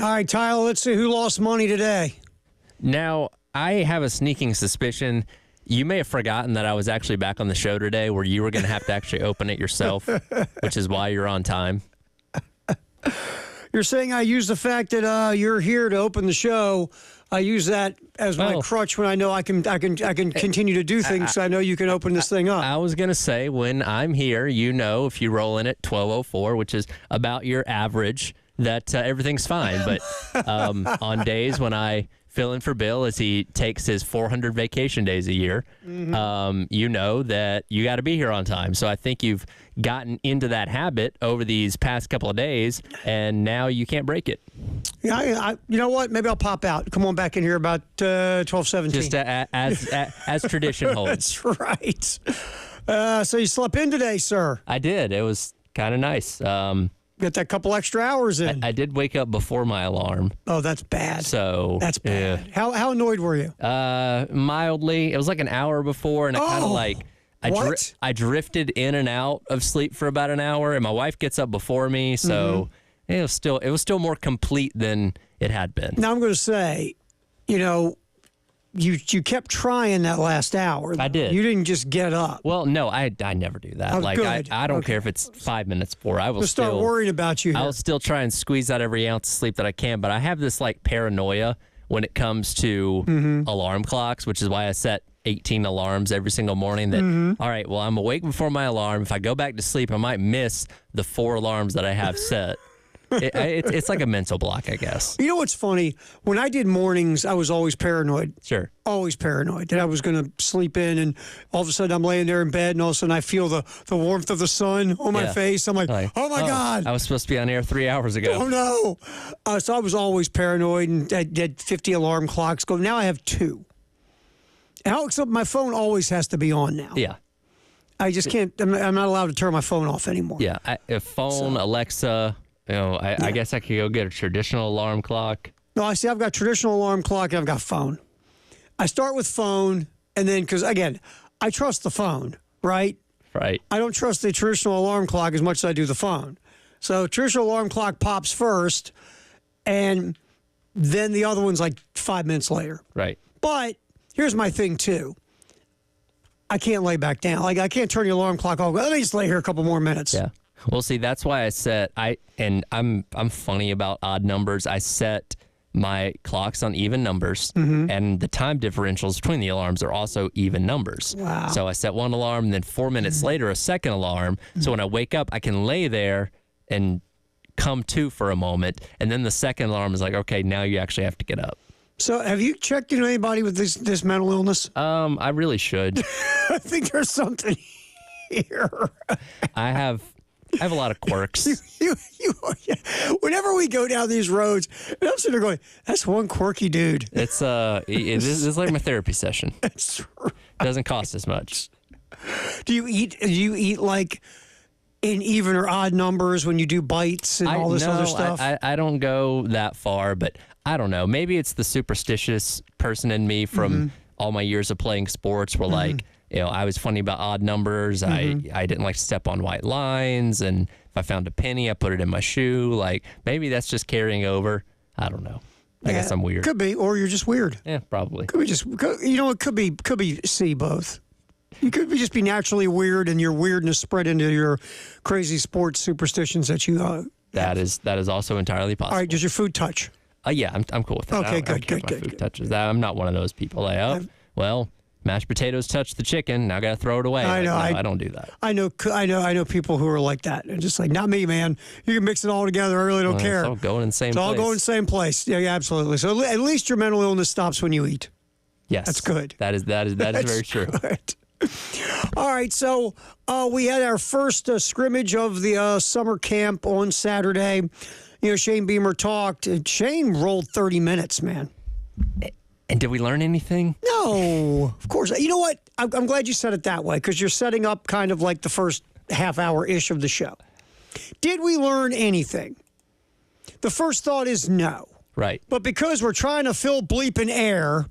All right, Tyler, let's see who lost money today. Now, I have a sneaking suspicion you may have forgotten that I was actually back on the show today where you were going to have to actually open it yourself, which is why you're on time. You're saying I use the fact that you're here to open the show. I use that as my crutch when I know I can continue to do things. So I know you can open this thing up. I was gonna say when I'm here, if you roll in at 12:04, which is about your average, that everything's fine. But on days when I fill in for Bill as he takes his 400 vacation days a year, you know that you got to be here on time. So I think you've gotten into that habit over these past couple of days, and now you can't break it. Yeah, you know what? Maybe I'll pop out. Come on back in here about 12:17. Just as tradition holds. That's right. So you slept in today, sir? I did. It was kind of nice. Got that couple extra hours in. I did wake up before my alarm. Oh, that's bad. So that's bad. Yeah. How annoyed were you? Mildly. It was like an hour before, and I kind of I drifted in and out of sleep for about an hour, and my wife gets up before me, so it was still more complete than it had been. Now I'm going to say, you kept trying that last hour. I did. You didn't just get up. Well, no, I never do that. Oh, like good. I don't care if it's 5 minutes before. I will start worrying about you here. I'll still try and squeeze out every ounce of sleep that I can, but I have this paranoia when it comes to alarm clocks, which is why I set 18 alarms every single morning that, all right, well, I'm awake before my alarm. If I go back to sleep, I might miss the 4 alarms that I have set. It's like a mental block, I guess. You know what's funny? When I did mornings, I was always paranoid. Sure. Always paranoid that I was going to sleep in, and all of a sudden I'm laying there in bed, and all of a sudden I feel the warmth of the sun on my face. I'm like, oh, my God. I was supposed to be on air 3 hours ago. Oh, no. So I was always paranoid, and I had 50 alarm clocks go. Now I have 2. Except my phone always has to be on now. Yeah. I just can't. I'm not allowed to turn my phone off anymore. Yeah. Alexa... I guess I could go get a traditional alarm clock. No, I see. I've got traditional alarm clock and I've got phone. I start with phone, and then because again, I trust the phone, right? Right. I don't trust the traditional alarm clock as much as I do the phone. So traditional alarm clock pops first, and then the other one's like 5 minutes later. Right. But here's my thing too. I can't lay back down. Like I can't turn the alarm clock off. Let me just lay here a couple more minutes. Yeah. Well, see, that's why I set I'm funny about odd numbers. I set my clocks on even numbers, and the time differentials between the alarms are also even numbers. Wow. So I set one alarm, and then 4 minutes later, a second alarm. So when I wake up, I can lay there and come to for a moment, and then the second alarm is like, okay, now you actually have to get up. So have you checked into anybody with this mental illness? I really should. I think there's something here. I have a lot of quirks. Whenever we go down these roads, and I'm sitting there going, that's one quirky dude. It's it's like my therapy session. That's true. It doesn't cost as much. Do you eat like in even or odd numbers when you do bites and all this other stuff? I don't go that far, but I don't know. Maybe it's the superstitious person in me from all my years of playing sports where I was funny about odd numbers. I didn't like to step on white lines. And if I found a penny, I put it in my shoe. Like, maybe that's just carrying over. I don't know. I guess I'm weird. Could be, or you're just weird. Yeah, probably. Could be it could be C, both. You could just be naturally weird, and your weirdness spread into your crazy sports superstitions that you That is also entirely possible. All right, does your food touch? Yeah, I'm cool with that. Okay, I don't care if my food touches that. I'm not one of those people. Mashed potatoes touch the chicken. Now I got to throw it away. I know. I don't do that. I know people who are like that. And just like, not me, man. You can mix it all together. I really don't care. It's all going in the same place. It's all going in the same place. Yeah, absolutely. So at least your mental illness stops when you eat. Yes. That's good. That is very true. Good. All right, so we had our first scrimmage of the summer camp on Saturday. Shane Beamer talked. Shane rolled 30 minutes, man. And did we learn anything? No, of course. You know what? I'm glad you said it that way because you're setting up kind of like the first half hour-ish of the show. Did we learn anything? The first thought is no. Right. But because we're trying to fill bleeping air,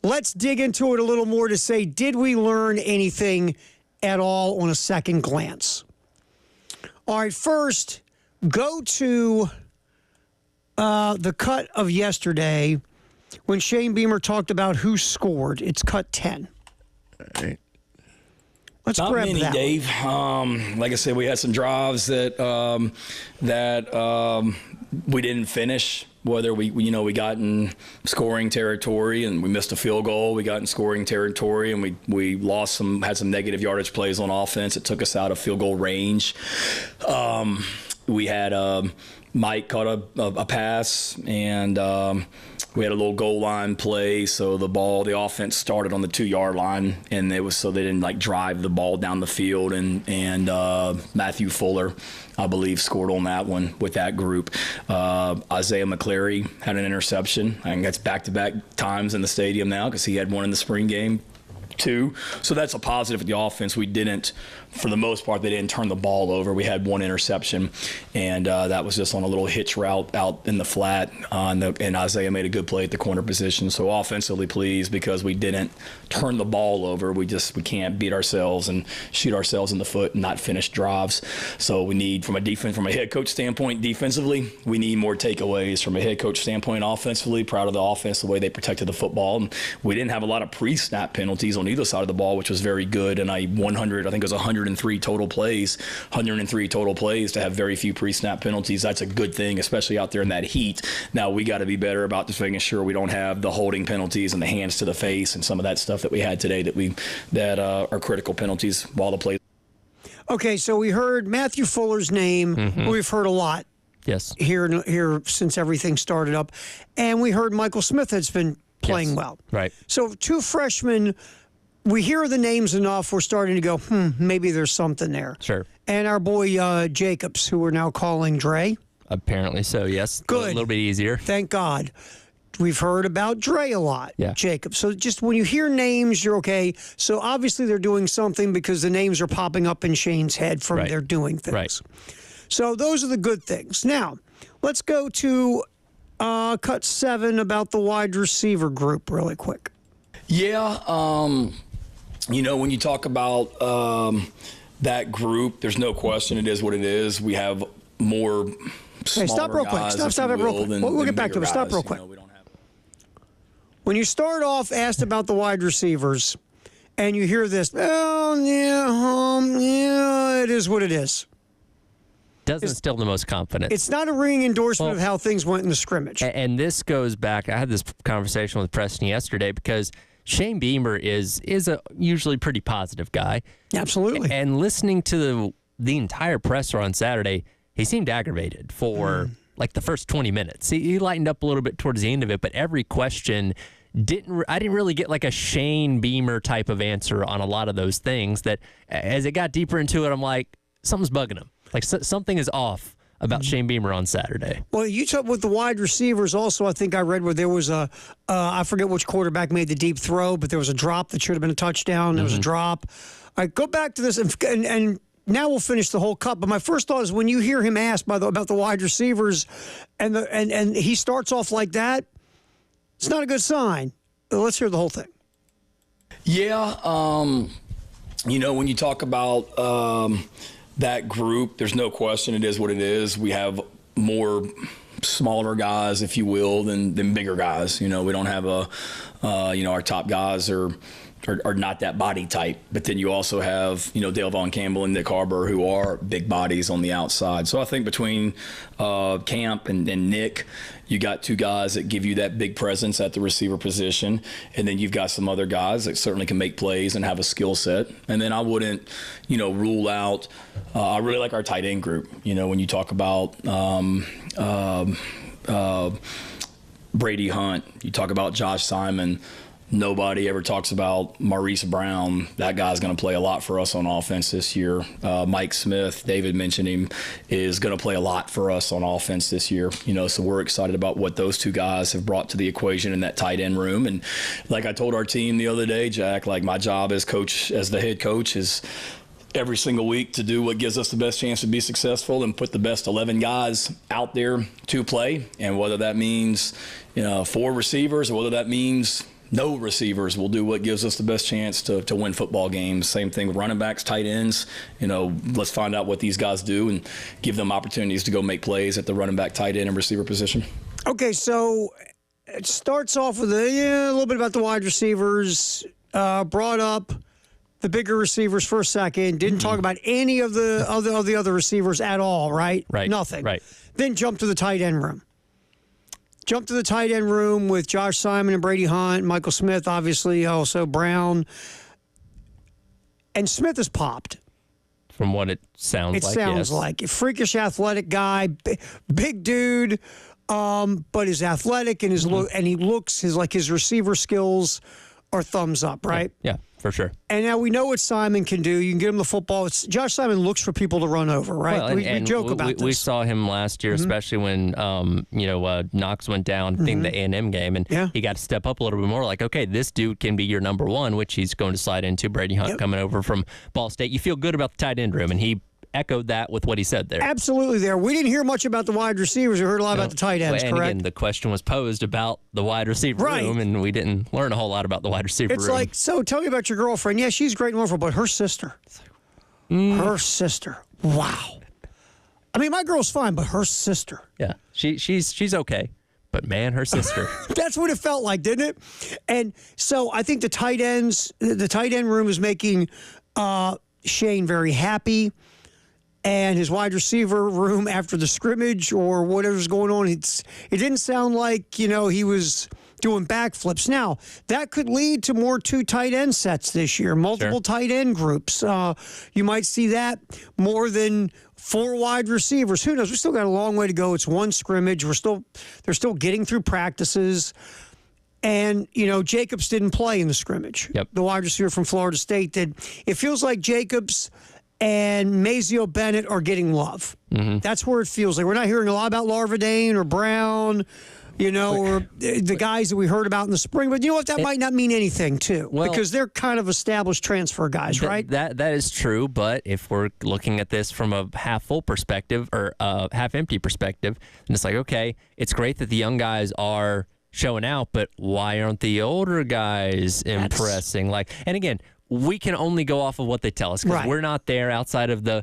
let's dig into it a little more to say, did we learn anything at all on a second glance? All right, first, go to the cut of yesterday when Shane Beamer talked about who scored. It's cut 10. All right. Let's Not grab many, that. Dave. Like I said, we had some drives that we didn't finish. Whether we got in scoring territory and we missed a field goal, we got in scoring territory and we lost had some negative yardage plays on offense. It took us out of field goal range. We had Mike caught a pass and we had a little goal line play, so the offense started on the 2-yard line, and it was so they didn't drive the ball down the field. And Matthew Fuller, I believe, scored on that one with that group. Isaiah McCleary had an interception. I think that's back-to-back times in the stadium now because he had one in the spring game too. So that's a positive for the offense. We didn't, for the most part, they didn't turn the ball over. We had one interception, and that was just on a little hitch route out in the flat. And Isaiah made a good play at the corner position. So offensively pleased because we didn't turn the ball over. We can't beat ourselves and shoot ourselves in the foot and not finish drives. So we need, from a head coach standpoint, defensively, we need more takeaways. From a head coach standpoint, offensively, proud of the offense, the way they protected the football. And we didn't have a lot of pre-snap penalties on either side of the ball, which was very good. And I think it was 103 total plays to have very few pre-snap penalties. That's a good thing, especially out there in that heat. Now we got to be better about just making sure we don't have the holding penalties and the hands to the face and some of that stuff that we had today that are critical penalties while the play. Okay, so we heard Matthew Fuller's name. Mm-hmm. We've heard a lot. Yes. Here since everything started up. And we heard Michael Smith has been playing Yes. well. Right. So 2 freshmen, we hear the names enough, we're starting to go, maybe there's something there. Sure. And our boy Jacobs, who we're now calling Dre. Apparently so, yes. Good. A little bit easier. Thank God. We've heard about Dre a lot, Yeah. Jacobs. So just when you hear names, you're okay. So obviously they're doing something because the names are popping up in Shane's head from Right. their doing things. Right. So those are the good things. Now, let's go to cut 7 about the wide receiver group really quick. Yeah, when you talk about that group, there's no question it is what it is. We have more Hey, smaller stop real quick. guys, Stop if it you real will, quick. than- We'll than get back to bigger it. Stop guys. real You quick. know, we don't have- When you start off asked about the wide receivers and you hear this, it is what it is. Doesn't instill the most confidence. It's not a ringing endorsement of how things went in the scrimmage. And this goes back. I had this conversation with Preston yesterday because Shane Beamer is a usually pretty positive guy. Absolutely. And listening to the entire presser on Saturday, he seemed aggravated for like the first 20 minutes. He lightened up a little bit towards the end of it, but every question I didn't really get like a Shane Beamer type of answer on a lot of those things. That as it got deeper into it, I'm like, something's bugging him. Like something is off about Shane Beamer on Saturday. Well, you talk with the wide receivers also. I think I read where there was I forget which quarterback made the deep throw, but there was a drop that should have been a touchdown. There was a drop. All right, go back to this, and now we'll finish the whole cut. But my first thought is when you hear him ask about the wide receivers, and he starts off like that, it's not a good sign. Let's hear the whole thing. Yeah, when you talk about that group, there's no question it is what it is. We have more smaller guys, if you will, than bigger guys. We don't have our top guys are not that body type. But then you also have, Dale Von Campbell and Nick Harbor, who are big bodies on the outside. So I think between Camp and Nick, you got 2 guys that give you that big presence at the receiver position. And then you've got some other guys that certainly can make plays and have a skill set. And then I wouldn't, rule out, I really like our tight end group. When you talk about Brady Hunt, you talk about Josh Simon. Nobody ever talks about Maurice Brown. That guy's going to play a lot for us on offense this year. Mike Smith, David mentioned him, is going to play a lot for us on offense this year. So we're excited about what those 2 guys have brought to the equation in that tight end room. And like I told our team the other day, Jack, like my job as the head coach is every single week to do what gives us the best chance to be successful and put the best 11 guys out there to play. And whether that means 4 receivers or whether that means no receivers, will do what gives us the best chance to win football games. Same thing with running backs, tight ends. Let's find out what these guys do and give them opportunities to go make plays at the running back, tight end, and receiver position. Okay, so it starts off with a little bit about the wide receivers. Brought up the bigger receivers for a second. Didn't talk about any of the other receivers at all, right? Right. Nothing. Right. Then jump to the tight end room. Jump to the tight end room with Josh Simon and Brady Hunt, Michael Smith, obviously, also Brown. And Smith has popped. From what it sounds It like. sounds like a freakish athletic guy, big dude, but he's athletic and he looks his receiver skills are thumbs up, right? Yeah, for sure. And now we know what Simon can do. You can get him the football. Josh Simon looks for people to run over, right? Well, we joke about this. We saw him last year, especially when Knox went down, I think the A&M game, and he got to step up a little bit more. Like, okay, this dude can be your number one, which he's going to slide into. Brady Hunt coming over from Ball State. You feel good about the tight end room, and he echoed that with what he said there. Absolutely there. We didn't hear much about the wide receivers. We heard a lot about the tight ends, and correct? again, the question was posed about the wide receiver Right. room, and we didn't learn a whole lot about the wide receiver It's room. like, so tell me about your girlfriend. Yeah, she's great and wonderful, but her sister. Her sister. Wow. I mean, my girl's fine, but her sister. yeah, she's okay, but man, her sister. That's what it felt like, didn't it? And so I think the tight end room is making Shane very happy. And his wide receiver room after the scrimmage or whatever's going on, it didn't sound like, he was doing backflips. Now, that could lead to more 2 tight end sets this year, multiple tight end groups. You might see that more than 4 wide receivers. Who knows? We still got a long way to go. It's one scrimmage. They're still getting through practices. And, Jacobs didn't play in the scrimmage. Yep. The wide receiver from Florida State did. It feels like Jacobs and Mazio Bennett are getting love. That's where it feels like. We're not hearing a lot about Larvadain or Brown, or the guys that we heard about in the spring. But you know what? That might not mean anything, too, because they're kind of established transfer guys, right? That is true, but if we're looking at this from a half-full perspective or a half-empty perspective, then it's like, okay, it's great that the young guys are showing out, but why aren't the older guys impressing? And again, we can only go off of what they tell us because we're not there outside of the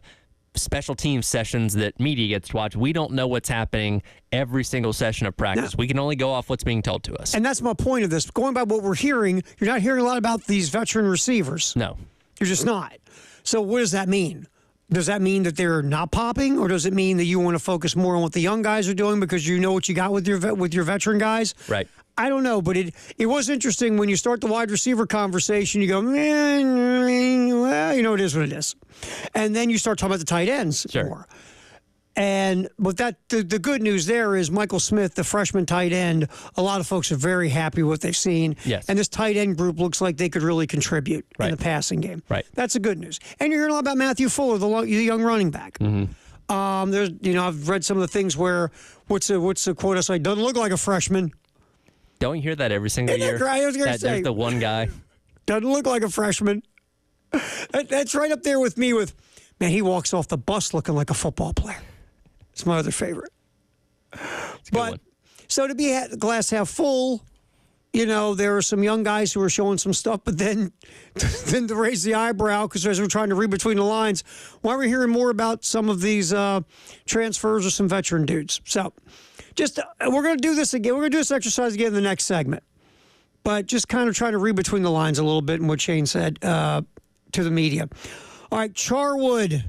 special team sessions that media gets to watch. We don't know what's happening every single session of practice. We can only go off what's being told to us. And that's my point of this. Going by what we're hearing, you're not hearing a lot about these veteran receivers. No. You're just not. So what does that mean? Does that mean that they're not popping, or does it mean that you want to focus more on what the young guys are doing because you know what you got with your veteran guys? Right. I don't know, but it was interesting when you start the wide receiver conversation. You go, well, it is what it is, and then you start talking about the tight ends more. But the good news there is Michael Smith, the freshman tight end. A lot of folks are very happy with what they've seen. Yes. And this tight end group looks like they could really contribute in the passing game. Right. That's the good news. And you're hearing a lot about Matthew Fuller, the young running back. There's, I've read some of the things where what's the quote I say? Doesn't look like a freshman. Don't you hear that every single year? I was going to say. There's the one guy. Doesn't look like a freshman. That's right up there with me with, man, he walks off the bus looking like a football player. It's my other favorite. But so to be glass half full, there are some young guys who are showing some stuff, but then to raise the eyebrow because as we're trying to read between the lines, why are we hearing more about some of these transfers or some veteran dudes? So we're going to do this again. We're going to do this exercise again in the next segment, but just kind of trying to read between the lines a little bit in what Shane said to the media. All right, Charwood.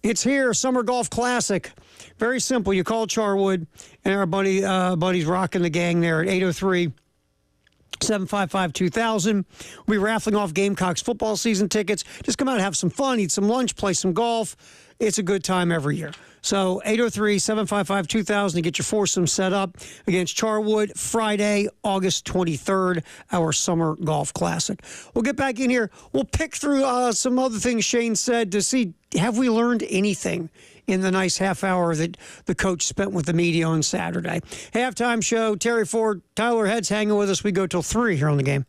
It's here, Summer Golf Classic. Very simple. You call Charwood, and our buddy's rocking the gang there at 803-755-2000. We'll be raffling off Gamecocks football season tickets. Just come out and have some fun, eat some lunch, play some golf. It's a good time every year. So 803-755-2000 to get your foursome set up against Charwood Friday, August 23rd, our Summer Golf Classic. We'll get back in here. We'll pick through some other things Shane said to see, have we learned anything in the nice half hour that the coach spent with the media on Saturday. Halftime show, Terry Ford, Tyler Heads hanging with us. We go till 3 here on the game.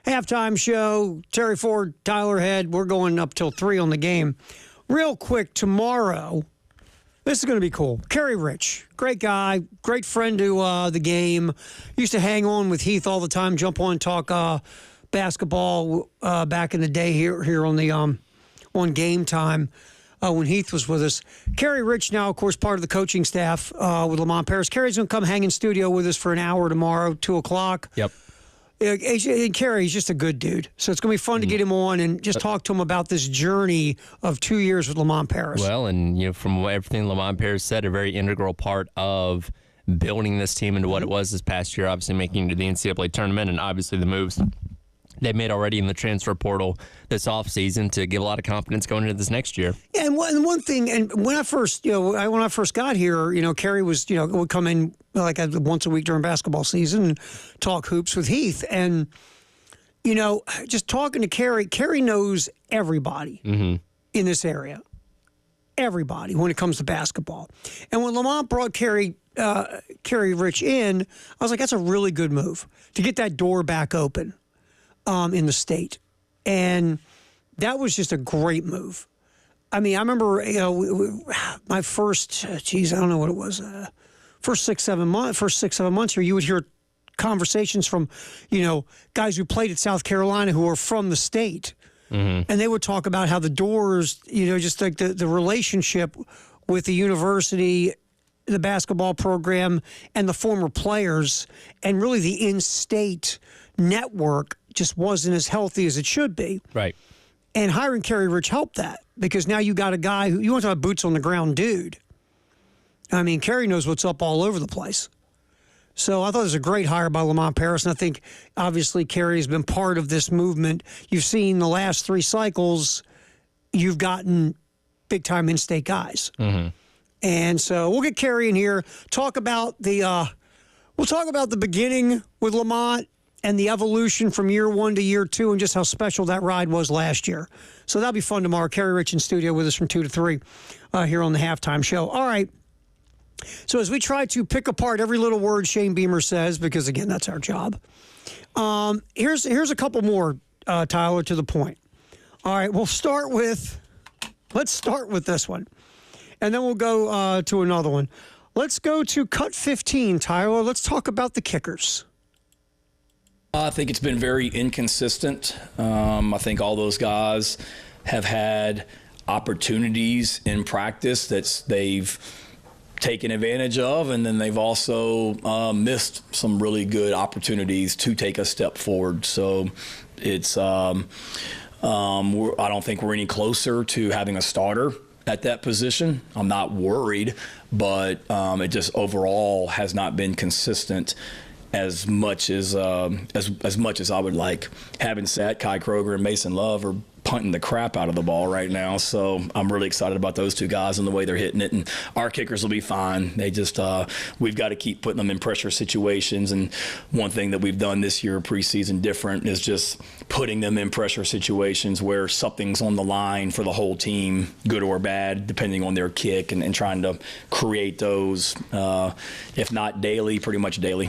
Halftime show, Terry Ford, Tyler Head. We're going up till 3 on the game. Real quick, tomorrow, this is going to be cool. Kerry Rich, great guy, great friend to the game. Used to hang on with Heath all the time, jump on, talk basketball back in the day here on the on Game Time when Heath was with us. Kerry Rich now, of course, part of the coaching staff with Lamont Paris. Kerry's going to come hang in studio with us for an hour tomorrow, 2 o'clock. Yep. And Kerry's just a good dude. So it's going to be fun to get him on and just talk to him about this journey of 2 years with Lamont Paris. Well, and from everything Lamont Paris said, a very integral part of building this team into what it was this past year, obviously making it to the NCAA tournament, and obviously the moves they made already in the transfer portal this offseason to give a lot of confidence going into this next year. Yeah, and one thing, and when I first, when I first got here, Kerry was, would come in like once a week during basketball season and talk hoops with Heath, and just talking to Kerry knows everybody in this area, everybody when it comes to basketball. And when Lamont brought Kerry Rich in, I was like, that's a really good move to get that door back open in the state. And that was just a great move. I mean, I remember, my first, I don't know what it was, first 6-7 months here, you would hear conversations from, guys who played at South Carolina who are from the state. And they would talk about how the doors, just like the relationship with the university, the basketball program, and the former players, and really the in-state network just wasn't as healthy as it should be. Right. And hiring Kerry Rich helped that, because now you got a guy who, you want to have boots on the ground dude. I mean, Kerry knows what's up all over the place. So I thought it was a great hire by Lamont Paris, and I think obviously Kerry has been part of this movement. You've seen the last 3 cycles, you've gotten big-time in-state guys. And so we'll get Kerry in here, talk about the beginning with Lamont and the evolution from year 1 to year 2 and just how special that ride was last year. So that'll be fun tomorrow. Kerry Rich in studio with us from 2 to 3 here on the Halftime Show. All right. So as we try to pick apart every little word Shane Beamer says, because, again, that's our job, here's a couple more, Tyler, to the point. All right, let's start with this one, and then we'll go to another one. Let's go to Cut 15, Tyler. Let's talk about the kickers. I think it's been very inconsistent. I think all those guys have had opportunities in practice that they've taken advantage of, and then they've also missed some really good opportunities to take a step forward. So it's I don't think we're any closer to having a starter at that position. I'm not worried, but it just overall has not been consistent as much as I would like. Having said, Kai Kroger and Mason Love are punting the crap out of the ball right now, so I'm really excited about those two guys and the way they're hitting it. And our kickers will be fine. They just we've got to keep putting them in pressure situations. And one thing that we've done this year preseason different is just putting them in pressure situations where something's on the line for the whole team, good or bad, depending on their kick, and trying to create those, if not daily, pretty much daily.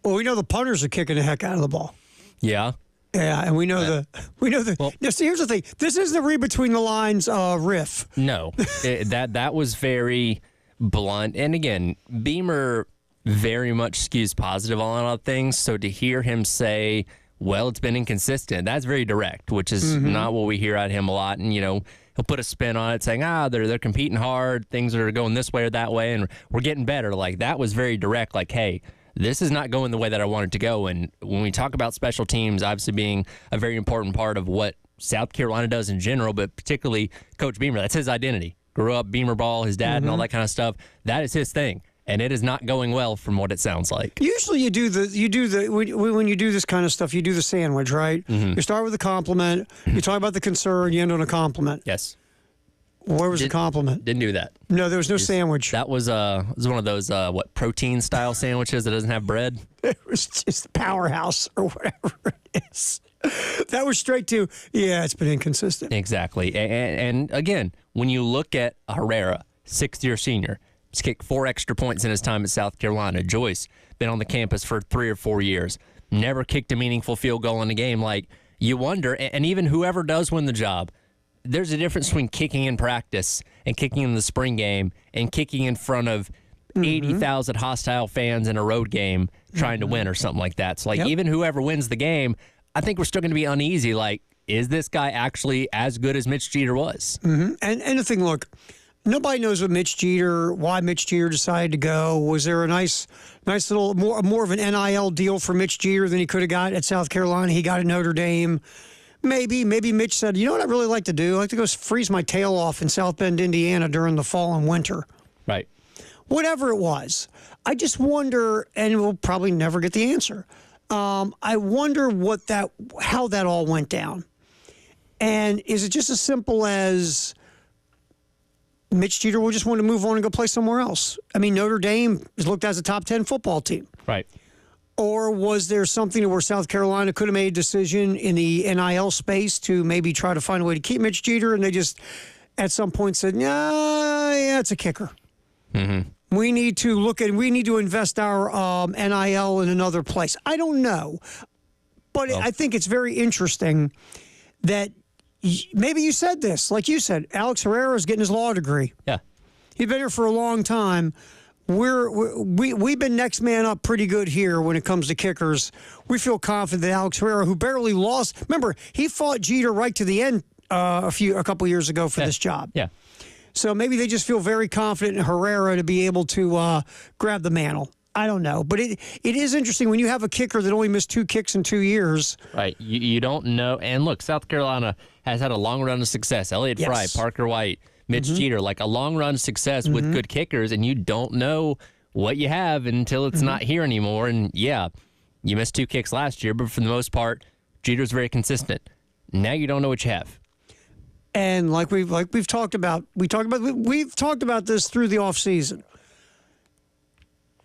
Well, we know the punters are kicking the heck out of the ball. Yeah. Yeah, and we know the. Well, now, see, here's the thing. This isn't a read between the lines riff. No, that was very blunt. And again, Beamer very much skews positive on a lot of things. So to hear him say, "Well, it's been inconsistent," that's very direct, which is not what we hear out of him a lot. And he'll put a spin on it, saying, they're competing hard, things are going this way or that way, and we're getting better. Like, that was very direct. Like, hey, this is not going the way that I want it to go. And when we talk about special teams, obviously being a very important part of what South Carolina does in general, but particularly Coach Beamer, that's his identity. Grew up Beamer ball, his dad, and all that kind of stuff. That is his thing. And it is not going well from what it sounds like. Usually when you do this kind of stuff, you do the sandwich, right? You start with a compliment, you talk about the concern, you end on a compliment. Yes. Where was the compliment? Didn't do that. No, there was no sandwich. That was one of those protein style sandwiches that doesn't have bread. It was just Powerhouse or whatever it is. That was straight to, it's been inconsistent. Exactly. And again, when you look at Herrera, 6th-year senior, he's kicked 4 extra points in his time at South Carolina. Joyce, been on the campus for 3 or 4 years. never kicked a meaningful field goal in a game. Like, you wonder, and even whoever does win the job, there's a difference between kicking in practice and kicking in the spring game and kicking in front of 80,000 hostile fans in a road game trying to win or something like that. So, like, even whoever wins the game, I think we're still going to be uneasy. Like, is this guy actually as good as Mitch Jeter was? And the thing, look, nobody knows why Mitch Jeter decided to go. Was there a nice little more of an NIL deal for Mitch Jeter than he could have got at South Carolina? He got at Notre Dame. Maybe Mitch said, you know what I'd really like to do? I'd like to go freeze my tail off in South Bend, Indiana during the fall and winter. Right. Whatever it was. I just wonder, and we'll probably never get the answer. I wonder how that all went down. And is it just as simple as Mitch Jeter will just want to move on and go play somewhere else? I mean, Notre Dame is looked at as a top 10 football team. Right. Or was there something where South Carolina could have made a decision in the NIL space to maybe try to find a way to keep Mitch Jeter, and they just at some point said, nah, yeah, it's a kicker. We need to invest our NIL in another place. I don't know. But I think it's very interesting that maybe you said this. Like you said, Alex Herrera is getting his law degree. Yeah. He's been here for a long time. We've been next man up pretty good here when it comes to kickers. We feel confident that Alex Herrera, who barely lost, remember, he fought Jeter right to the end a couple years ago for this job. Yeah. So maybe they just feel very confident in Herrera to be able to grab the mantle. I don't know. But it is interesting when you have a kicker that only missed 2 kicks in 2 years. Right. You don't know. And look, South Carolina has had a long run of success. Elliott Fry, Parker White, Mitch Jeter, like a long run of success with good kickers, and you don't know what you have until it's not here anymore. And yeah, you missed 2 kicks last year, but for the most part, Jeter's very consistent. Now you don't know what you have. And we've talked about this through the offseason.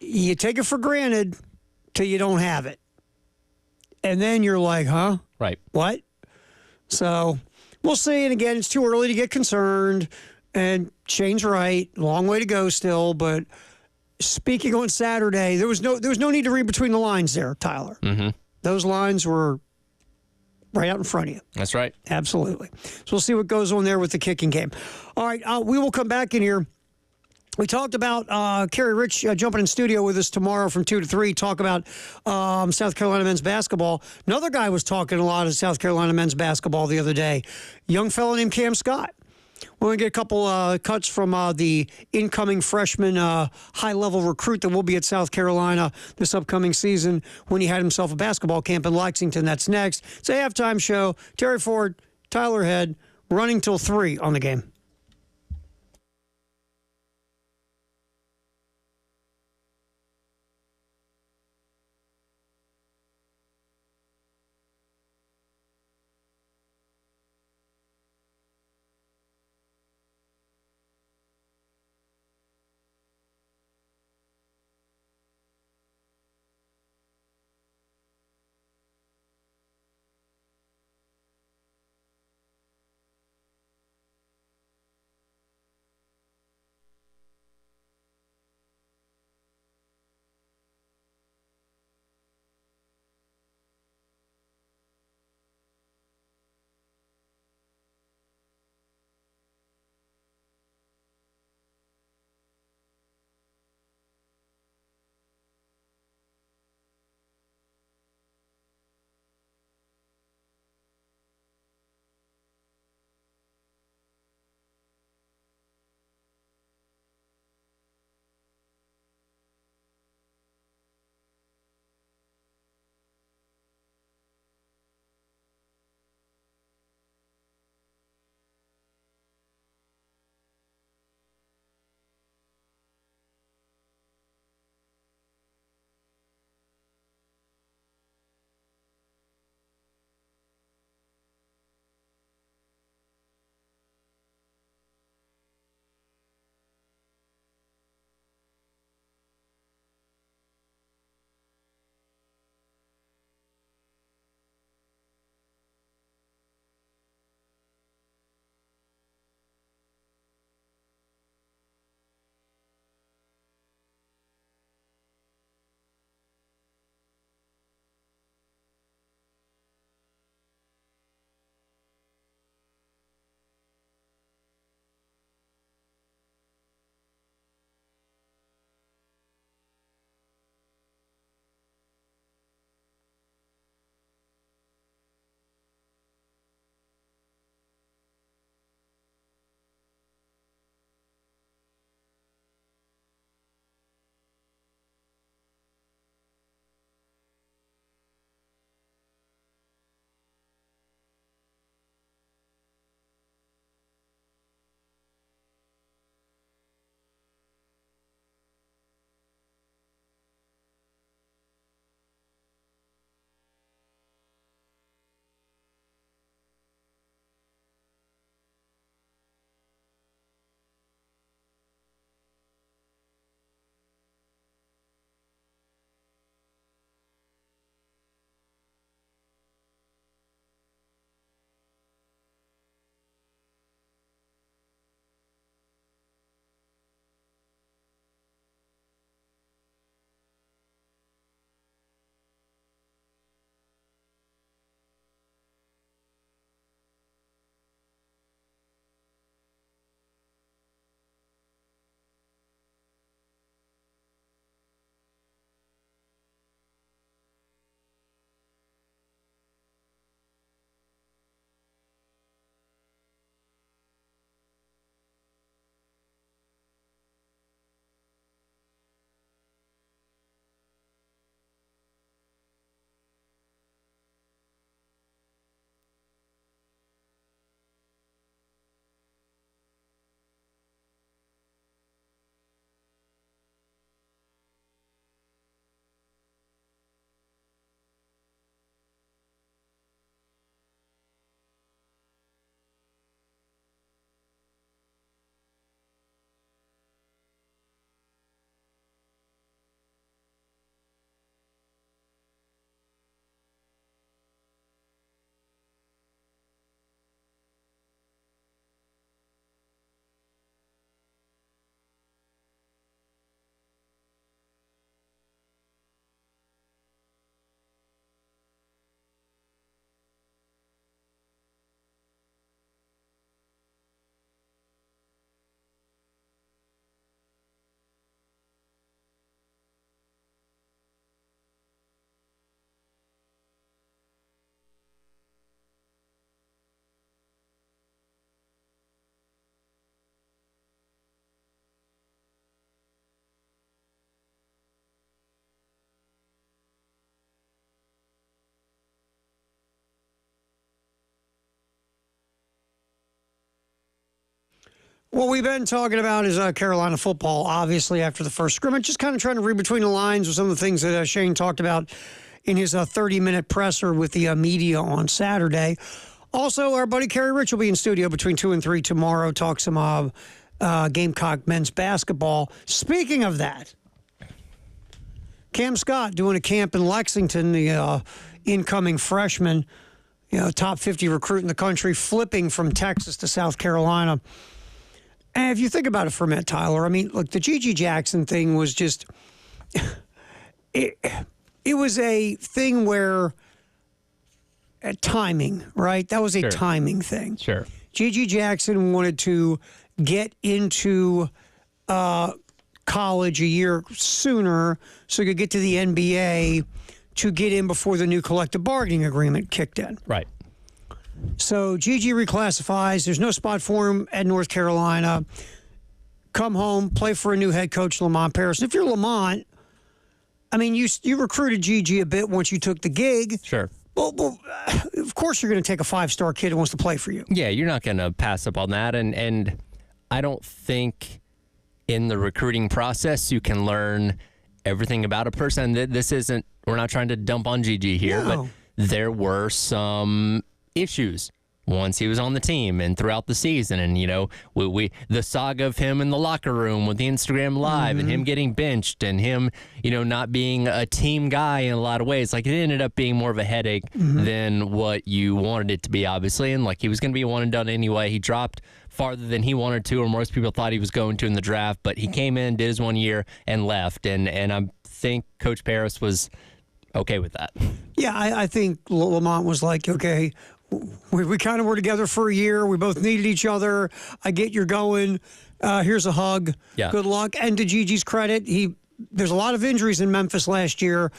You take it for granted till you don't have it. And then you're like, huh? Right. What? So we'll see. And again, it's too early to get concerned. And Shane's right. Long way to go still. But speaking on Saturday, there was no need to read between the lines there, Tyler. Those lines were right out in front of you. That's right. Absolutely. So we'll see what goes on there with the kicking game. All right, we will come back in here. We talked about Kerry Rich jumping in studio with us tomorrow from 2 to 3, talk about South Carolina men's basketball. Another guy was talking a lot of South Carolina men's basketball the other day, young fellow named Cam Scott. We're going to get a couple cuts from the incoming freshman high-level recruit that will be at South Carolina this upcoming season when he had himself a basketball camp in Lexington. That's next. It's a halftime show. Terry Ford, Tyler Head, running till 3 on the game. What we've been talking about is Carolina football, obviously, after the first scrimmage. Just kind of trying to read between the lines with some of the things that Shane talked about in his 30-minute presser with the media on Saturday. Also, our buddy Kerry Rich will be in studio between 2 and 3 tomorrow, talk some Gamecock men's basketball. Speaking of that, Cam Scott doing a camp in Lexington, the incoming freshman, top 50 recruit in the country, flipping from Texas to South Carolina. And if you think about it for a minute, Tyler, I mean, look, the G.G. Jackson thing was just it was a thing where timing, right? That was a timing thing. Sure. G.G. Jackson wanted to get into college a year sooner so he could get to the NBA to get in before the new collective bargaining agreement kicked in. Right. So G.G. reclassifies. There's no spot for him at North Carolina. Come home, play for a new head coach, Lamont Paris. If you're Lamont, I mean, you recruited G.G. a bit once you took the gig. Sure. Well, of course you're going to take a 5-star kid who wants to play for you. Yeah, you're not going to pass up on that. And I don't think in the recruiting process you can learn everything about a person. This isn't, we're not trying to dump on G.G. here, No. but there were some issues once he was on the team and throughout the season. And, we the saga of him in the locker room with the Instagram Live and him getting benched and him, not being a team guy in a lot of ways. Like, it ended up being more of a headache than what you wanted it to be, obviously. And, like, he was going to be one and done anyway. He dropped farther than he wanted to, or most people thought he was going to in the draft. But he came in, did his 1 year, and left. And I think Coach Paris was okay with that. Yeah, I think Lamont was like, okay, we kind of were together for a year. We both needed each other. I get you're going. Here's a hug. Yeah. Good luck. And to Gigi's credit, there's a lot of injuries in Memphis last year.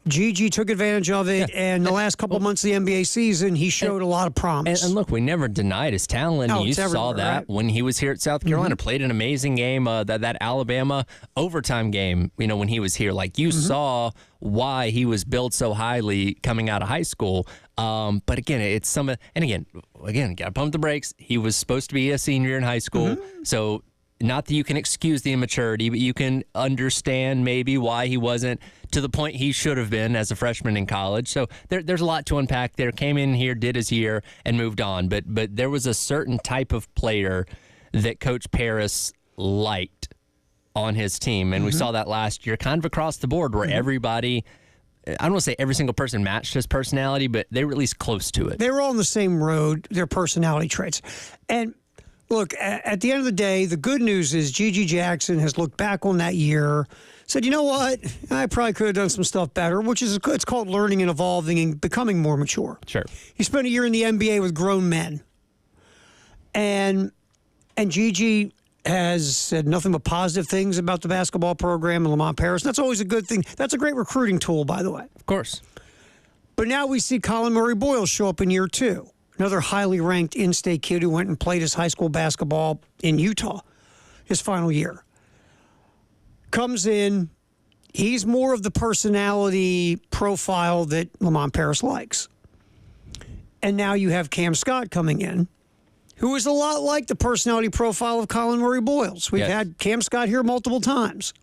Gigi took advantage of it, and the last couple months of the NBA season, he showed a lot of promise. And look, we never denied his talent. No, You it's saw everywhere, that right? when he was here at South Carolina. Played an amazing game, that Alabama overtime game, when he was here. Like, you saw why he was built so highly coming out of high school. But again, it's some, and again, got to pump the brakes. He was supposed to be a senior in high school. So not that you can excuse the immaturity, but you can understand maybe why he wasn't to the point he should have been as a freshman in college. So there's a lot to unpack there. Came in here, did his year, and moved on. But there was a certain type of player that Coach Paris liked on his team. And we saw that last year kind of across the board where everybody, I don't want to say every single person matched his personality, but they were at least close to it. They were all on the same road, their personality traits. And look, at the end of the day, the good news is G.G. Jackson has looked back on that year, said, you know what, I probably could have done some stuff better, which is, it's called learning and evolving and becoming more mature. Sure. He spent a year in the NBA with grown men. And G.G. has said nothing but positive things about the basketball program and Lamont Paris. That's always a good thing. That's a great recruiting tool, by the way. Of course. But now we see Colin Murray Boyle show up in year 2. Another highly ranked in-state kid who went and played his high school basketball in Utah his final year. Comes in. He's more of the personality profile that Lamont Paris likes. And now you have Cam Scott coming in, who is a lot like the personality profile of Colin Murray Boyles. We've had Cam Scott here multiple times.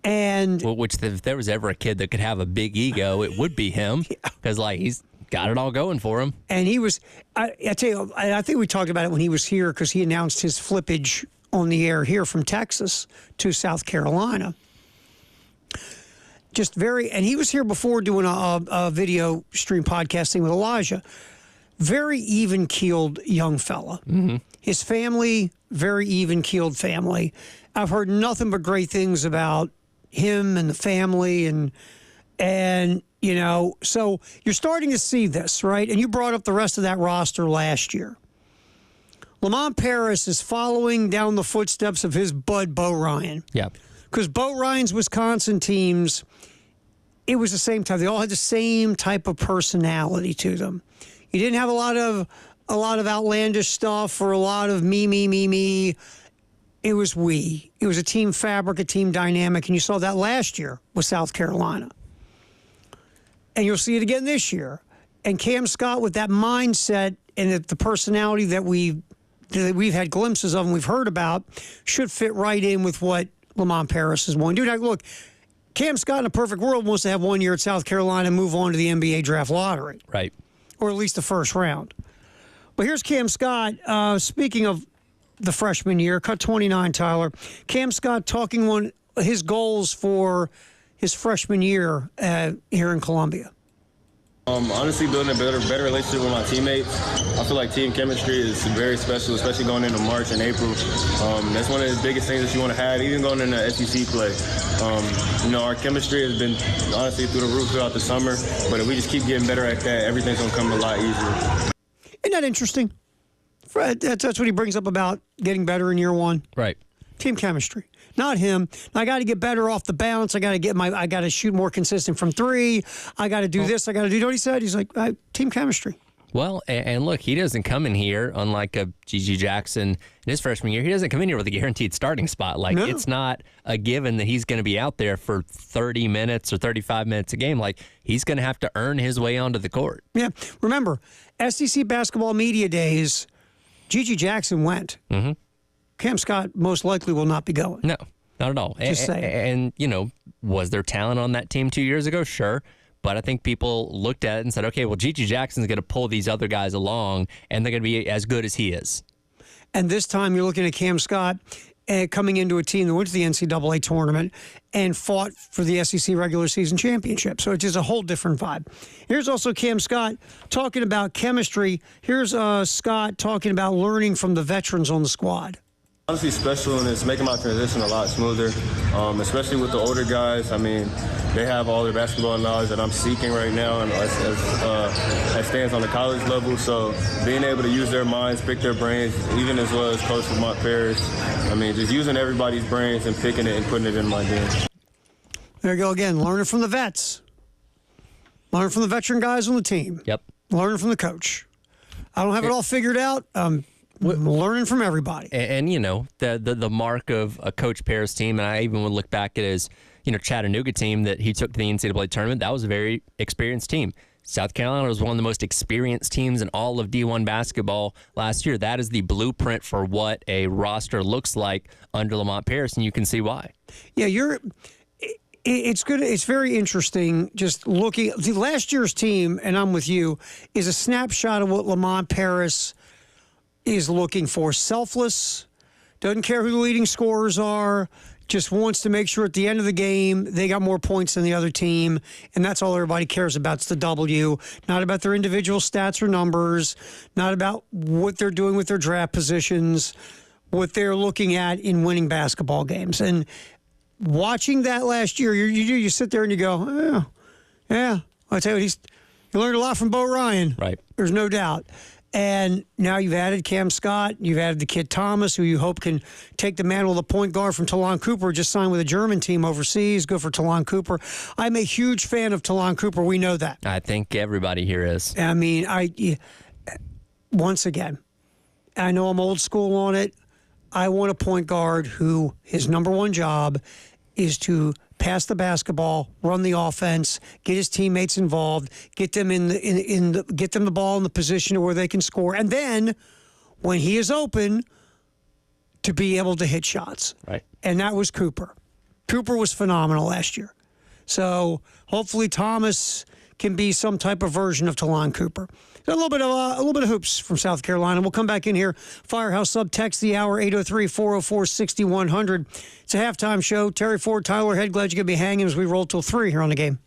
And Which, if there was ever a kid that could have a big ego, it would be him. Because, he's got it all going for him. And he was, I tell you, I think we talked about it when he was here because he announced his flippage on the air here from Texas to South Carolina. And he was here before doing a video stream podcasting with Elijah. Very even-keeled young fella. His family, very even-keeled family. I've heard nothing but great things about him and the family and so you're starting to see this, right? And you brought up the rest of that roster last year. Lamont Paris is following down the footsteps of his bud, Bo Ryan. Yeah. Because Bo Ryan's Wisconsin teams, it was the same type. They all had the same type of personality to them. You didn't have a lot of outlandish stuff or a lot of me. It was we. It was a team fabric, a team dynamic, and you saw that last year with South Carolina. And you'll see it again this year. And Cam Scott with that mindset and the personality that we that we've had glimpses of and we've heard about should fit right in with what Lamont Paris is wanting to do. Now, look, Cam Scott in a perfect world wants to have 1 year at South Carolina and move on to the NBA draft lottery. Right. Or at least the first round. But here's Cam Scott. Speaking of the freshman year, cut 29, Tyler. Cam Scott talking on his goals for his freshman year here in Columbia. Honestly, building a better relationship with my teammates. I feel like team chemistry is very special, especially going into March and April. That's one of the biggest things that you want to have, even going into SEC play. Our chemistry has been honestly through the roof throughout the summer, but if we just keep getting better at that, everything's going to come a lot easier. Isn't that interesting? Fred, that's what he brings up about getting better in year one. Right. Team chemistry. Not him. I got to get better off the bounce. I got to shoot more consistent from three. I got to do this. I got to do. You know what he said? He's like, team chemistry. Well, and look, he doesn't come in here, unlike a G.G. Jackson in his freshman year, he doesn't come in here with a guaranteed starting spot. Like, No. It's not a given that he's going to be out there for 30 minutes or 35 minutes a game. Like, he's going to have to earn his way onto the court. Yeah. Remember, SEC basketball media days, G.G. Jackson went. Mm-hmm. Cam Scott most likely will not be going. No, not at all. Just saying. And, was there talent on that team 2 years ago? Sure. But I think people looked at it and said, okay, well, G.G. Jackson's going to pull these other guys along, and they're going to be as good as he is. And this time you're looking at Cam Scott coming into a team that went to the NCAA tournament and fought for the SEC regular season championship. So it's just a whole different vibe. Here's also Cam Scott talking about chemistry. Here's Scott talking about learning from the veterans on the squad. Honestly special, and it's making my transition a lot smoother, especially with the older guys. I mean, they have all the basketball knowledge that I'm seeking right now, and as stands on the college level. So being able to use their minds, pick their brains, even as well as Coach Lamont Paris. I mean, just using everybody's brains and picking it and putting it in my game. There you go again, learning from the vets. Learning from the veteran guys on the team. Yep. Learning from the coach. I don't have it all figured out. Learning from everybody. And the mark of a Coach Paris team, and I even would look back at his, Chattanooga team that he took to the NCAA tournament. That was a very experienced team. South Carolina was one of the most experienced teams in all of D1 basketball last year. That is the blueprint for what a roster looks like under Lamont Paris, and you can see why. Yeah, it's good. It's very interesting just looking. Last year's team, and I'm with you, is a snapshot of what Lamont Paris is looking for. Selfless, doesn't care who the leading scorers are, just wants to make sure at the end of the game they got more points than the other team, and that's all everybody cares about. It's the W, not about their individual stats or numbers, not about what they're doing with their draft positions, what they're looking at in winning basketball games. And watching that last year, you sit there and you go, yeah. I tell you, you learned a lot from Bo Ryan. Right. There's no doubt. And now you've added Cam Scott. You've added the kid Thomas, who you hope can take the mantle of the point guard from Talon Cooper. Just signed with a German team overseas. Good for Talon Cooper. I'm a huge fan of Talon Cooper. We know that. I think everybody here is. I mean, once again, I know I'm old school on it. I want a point guard who his number one job is to pass the basketball, run the offense, get his teammates involved, get them get them the ball in the position where they can score, and then when he is open, to be able to hit shots. Right. And that was Cooper. Cooper was phenomenal last year. So hopefully Thomas can be some type of version of Talon Cooper. A little bit of hoops from South Carolina. We'll come back in here. Firehouse sub text the hour 803-404-6100. It's a halftime show. Terry Ford, Tyler Head, glad you could be hanging as we roll till 3 here on the game.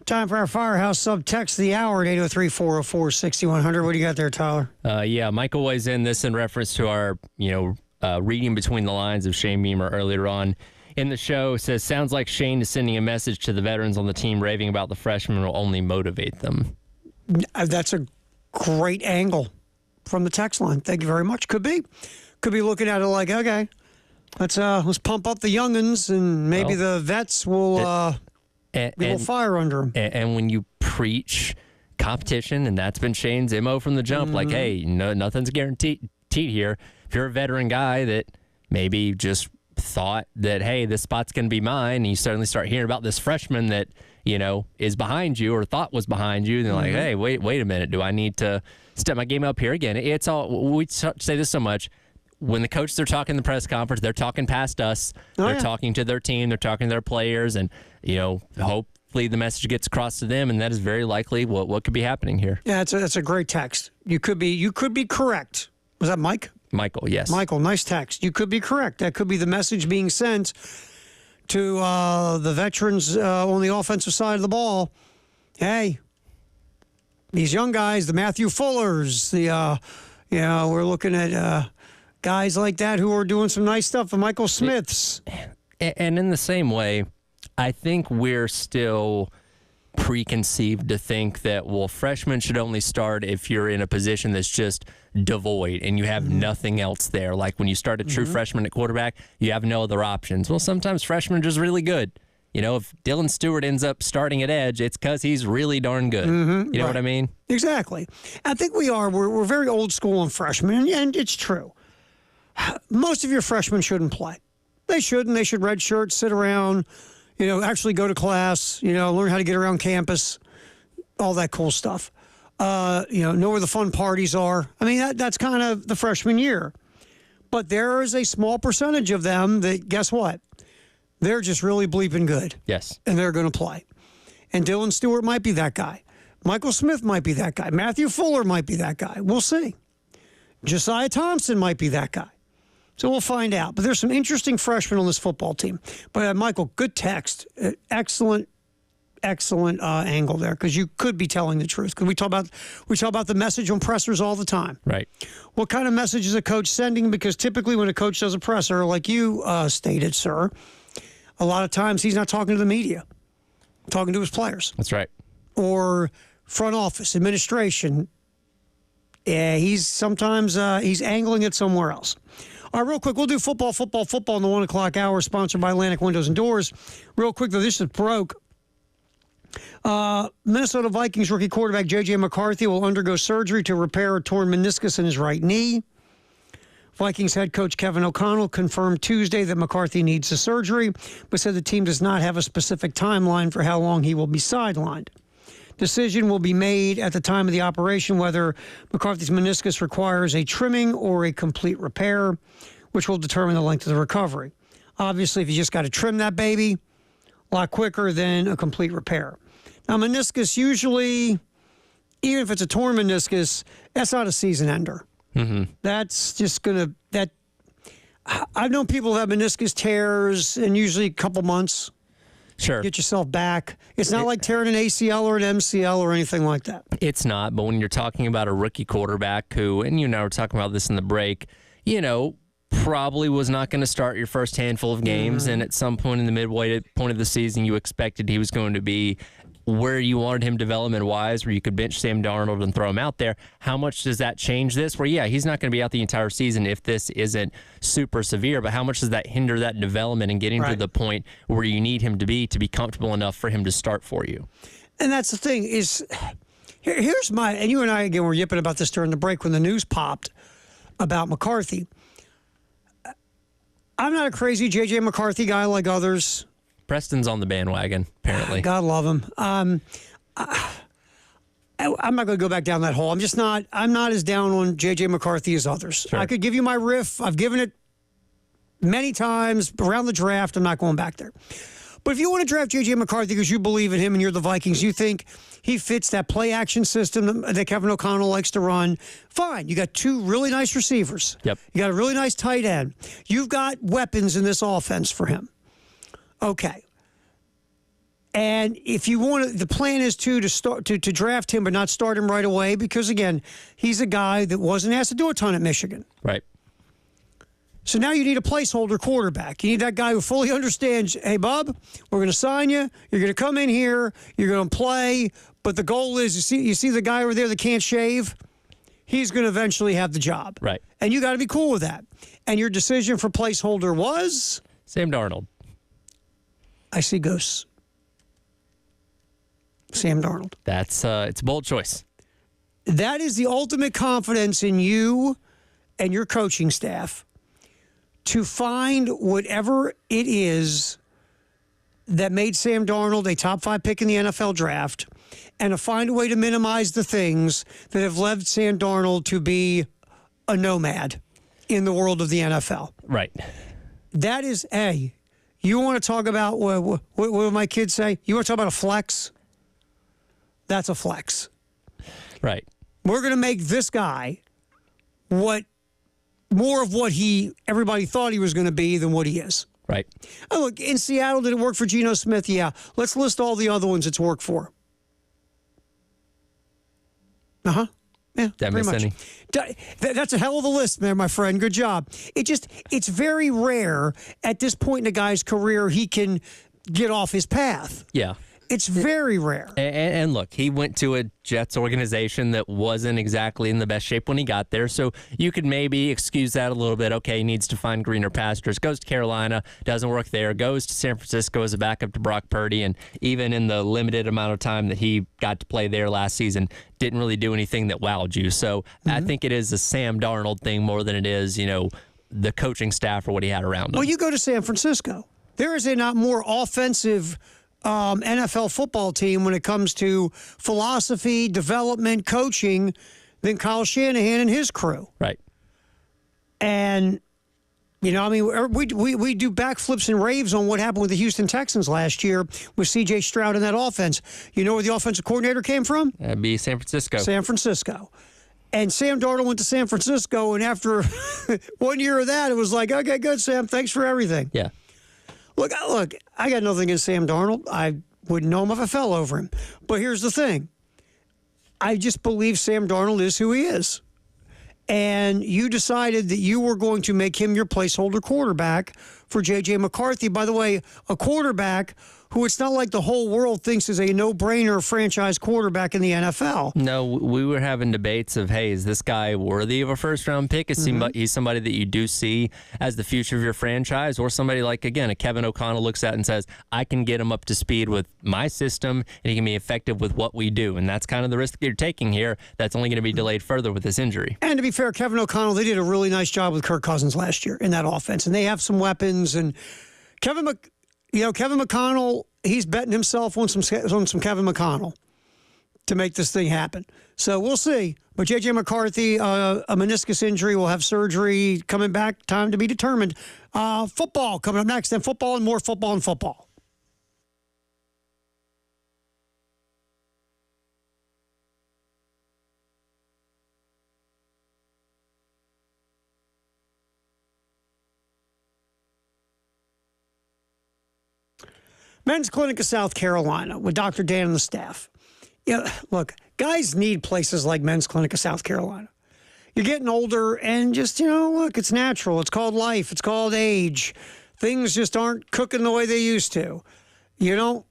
Time for our Firehouse sub-text of the hour at 803-404-6100. What do you got there, Tyler? Yeah, Michael weighs in this in reference to our, reading between the lines of Shane Beamer earlier on in the show. Says, sounds like Shane is sending a message to the veterans on the team raving about the freshmen will only motivate them. That's a great angle from the text line. Thank you very much. Could be looking at it like, okay, let's pump up the youngins and maybe the vets will get a little fire under them. And when you preach competition, and that's been Shane's MO from the jump, like, hey, nothing's guaranteed here. If you're a veteran guy that maybe just thought that, hey, this spot's going to be mine, and you suddenly start hearing about this freshman that, is behind you or thought was behind you, and they're like, hey, wait a minute, do I need to step my game up here again? It's all, we say this so much, when the coaches are talking in the press conference, they're talking past us. They're talking to their team. They're talking to their players. And, hopefully the message gets across to them. And that is very likely what could be happening here. Yeah, that's a great text. You could be correct. Was that Mike? Michael, yes. Michael, nice text. You could be correct. That could be the message being sent to the veterans on the offensive side of the ball. Hey, these young guys, the Matthew Fullers, we're looking at guys like that who are doing some nice stuff, the Michael Smiths. And in the same way, I think we're still preconceived to think that, well, freshmen should only start if you're in a position that's just devoid and you have nothing else there. Like when you start a true freshman at quarterback, you have no other options. Well, sometimes freshmen are just really good. If Dylan Stewart ends up starting at edge, it's because he's really darn good. You know what I mean? Exactly. I think we're very old school on freshmen, and it's true. Most of your freshmen shouldn't play. They shouldn't. They should redshirt, sit around, actually go to class, learn how to get around campus, all that cool stuff. Know where the fun parties are. I mean, that's kind of the freshman year. But there is a small percentage of them that, guess what? They're just really bleeping good. Yes. And they're going to play. And Dylan Stewart might be that guy. Michael Smith might be that guy. Matthew Fuller might be that guy. We'll see. Josiah Thompson might be that guy. So we'll find out. But there's some interesting freshmen on this football team. But Michael, good text. Excellent angle there, because you could be telling the truth. Because we talk about the message on pressers all the time. Right. What kind of message is a coach sending? Because typically when a coach does a presser, like you stated, sir, a lot of times he's not talking to the media, talking to his players. That's right. Or front office, administration. Yeah, he's angling it somewhere else. All right, real quick, we'll do football in the 1 o'clock hour, sponsored by Atlantic Windows and Doors. Real quick, though, this is broke. Minnesota Vikings rookie quarterback J.J. McCarthy will undergo surgery to repair a torn meniscus in his right knee. Vikings head coach Kevin O'Connell confirmed Tuesday that McCarthy needs the surgery, but said the team does not have a specific timeline for how long he will be sidelined. Decision will be made at the time of the operation whether McCarthy's meniscus requires a trimming or a complete repair, which will determine the length of the recovery. Obviously, if you just got to trim that baby, a lot quicker than a complete repair. Now, meniscus usually, even if it's a torn meniscus, that's not a season ender. That's just going to, I've known people who have meniscus tears in usually a couple months. Sure. Get yourself back. It's not like tearing an ACL or an MCL or anything like that. It's not, but when you're talking about a rookie quarterback who, and you and I were talking about this in the break, probably was not going to start your first handful of games, and at some point in the midway point of the season, you expected he was going to be where you wanted him development-wise, where you could bench Sam Darnold and throw him out there. How much does that change this? Where, yeah, he's not going to be out the entire season if this isn't super severe, but how much does that hinder that development and getting to the point where you need him to be comfortable enough for him to start for you? And that's the thing is, here's my, and you and I, again, were yipping about this during the break when the news popped about McCarthy. I'm not a crazy J.J. McCarthy guy like others. Preston's on the bandwagon, apparently. God love him. I'm not going to go back down that hole. I'm not as down on J.J. McCarthy as others. Sure. I could give you my riff. I've given it many times around the draft. I'm not going back there. But if you want to draft J.J. McCarthy because you believe in him and you're the Vikings, you think he fits that play action system that Kevin O'Connell likes to run, fine. You got two really nice receivers. Yep. You got a really nice tight end. You've got weapons in this offense for him. Okay. And if you want to, the plan is to start to draft him, but not start him right away because again, he's a guy that wasn't asked to do a ton at Michigan. Right. So now you need a placeholder quarterback. You need that guy who fully understands, hey, Bub, we're going to sign you. You're going to come in here. You're going to play. But the goal is, you see the guy over there that can't shave? He's going to eventually have the job. Right. And you got to be cool with that. And your decision for placeholder was? Sam Darnold. I see ghosts. Sam Darnold. It's a bold choice. That is the ultimate confidence in you and your coaching staff to find whatever it is that made Sam Darnold a top 5 pick in the NFL draft and to find a way to minimize the things that have led Sam Darnold to be a nomad in the world of the NFL. Right. That is, hey, you want to talk about, what do my kids say? You want to talk about a flex? That's a flex. Right. We're going to make this guy more of what everybody thought he was going to be than what he is. Right. Oh, look, in Seattle, did it work for Geno Smith? Yeah. Let's list all the other ones it's worked for. Uh-huh. Yeah, Did I miss any? That's a hell of a list there, my friend. Good job. It's very rare at this point in a guy's career he can get off his path. Yeah. It's very rare. And look, he went to a Jets organization that wasn't exactly in the best shape when he got there. So you could maybe excuse that a little bit. Okay, he needs to find greener pastures. Goes to Carolina, doesn't work there. Goes to San Francisco as a backup to Brock Purdy. And even in the limited amount of time that he got to play there last season, didn't really do anything that wowed you. So I think it is a Sam Darnold thing more than it is, the coaching staff or what he had around him. Well, you go to San Francisco. There is a not more offensive NFL football team when it comes to philosophy, development, coaching than Kyle Shanahan and his crew. Right. And, we do backflips and raves on what happened with the Houston Texans last year with C.J. Stroud in that offense. You know where the offensive coordinator came from? That'd be San Francisco. San Francisco. And Sam Darnold went to San Francisco, and after 1 year of that, it was like, okay, good, Sam, thanks for everything. Yeah. Look, I got nothing against Sam Darnold. I wouldn't know him if I fell over him. But here's the thing. I just believe Sam Darnold is who he is. And you decided that you were going to make him your placeholder quarterback for J.J. McCarthy. By the way, a quarterback who it's not like the whole world thinks is a no-brainer franchise quarterback in the NFL. No, we were having debates of, hey, is this guy worthy of a first-round pick? Is he's somebody that you do see as the future of your franchise? Or somebody like, again, a Kevin O'Connell looks at and says, I can get him up to speed with my system, and he can be effective with what we do. And that's kind of the risk you're taking here. That's only going to be delayed further with this injury. And to be fair, Kevin O'Connell, they did a really nice job with Kirk Cousins last year in that offense. And they have some weapons. And Kevin McConnell, he's betting himself on some Kevin McConnell to make this thing happen. So we'll see. But J.J. McCarthy, a meniscus injury, will have surgery coming back. Time to be determined. Football coming up next. Then football and more football and football. Men's Clinic of South Carolina with Dr. Dan and the staff. Look, guys need places like Men's Clinic of South Carolina. You're getting older and just, look, it's natural. It's called life. It's called age. Things just aren't cooking the way they used to. You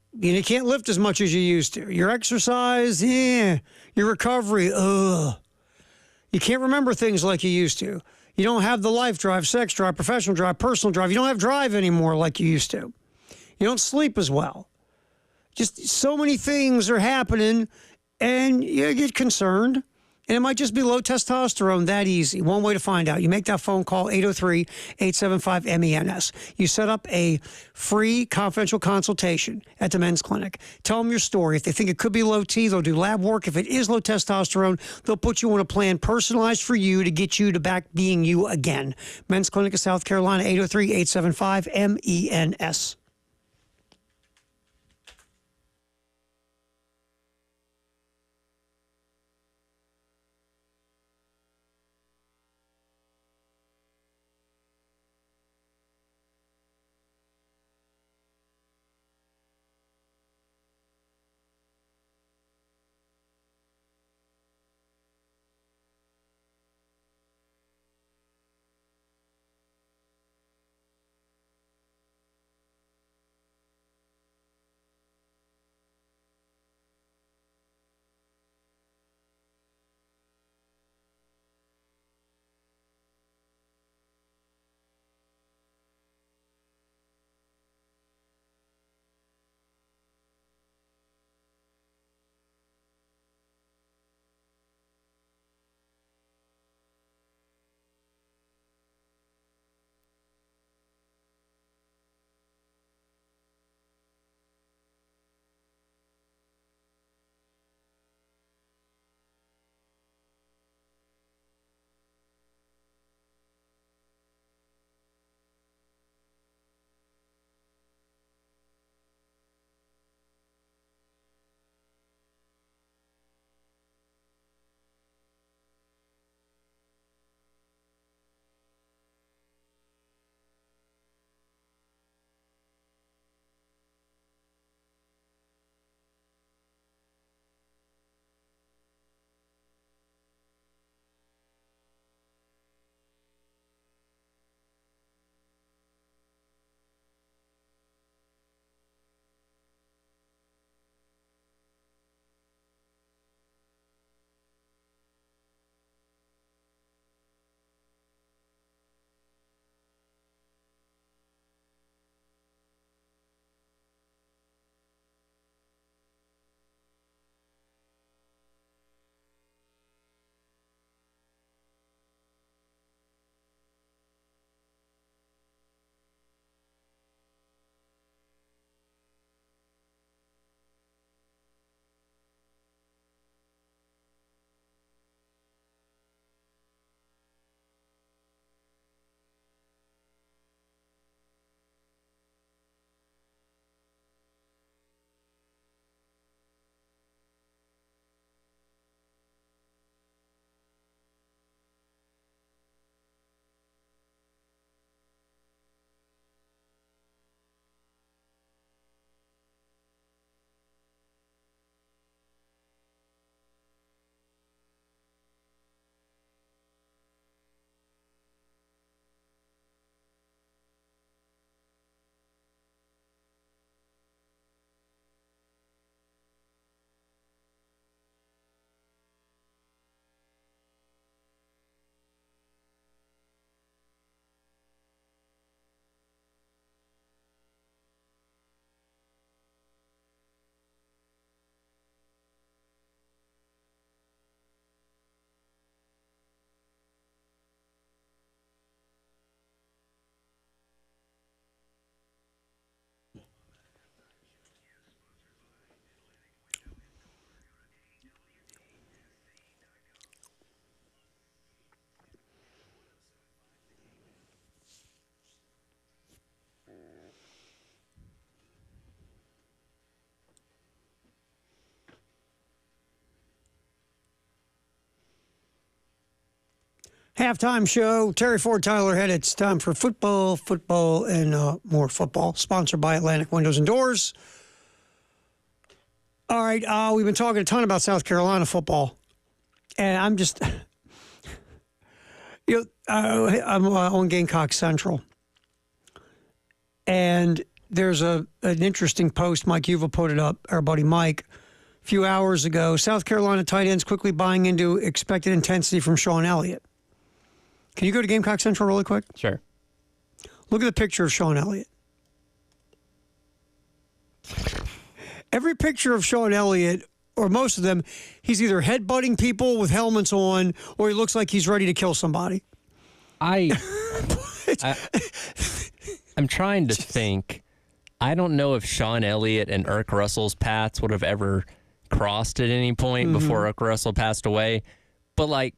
can't lift as much as you used to. Your exercise, your recovery, You can't remember things like you used to. You don't have the life drive, sex drive, professional drive, personal drive. You don't have drive anymore like you used to. You don't sleep as well. Just so many things are happening, and you get concerned. And it might just be low testosterone, that easy. One way to find out. You make that phone call, 803-875-MENS. You set up a free confidential consultation at the Men's Clinic. Tell them your story. If they think it could be low T, they'll do lab work. If it is low testosterone, they'll put you on a plan personalized for you to get you to back being you again. Men's Clinic of South Carolina, 803-875-MENS. Halftime show. Terry Ford, Tyler Head. It's time for football, and more football. Sponsored by Atlantic Windows and Doors. All right, we've been talking a ton about South Carolina football, and I'm just, I'm on Gamecock Central, and there's an interesting post. Mike Yuva put it up. Our buddy Mike, a few hours ago. South Carolina tight ends quickly buying into expected intensity from Sean Elliott. Can you go to Gamecock Central really quick? Sure. Look at the picture of Sean Elliott. Every picture of Sean Elliott, or most of them, he's either headbutting people with helmets on, or he looks like he's ready to kill somebody. I'm trying to think. I don't know if Sean Elliott and Irk Russell's paths would have ever crossed at any point before Irk Russell passed away. But, like,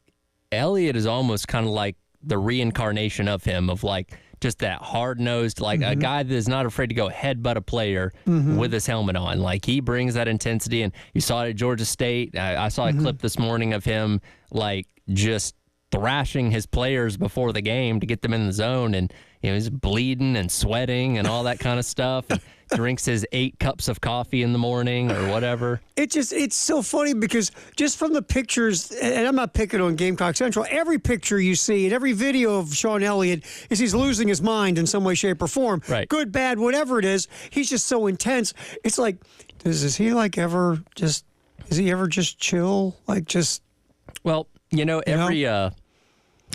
Elliott is almost kind of like the reincarnation of him, of like just that hard-nosed, like a guy that is not afraid to go headbutt a player with his helmet on. Like, he brings that intensity, and you saw it at Georgia State. I saw a clip this morning of him, like, just thrashing his players before the game to get them in the zone, and he's bleeding and sweating and all that kind of stuff, and drinks his 8 cups of coffee in the morning or whatever. It's so funny because just from the pictures, and I'm not picking on Gamecock Central, every picture you see and every video of Sean Elliott is he's losing his mind in some way, shape, or form. Right. Good, bad, whatever it is. He's just so intense. It's like, is he ever just chill? Like, just... Well,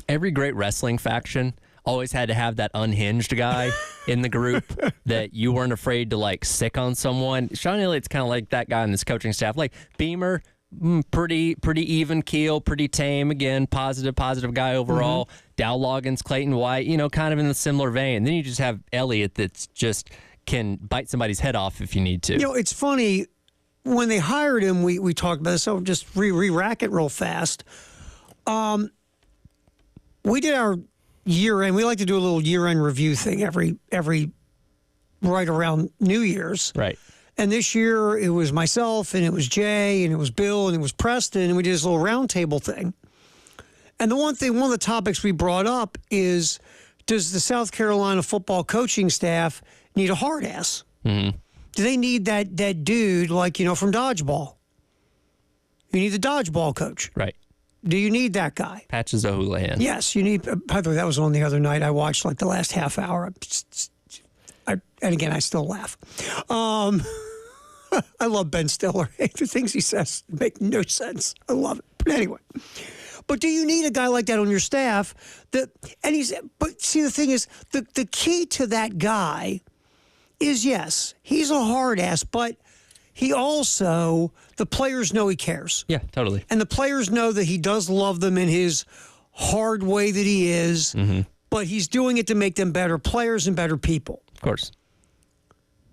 every great wrestling faction always had to have that unhinged guy in the group that you weren't afraid to, like, sick on someone. Sean Elliott's kind of like that guy in this coaching staff. Like, Beamer, pretty even keel, pretty tame. Again, positive guy overall. Dow Loggins, Clayton White, kind of in the similar vein. Then you just have Elliott that's just can bite somebody's head off if you need to. It's funny. When they hired him, we talked about this, so just re-rack it real fast. We did our year-end. We like to do a little year-end review thing every right around New Year's. Right. And this year it was myself, and it was Jay, and it was Bill, and it was Preston, and we did this little roundtable thing. And one of the topics we brought up is, does the South Carolina football coaching staff need a hard ass? Mm-hmm. Do they need that dude like, from dodgeball? You need the dodgeball coach. Right. Do you need that guy? Patches O'Houlihan. Yes, you need. By the way, that was on the other night. I watched like the last half hour. And again, I still laugh. I love Ben Stiller. The things he says make no sense. I love it. But anyway, do you need a guy like that on your staff? But see, the thing is, the key to that guy is, yes, he's a hard ass, but he also, the players know he cares. Yeah, totally. And the players know that he does love them in his hard way that he is, but he's doing it to make them better players and better people. Of course.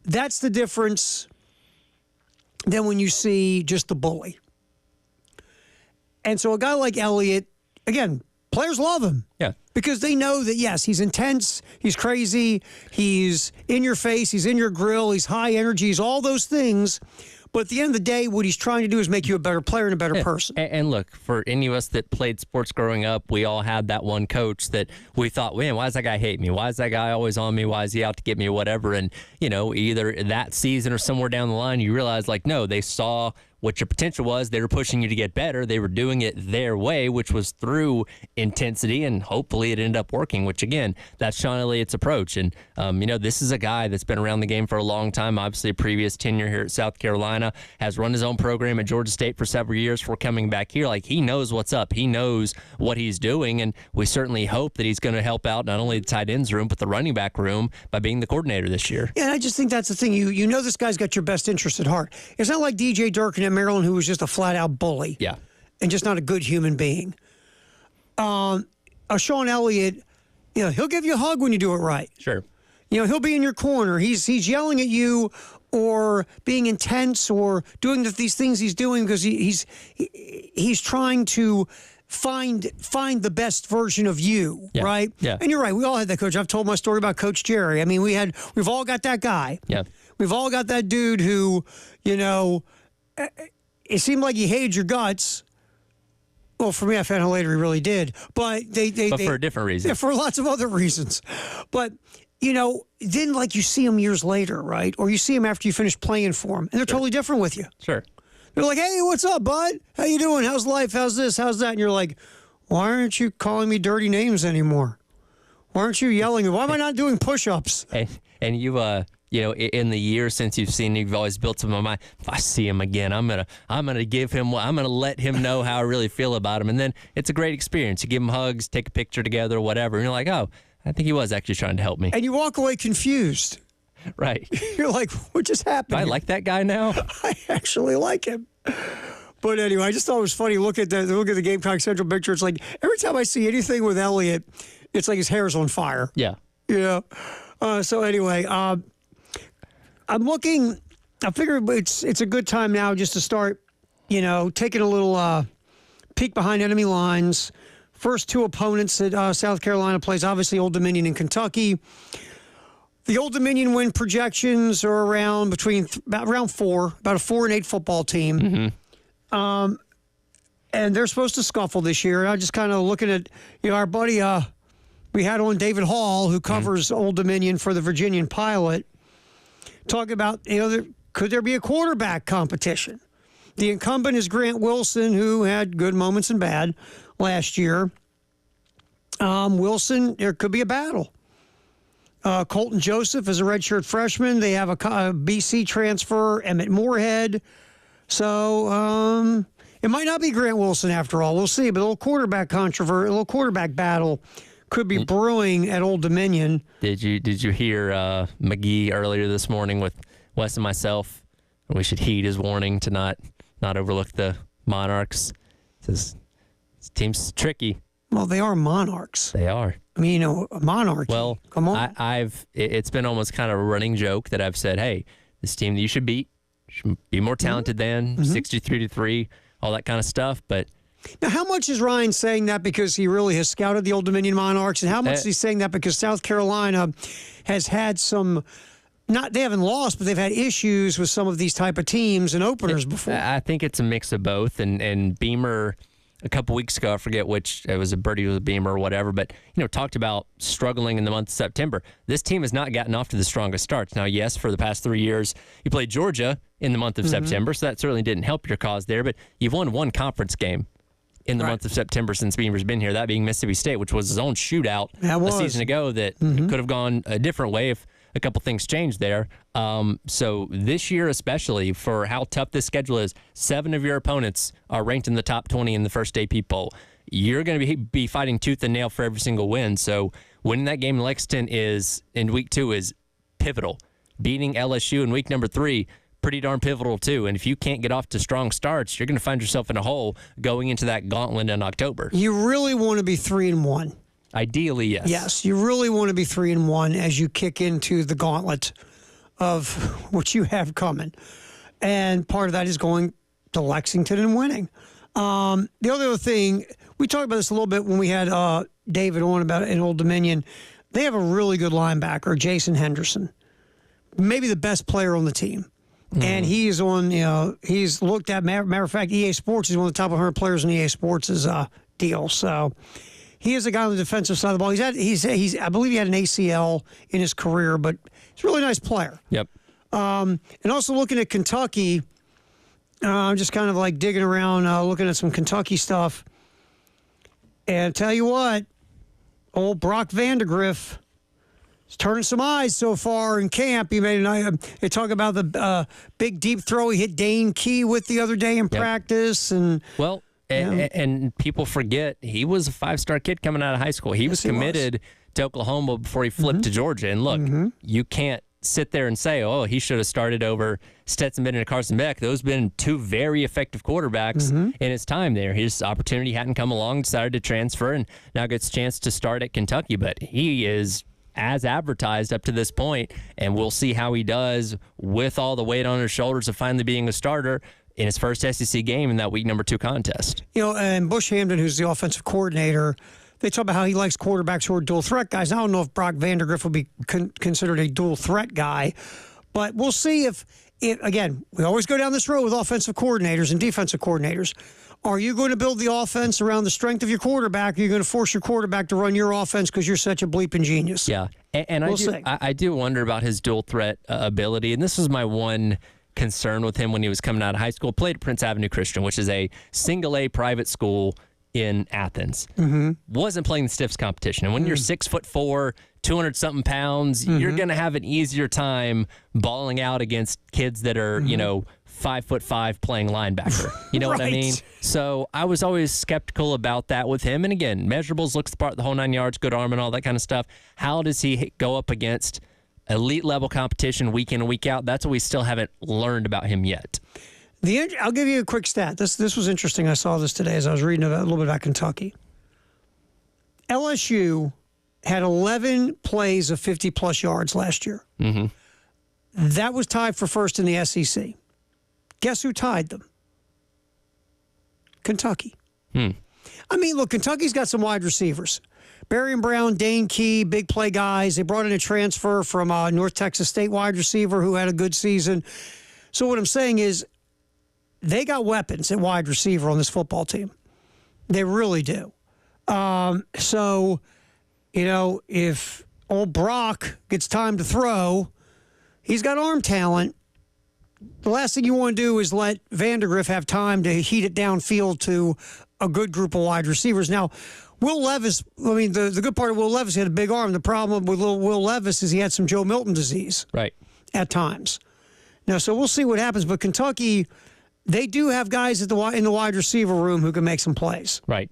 That's the difference than when you see just the bully. And so a guy like Elliott, again, players love him. Yeah. Because they know that, yes, he's intense, he's crazy, he's in your face, he's in your grill, he's high energy, he's all those things. But at the end of the day, what he's trying to do is make you a better player and a better person. And look, for any of us that played sports growing up, we all had that one coach that we thought, man, why does that guy hate me? Why is that guy always on me? Why is he out to get me or whatever? And, either that season or somewhere down the line, you realize, like, no, they saw what your potential was. They were pushing you to get better. They were doing it their way, which was through intensity, and hopefully it ended up working, which, again, that's Sean Elliott's approach. And, this is a guy that's been around the game for a long time, obviously a previous tenure here at South Carolina, has run his own program at Georgia State for several years before coming back here. Like, he knows what's up. He knows what he's doing, and we certainly hope that he's going to help out not only the tight ends room, but the running back room by being the coordinator this year. Yeah, and I just think that's the thing. You know this guy's got your best interest at heart. It's not like DJ Durkin at Maryland, who was just a flat-out bully. Yeah. And just not a good human being. Sean Elliott, he'll give you a hug when you do it right. Sure. He'll be in your corner. He's yelling at you or being intense or doing these things he's doing because he's trying to find the best version of you, right? Yeah. And you're right. We all had that coach. I've told my story about Coach Jerry. I mean, we've all got that guy. Yeah. We've all got that dude who, it seemed like he hated your guts, Well, for me, I found out later he really did. But But for a different reason. Yeah, for lots of other reasons. But, then like you see them years later, right? Or you see them after you finish playing for them, and they're totally different with you. Sure. They're like, hey, what's up, bud? How you doing? How's life? How's this? How's that? And you're like, why aren't you calling me dirty names anymore? Why aren't you yelling? Why am I not doing push-ups? And you, in the years since you've seen, you've always built him in my mind. If I see him again, I'm gonna let him know how I really feel about him. And then it's a great experience. You give him hugs, take a picture together, whatever. And you're like, oh, I think he was actually trying to help me. And you walk away confused. Right. You're like, what just happened? Do I like that guy now? I actually like him. But anyway, I just thought it was funny. Look at the Gamecock Central picture. It's like every time I see anything with Elliott, it's like his hair's on fire. Yeah. Yeah. So anyway, I'm looking. I figure it's a good time now just to start, taking a little peek behind enemy lines. First two opponents that South Carolina plays, obviously Old Dominion and Kentucky. The Old Dominion win projections are around around 4, about a 4-8 football team. Mm-hmm. And they're supposed to scuffle this year. I'm just kind of looking at, our buddy, we had on David Hall, who covers Old Dominion for the Virginian Pilot, talking about, could there be a quarterback competition? The incumbent is Grant Wilson, who had good moments and bad last year. Wilson, there could be a battle. Colton Joseph is a redshirt freshman. They have a BC transfer, Emmett Moorhead. So it might not be Grant Wilson after all. We'll see. But a little quarterback battle could be brewing at Old Dominion. Did you hear McGee earlier this morning with Wes and myself? We should heed his warning to not overlook the Monarchs. This team's tricky. Well, they are Monarchs. They are. I mean, a monarchy. Well, come on. It's been almost kind of a running joke that I've said, hey, this team that you should beat should be more talented than 63-3, all that kind of stuff. But now, how much is Ryan saying that because he really has scouted the Old Dominion Monarchs, and how much is he saying that because South Carolina has had some? They haven't lost, but they've had issues with some of these type of teams and openers before. I think it's a mix of both. And Beamer, a couple weeks ago, I forget which, it was a Birdie with a Beamer or whatever, but talked about struggling in the month of September. This team has not gotten off to the strongest starts. Now, yes, for the past 3 years, you played Georgia in the month of September, so that certainly didn't help your cause there. But you've won one conference game in the month of September since Beamer's been here, that being Mississippi State, which was his own shootout a season ago that could have gone a different way if a couple things changed there. So this year especially, for how tough this schedule is, 7 of your opponents are ranked in the top 20 in the first AP poll. You're going to be fighting tooth and nail for every single win. So winning that game in Lexington in week 2 is pivotal. Beating LSU in week number 3, pretty darn pivotal too. And if you can't get off to strong starts, you're going to find yourself in a hole going into that gauntlet in October. You really want to be 3-1. Ideally, yes. Yes, you really want to be 3-1 as you kick into the gauntlet of what you have coming. And part of that is going to Lexington and winning. The other thing, we talked about this a little bit when we had David on about it in Old Dominion. They have a really good linebacker, Jason Henderson. Maybe the best player on the team. And he's on, he's looked at, matter of fact, EA Sports is one of the top 100 players in EA Sports' deal. So he is a guy on the defensive side of the ball. He's I believe he had an ACL in his career, but he's a really nice player. Yep. And also looking at Kentucky, I'm just kind of like digging around, looking at some Kentucky stuff. And tell you what, old Brock Vandegrift is turning some eyes so far in camp. He made they talk about the big deep throw he hit Dane Key with the other day in practice. And well, and people forget he was a 5-star kid coming out of high school. He was committed to Oklahoma before he flipped to Georgia. And look, you can't sit there and say, oh, he should have started over Stetson Bennett and Carson Beck. Those have been 2 very effective quarterbacks in his time there. His opportunity hadn't come along, decided to transfer, and now gets a chance to start at Kentucky. But he is as advertised up to this point, and we'll see how he does with all the weight on his shoulders of finally being a starter in his first SEC game in that week number 2 contest. And Bush Hamden, who's the offensive coordinator, they talk about how he likes quarterbacks who are dual threat guys. I don't know if Brock Vandegrift will be considered a dual threat guy, but we'll see if again, we always go down this road with offensive coordinators and defensive coordinators. Are you going to build the offense around the strength of your quarterback? Or are you going to force your quarterback to run your offense because you're such a bleeping genius? Yeah, and We'll see. I do wonder about his dual threat ability, and this was my one concern with him when he was coming out of high school. Played at Prince Avenue Christian, which is a single A private school in Athens. Wasn't playing the stiffs competition, and when you're 6'4", 200 something pounds, you're going to have an easier time balling out against kids that are 5'5" playing linebacker. You know what I Right. mean? So I was always skeptical about that with him. And again, measurables, looks the part, the whole 9 yards, good arm and all that kind of stuff. How does he go up against elite level competition week in and week out? That's what we still haven't learned about him yet. I'll give you a quick stat. This was interesting. I saw this today as I was reading a little bit about Kentucky. LSU had 11 plays of 50-plus yards last year. That was tied for first in the SEC. Guess who tied them? Kentucky. I mean, look, Kentucky's got some wide receivers. Barry and Brown, Dane Key, big play guys. They brought in a transfer from North Texas State wide receiver who had a good season. So what I'm saying is they got weapons at wide receiver on this football team. They really do. So, if old Brock gets time to throw, he's got arm talent. The last thing you want to do is let Vandegrift have time to heat it downfield to a good group of wide receivers. Now, Will Levis, the good part of Will Levis, he had a big arm. The problem with Will Levis is he had some Joe Milton disease Right. at times. Now, so we'll see what happens. But Kentucky, they do have guys in the wide receiver room who can make some plays. Right.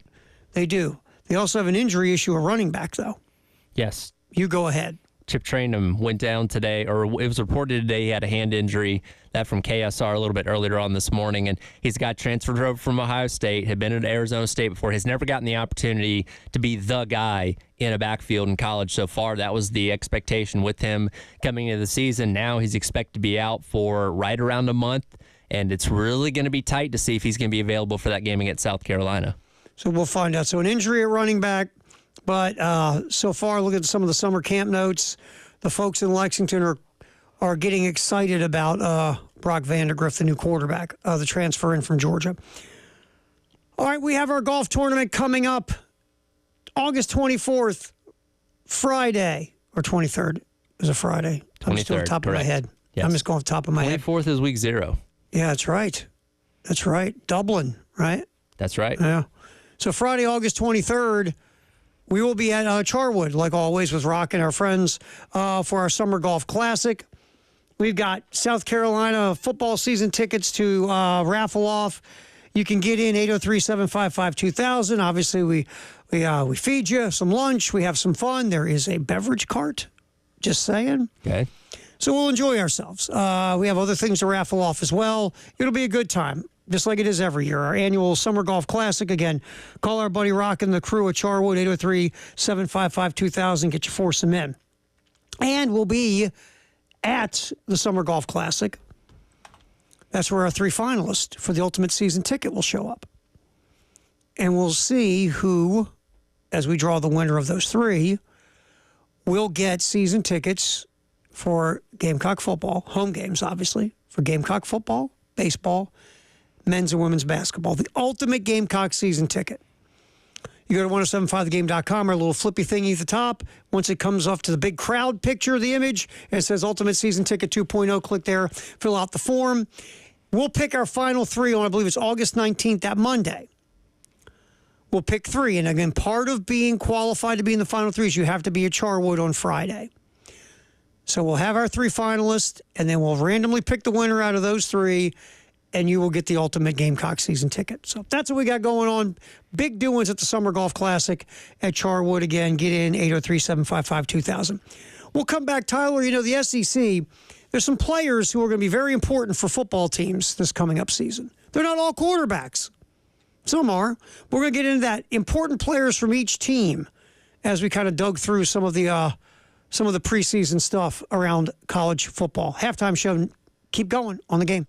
They do. They also have an injury issue at running back, though. Yes. You go ahead. Chip Trainum went down today, or it was reported today he had a hand injury, that from KSR a little bit earlier on this morning, and he's got transferred over from Ohio State, had been at Arizona State before, has never gotten the opportunity to be the guy in a backfield in college so far. That was the expectation with him coming into the season. Now he's expected to be out for right around a month, and it's really going to be tight to see if he's going to be available for that game against South Carolina. So we'll find out. So an injury at running back. But so far, look at some of the summer camp notes. The folks in Lexington are getting excited about Brock Vandegrift, the new quarterback, the transfer in from Georgia. All right, we have our golf tournament coming up August 24th, Friday, or 23rd. It was a Friday. I'm just on 23rd, top of my correct. head. Yes. I'm just going off the top of my head. 24th is week 0. Yeah, that's right. That's right. Dublin, right? That's right. Yeah. So Friday, August 23rd, we will be at Charwood, like always, with Rock and our friends for our Summer Golf Classic. We've got South Carolina football season tickets to raffle off. You can get in 803-755-2000. Obviously, we feed you some lunch. We have some fun. There is a beverage cart. Just saying. Okay. So we'll enjoy ourselves. We have other things to raffle off as well. It'll be a good time, just like it is every year. Our annual Summer Golf Classic. Again, call our buddy Rock and the crew at Charwood, 803-755-2000. Get your foursome in. And we'll be at the Summer Golf Classic. That's where our 3 finalists for the Ultimate Season Ticket will show up. And we'll see who, as we draw the winner of those 3, will get season tickets for Gamecock football, home games, obviously, for Gamecock football, baseball, men's and women's basketball. The ultimate Gamecock season ticket. You go to 1075thegame.com, our little flippy thingy at the top. Once it comes off to the big crowd picture of the image, and it says Ultimate Season Ticket 2.0, click there, fill out the form. We'll pick our final 3 on, I believe it's August 19th, that Monday. We'll pick 3. And again, part of being qualified to be in the final 3 is you have to be at Charwood on Friday. So we'll have our 3 finalists, and then we'll randomly pick the winner out of those 3, and you will get the ultimate Gamecock season ticket. So that's what we got going on. Big doings at the Summer Golf Classic at Charwood. Again, get in 803-755-2000. We'll come back, Tyler. You know, the SEC, there's some players who are going to be very important for football teams this coming up season. They're not all quarterbacks. Some are. We're going to get into that. Important players from each team as we kind of dug through some of the preseason stuff around college football. Halftime show. Keep going on the game.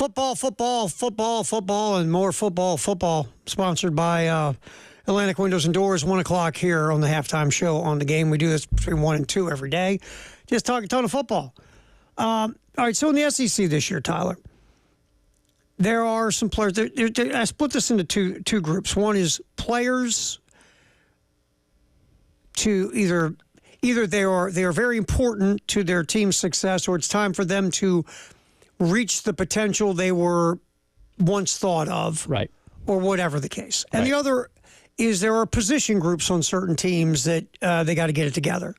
Football, and more football. Sponsored by Atlantic Windows and Doors, 1 o'clock here on the halftime show on the game. We do this between 1 and 2 every day. Just talk a ton of football. All right, so in the SEC this year, Tyler, there are some players. I split this into two groups. One is players to either they are very important to their team's success, or it's time for them to reach the potential they were once thought of, Right. or whatever the case. And Right. the other is there are position groups on certain teams that they got to get it together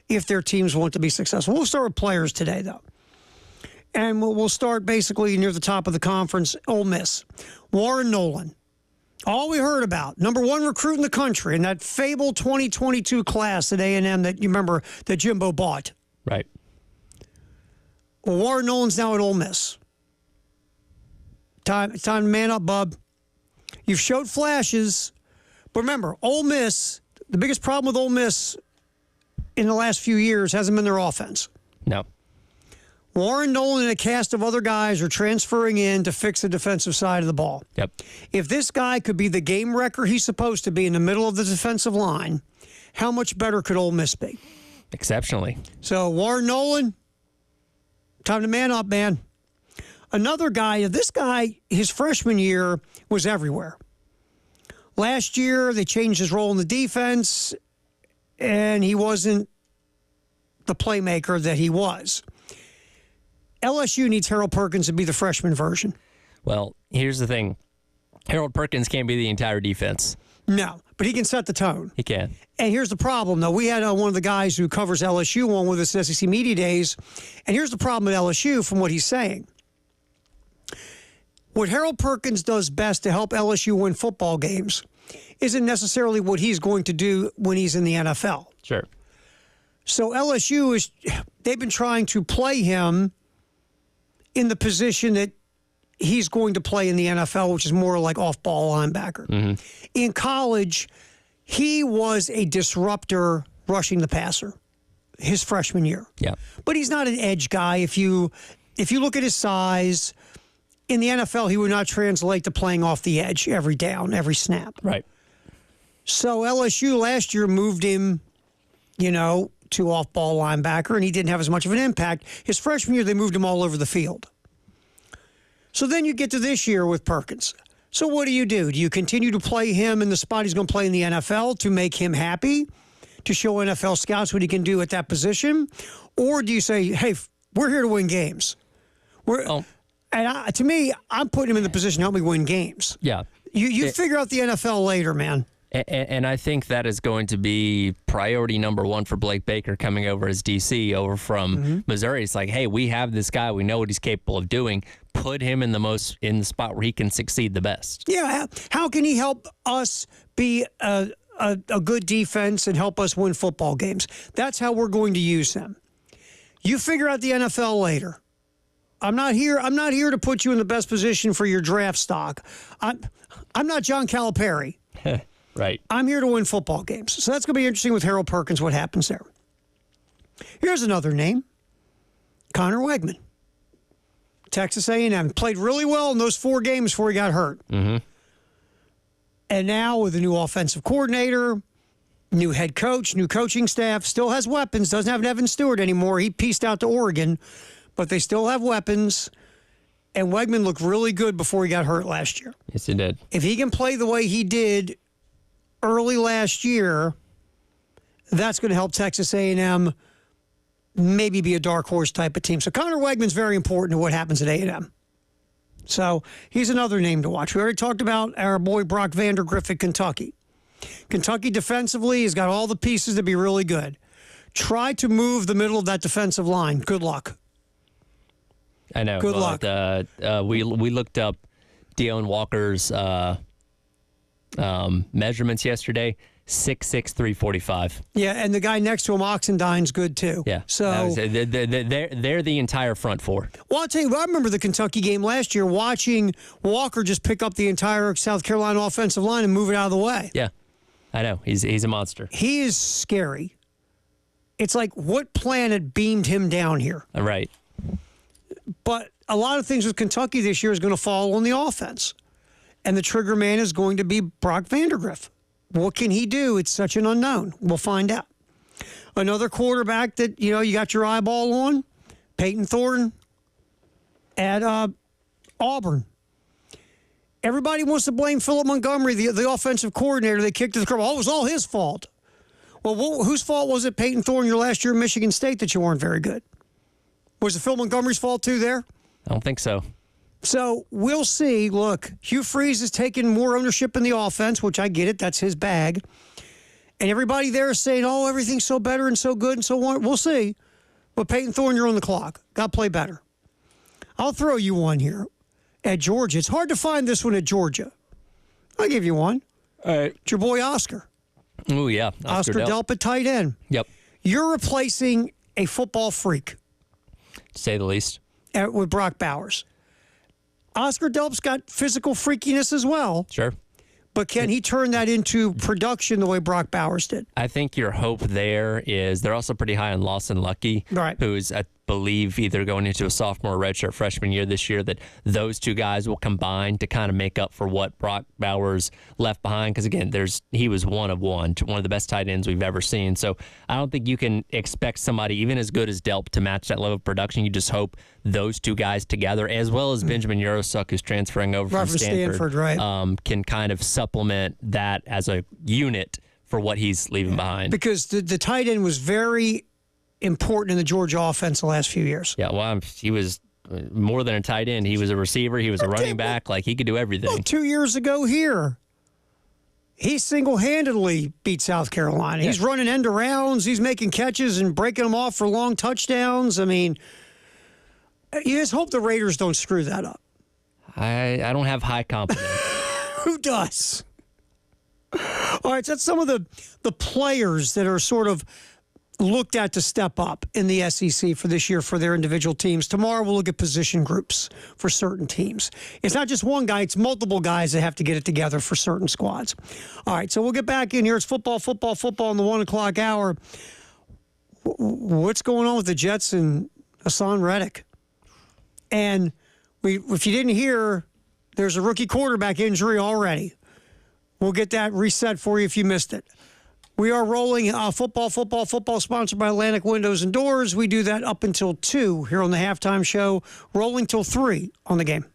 if their teams want to be successful. We'll start with players today, though. And we'll start basically near the top of the conference, Ole Miss. Warren Nolan. All we heard about, number one recruit in the country in that fabled 2022 class at A&M that you remember that Jimbo bought. Right. Well, Warren Nolan's now at Ole Miss. Time to man up, bub. You've showed flashes, but remember, Ole Miss, the biggest problem with Ole Miss in the last few years hasn't been their offense. No. Warren Nolan and a cast of other guys are transferring in to fix the defensive side of the ball. Yep. If this guy could be the game wrecker he's supposed to be in the middle of the defensive line, how much better could Ole Miss be? Exceptionally. So, Warren Nolan, time to man up, man. Another guy, this guy, his freshman year was everywhere. Last year, they changed his role in the defense, and he wasn't the playmaker that he was. LSU needs Harold Perkins to be the freshman version. Well, here's the thing. Harold Perkins can't be the entire defense. No, but he can set the tone. He can. And here's the problem, though. We had one of the guys who covers LSU on with us at SEC Media Days, and here's the problem with LSU from what he's saying. What Harold Perkins does best to help LSU win football games isn't necessarily what he's going to do when he's in the NFL. Sure. So LSU they've been trying to play him in the position that he's going to play in the NFL, which is more like off-ball linebacker. Mm-hmm. In college, he was a disruptor rushing the passer his freshman year. Yeah. But he's not an edge guy. If you look at his size, in the NFL, he would not translate to playing off the edge every down, every snap. Right. So LSU last year moved him, to off-ball linebacker, and he didn't have as much of an impact. His freshman year, they moved him all over the field. So then you get to this year with Perkins. So what do? Do you continue to play him in the spot he's going to play in the NFL to make him happy, to show NFL scouts what he can do at that position? Or do you say, hey, we're here to win games? To me, I'm putting him in the position to help me win games. Yeah. You figure out the NFL later, man. And I think that is going to be priority number one for Blake Baker coming over as DC over from Missouri. It's like, hey, we have this guy. We know what he's capable of doing. Put him in the spot where he can succeed the best. Yeah. How can he help us be a good defense and help us win football games? That's how we're going to use him. You figure out the NFL later. I'm not here to put you in the best position for your draft stock. I'm not John Calipari. Right. I'm here to win football games. So that's going to be interesting with Harold Perkins, what happens there. Here's another name, Connor Wegman. Texas A&M. Played really well in those 4 games before he got hurt. Mm-hmm. And now with a new offensive coordinator, new head coach, new coaching staff, still has weapons, doesn't have an Evan Stewart anymore. He pieced out to Oregon, but they still have weapons. And Wegman looked really good before he got hurt last year. Yes, he did. If he can play the way he did early last year, that's going to help Texas A&M maybe be a dark horse type of team. So Connor Wegman's very important to what happens at A&M. So he's another name to watch. We already talked about our boy Brock Vandergriff at Kentucky. Kentucky defensively has got all the pieces to be really good. Try to move the middle of that defensive line. Good luck. I know. Good luck. We looked up Deone Walker's measurements yesterday. 6'6", 345. Yeah, and the guy next to him, Oxendine's good too. Yeah. So they're the entire front four. Well, I'll tell you, I remember the Kentucky game last year, watching Walker just pick up the entire South Carolina offensive line and move it out of the way. Yeah, I know. He's a monster. He is scary. It's like, what planet beamed him down here? Right. But a lot of things with Kentucky this year is going to fall on the offense. And the trigger man is going to be Brock Vandagriff. What can he do? It's such an unknown. We'll find out. Another quarterback that, you got your eyeball on, Peyton Thornton at Auburn. Everybody wants to blame Philip Montgomery, the offensive coordinator. They kicked to the curb. Oh, it was all his fault. Well, whose fault was it, Peyton Thornton, your last year at Michigan State, that you weren't very good? Was it Phil Montgomery's fault too there? I don't think so. So we'll see. Look, Hugh Freeze has taken more ownership in the offense, which I get it. That's his bag. And everybody there is saying, oh, everything's so better and so good and so on. We'll see. But Peyton Thorne, you're on the clock. Got to play better. I'll throw you one here at Georgia. It's hard to find this one at Georgia. I'll give you one. All right. It's your boy Oscar. Oh, yeah. Oscar Delp at tight end. Yep. You're replacing a football freak, To say the least. with Brock Bowers. Oscar Delp's got physical freakiness as well. Sure. But can he turn that into production the way Brock Bowers did? I think your hope there is they're also pretty high on Lawson Lucky, Right. who's, I believe, either going into a sophomore or redshirt freshman year this year, that those two guys will combine to kind of make up for what Brock Bowers left behind. Because, again, he was one of the best tight ends we've ever seen. So I don't think you can expect somebody even as good as Delp to match that level of production. You just hope those two guys together, as well as Benjamin Urosuk, who's transferring over from Stanford, right. Can kind of supplement that as a unit for what he's leaving behind. Because the tight end was very important in the Georgia offense the last few years. Yeah, well, he was more than a tight end. He was a receiver. He was a running back. Like, he could do everything. Well, 2 years ago here, he single-handedly beat South Carolina. Yeah. He's running end arounds. He's making catches and breaking them off for long touchdowns. I mean, you just hope the Raiders don't screw that up. I don't have high confidence. Who does? All right, so that's some of the players that are sort of looked at to step up in the SEC for this year for their individual teams. Tomorrow we'll look at position groups for certain teams. It's not just one guy, it's multiple guys that have to get it together for certain squads. All right, so we'll get back in here. It's football in the 1 o'clock hour. What's going on with the Jets and Hassan Reddick? And if you didn't hear, there's a rookie quarterback injury already. We'll get that reset for you if you missed it. We are rolling football, sponsored by Atlantic Windows and Doors. We do that up until 2 here on the halftime show, rolling till 3 on the game.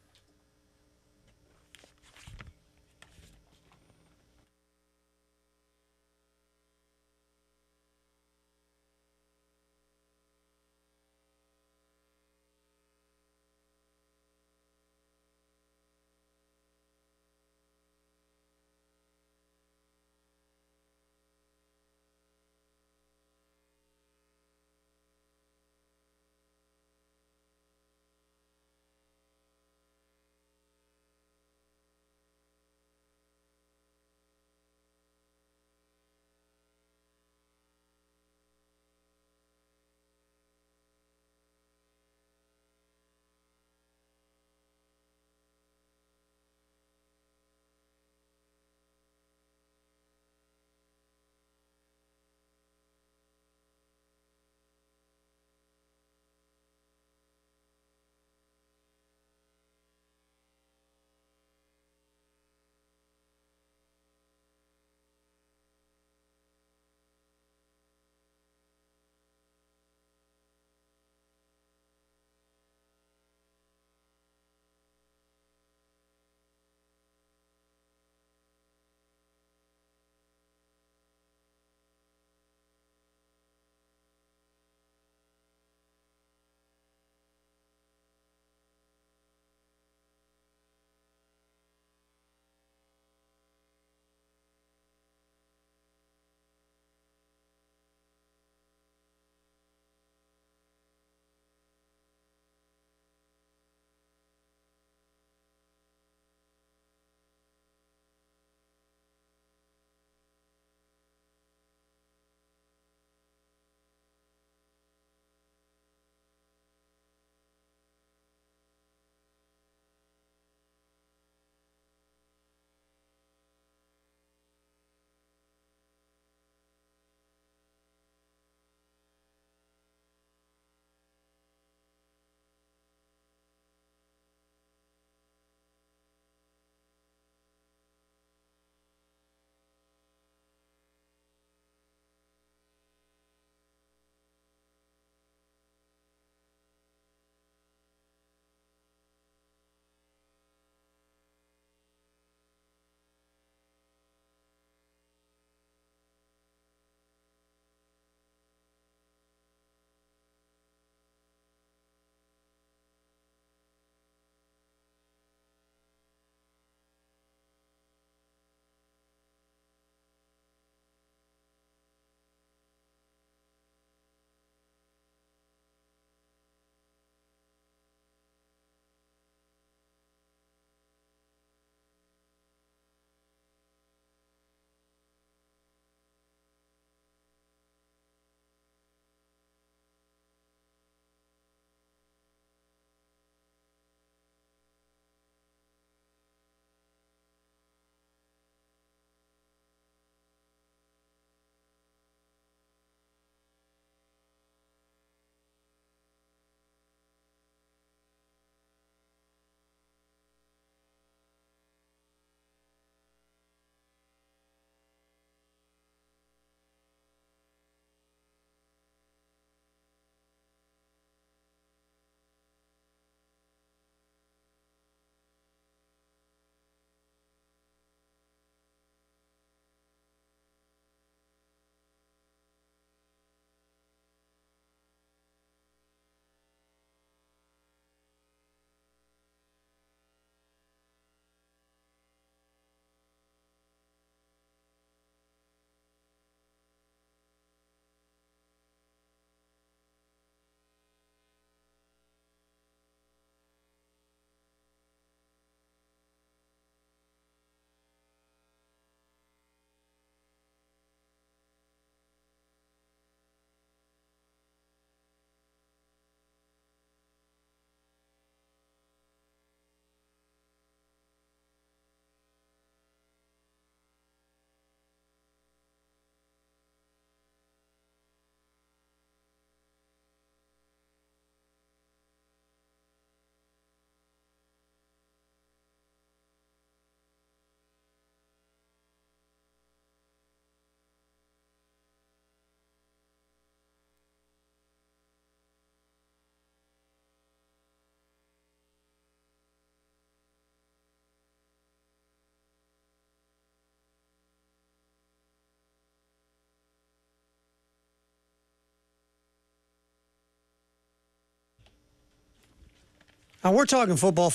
We're talking football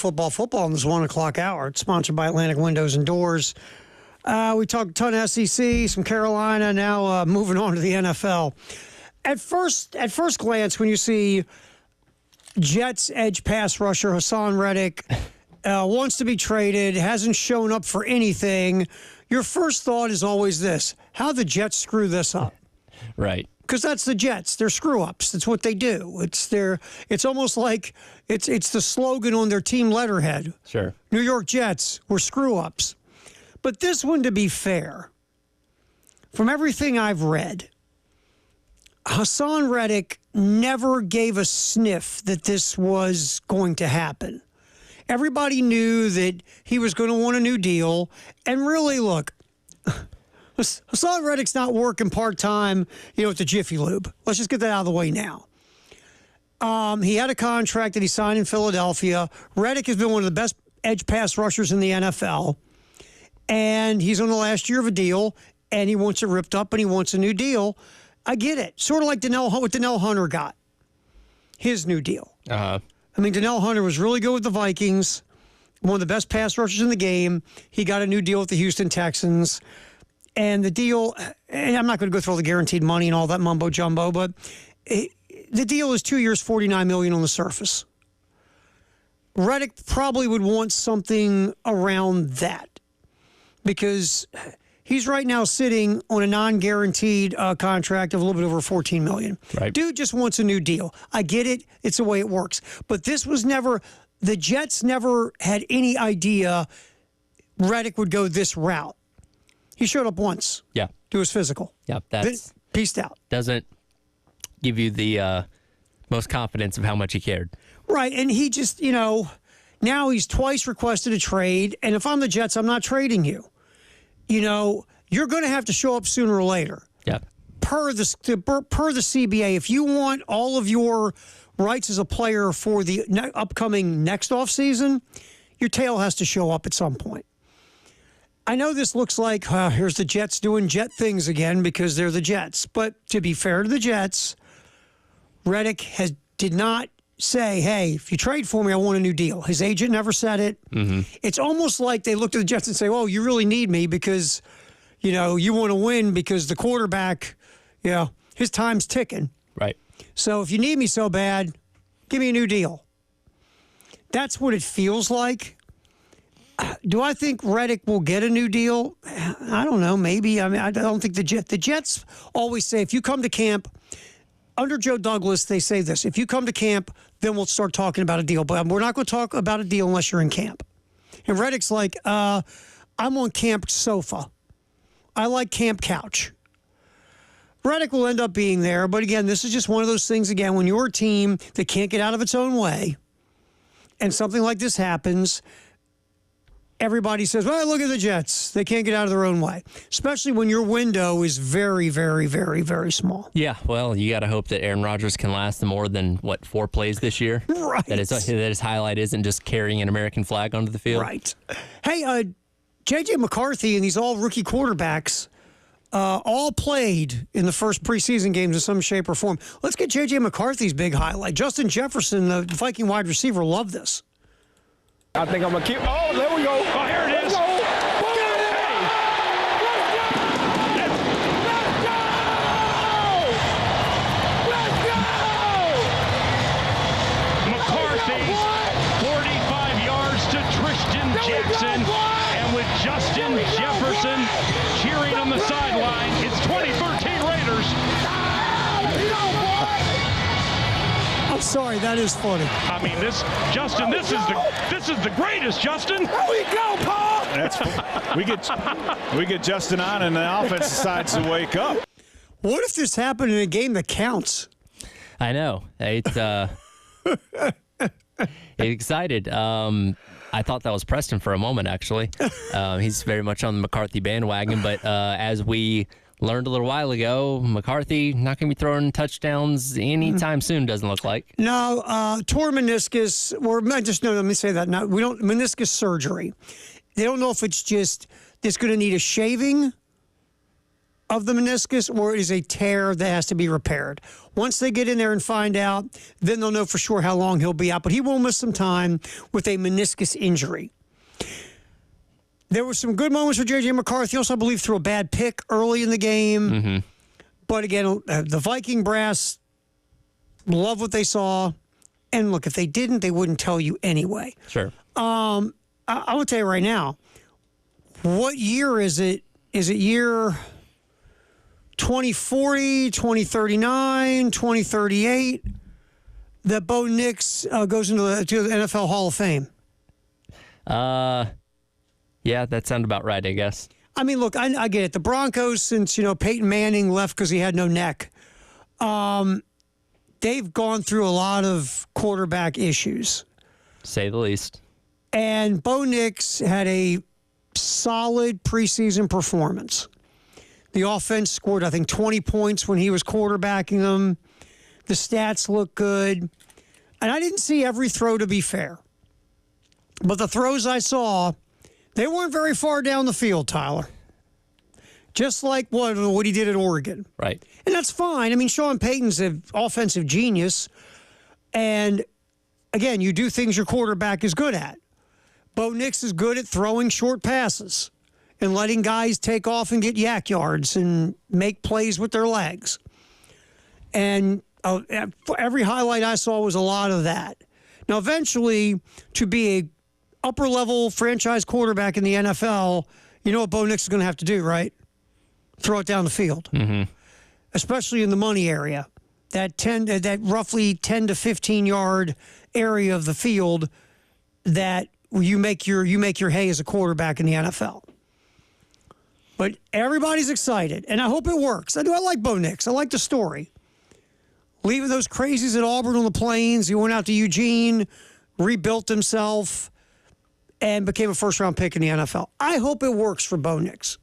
in this 1 o'clock hour. It's sponsored by Atlantic Windows and Doors. We talked a ton of SEC, some Carolina, now moving on to the NFL. At first glance, when you see Jets edge pass rusher Hassan Reddick wants to be traded, hasn't shown up for anything, your first thought is always this: how the Jets screw this up? Right. Because that's the Jets. They're screw-ups. That's what they do. It's almost like it's the slogan on their team letterhead. Sure. New York Jets, we're screw-ups. But this one, to be fair, from everything I've read, Hassan Reddick never gave a sniff that this was going to happen. Everybody knew that he was going to want a new deal. And really, look, Hassan Reddick's not working part-time, at the Jiffy Lube. Let's just get that out of the way now. He had a contract that he signed in Philadelphia. Reddick has been one of the best edge pass rushers in the NFL. And he's on the last year of a deal, and he wants it ripped up, and he wants a new deal. I get it. Sort of like what Danielle Hunter got, his new deal. Uh-huh. I mean, Danielle Hunter was really good with the Vikings, one of the best pass rushers in the game. He got a new deal with the Houston Texans. And the deal, and I'm not going to go through all the guaranteed money and all that mumbo jumbo, but the deal is 2 years, $49 million on the surface. Reddick probably would want something around that because he's right now sitting on a non-guaranteed contract of a little bit over $14 million. Right. Dude just wants a new deal. I get it. It's the way it works. But this was never, the Jets never had any idea Reddick would go this route. He showed up once. Yeah. To his physical. Yeah. Then peaced out. Doesn't give you the most confidence of how much he cared. Right. And he just, now he's twice requested a trade. And if I'm the Jets, I'm not trading you. You're going to have to show up sooner or later. Yeah. Per the CBA, if you want all of your rights as a player for the upcoming next offseason, your tail has to show up at some point. I know this looks like, here's the Jets doing Jet things again because they're the Jets. But to be fair to the Jets, Reddick did not say, hey, if you trade for me, I want a new deal. His agent never said it. Mm-hmm. It's almost like they looked at the Jets and say, oh, you really need me because, you want to win because the quarterback, his time's ticking. Right. So if you need me so bad, give me a new deal. That's what it feels like. Do I think Reddick will get a new deal? I don't know. Maybe. I mean, I don't think the Jets always say, if you come to camp, under Joe Douglas, they say this: if you come to camp, then we'll start talking about a deal. But we're not going to talk about a deal unless you're in camp. And Reddick's like, I'm on camp sofa. I like camp couch. Reddick will end up being there. But again, this is just one of those things, again, when you're a team that can't get out of its own way and something like this happens, everybody says, well, look at the Jets. They can't get out of their own way, especially when your window is very, very, very, very small. Yeah, well, you got to hope that Aaron Rodgers can last more than, 4 plays this year? Right. That his highlight isn't just carrying an American flag onto the field? Right. Hey, J.J. McCarthy and these all-rookie quarterbacks all played in the first preseason games in some shape or form. Let's get J.J. McCarthy's big highlight. Justin Jefferson, the Viking wide receiver, loved this. I think I'm going to keep. Oh, there we go. Oh, here it is. Let's go. McCarthy, 45 yards to Tristan Jackson. And with Justin Jefferson cheering on the sideline, it's 2013 Raiders. I'm sorry, that is funny. I mean, this is the greatest, Justin. There we go, Paul. We get Justin on, and the offense decides to wake up. What if this happened in a game that counts? I know. It's excited. I thought that was Preston for a moment, actually. He's very much on the McCarthy bandwagon, but as we learned a little while ago, McCarthy not going to be throwing touchdowns anytime soon, doesn't look like. No, torn meniscus, or let me say that. No, we don't, meniscus surgery. They don't know if it's going to need a shaving of the meniscus or it is a tear that has to be repaired. Once they get in there and find out, then they'll know for sure how long he'll be out. But he will miss some time with a meniscus injury. There were some good moments for J.J. McCarthy. Also, I believe, threw a bad pick early in the game. But again, the Viking brass love what they saw. And look, if they didn't, they wouldn't tell you anyway. Sure. I will tell you right now, what year is it? Is it year 2040, 2039, 2038 that Bo Nix goes into the NFL Hall of Fame? Yeah, that sounds about right, I guess. I mean, look, I get it. The Broncos, since, Peyton Manning left because he had no neck, they've gone through a lot of quarterback issues. Say the least. And Bo Nix had a solid preseason performance. The offense scored, I think, 20 points when he was quarterbacking them. The stats look good. And I didn't see every throw, to be fair. But the throws I saw, they weren't very far down the field, Tyler. Just like what he did at Oregon. Right. And that's fine. I mean, Sean Payton's an offensive genius. And, again, you do things your quarterback is good at. Bo Nix is good at throwing short passes and letting guys take off and get yak yards and make plays with their legs. And every highlight I saw was a lot of that. Now, eventually, to be a upper-level franchise quarterback in the NFL, you know what Bo Nix is going to have to do, right? Throw it down the field, especially in the money area, that roughly 10 to 15-yard area of the field that you make your hay as a quarterback in the NFL. But everybody's excited, and I hope it works. I like Bo Nix. I like the story. Leaving those crazies at Auburn on the plains, he went out to Eugene, rebuilt himself, and became a first-round pick in the NFL. I hope it works for Bo Nix.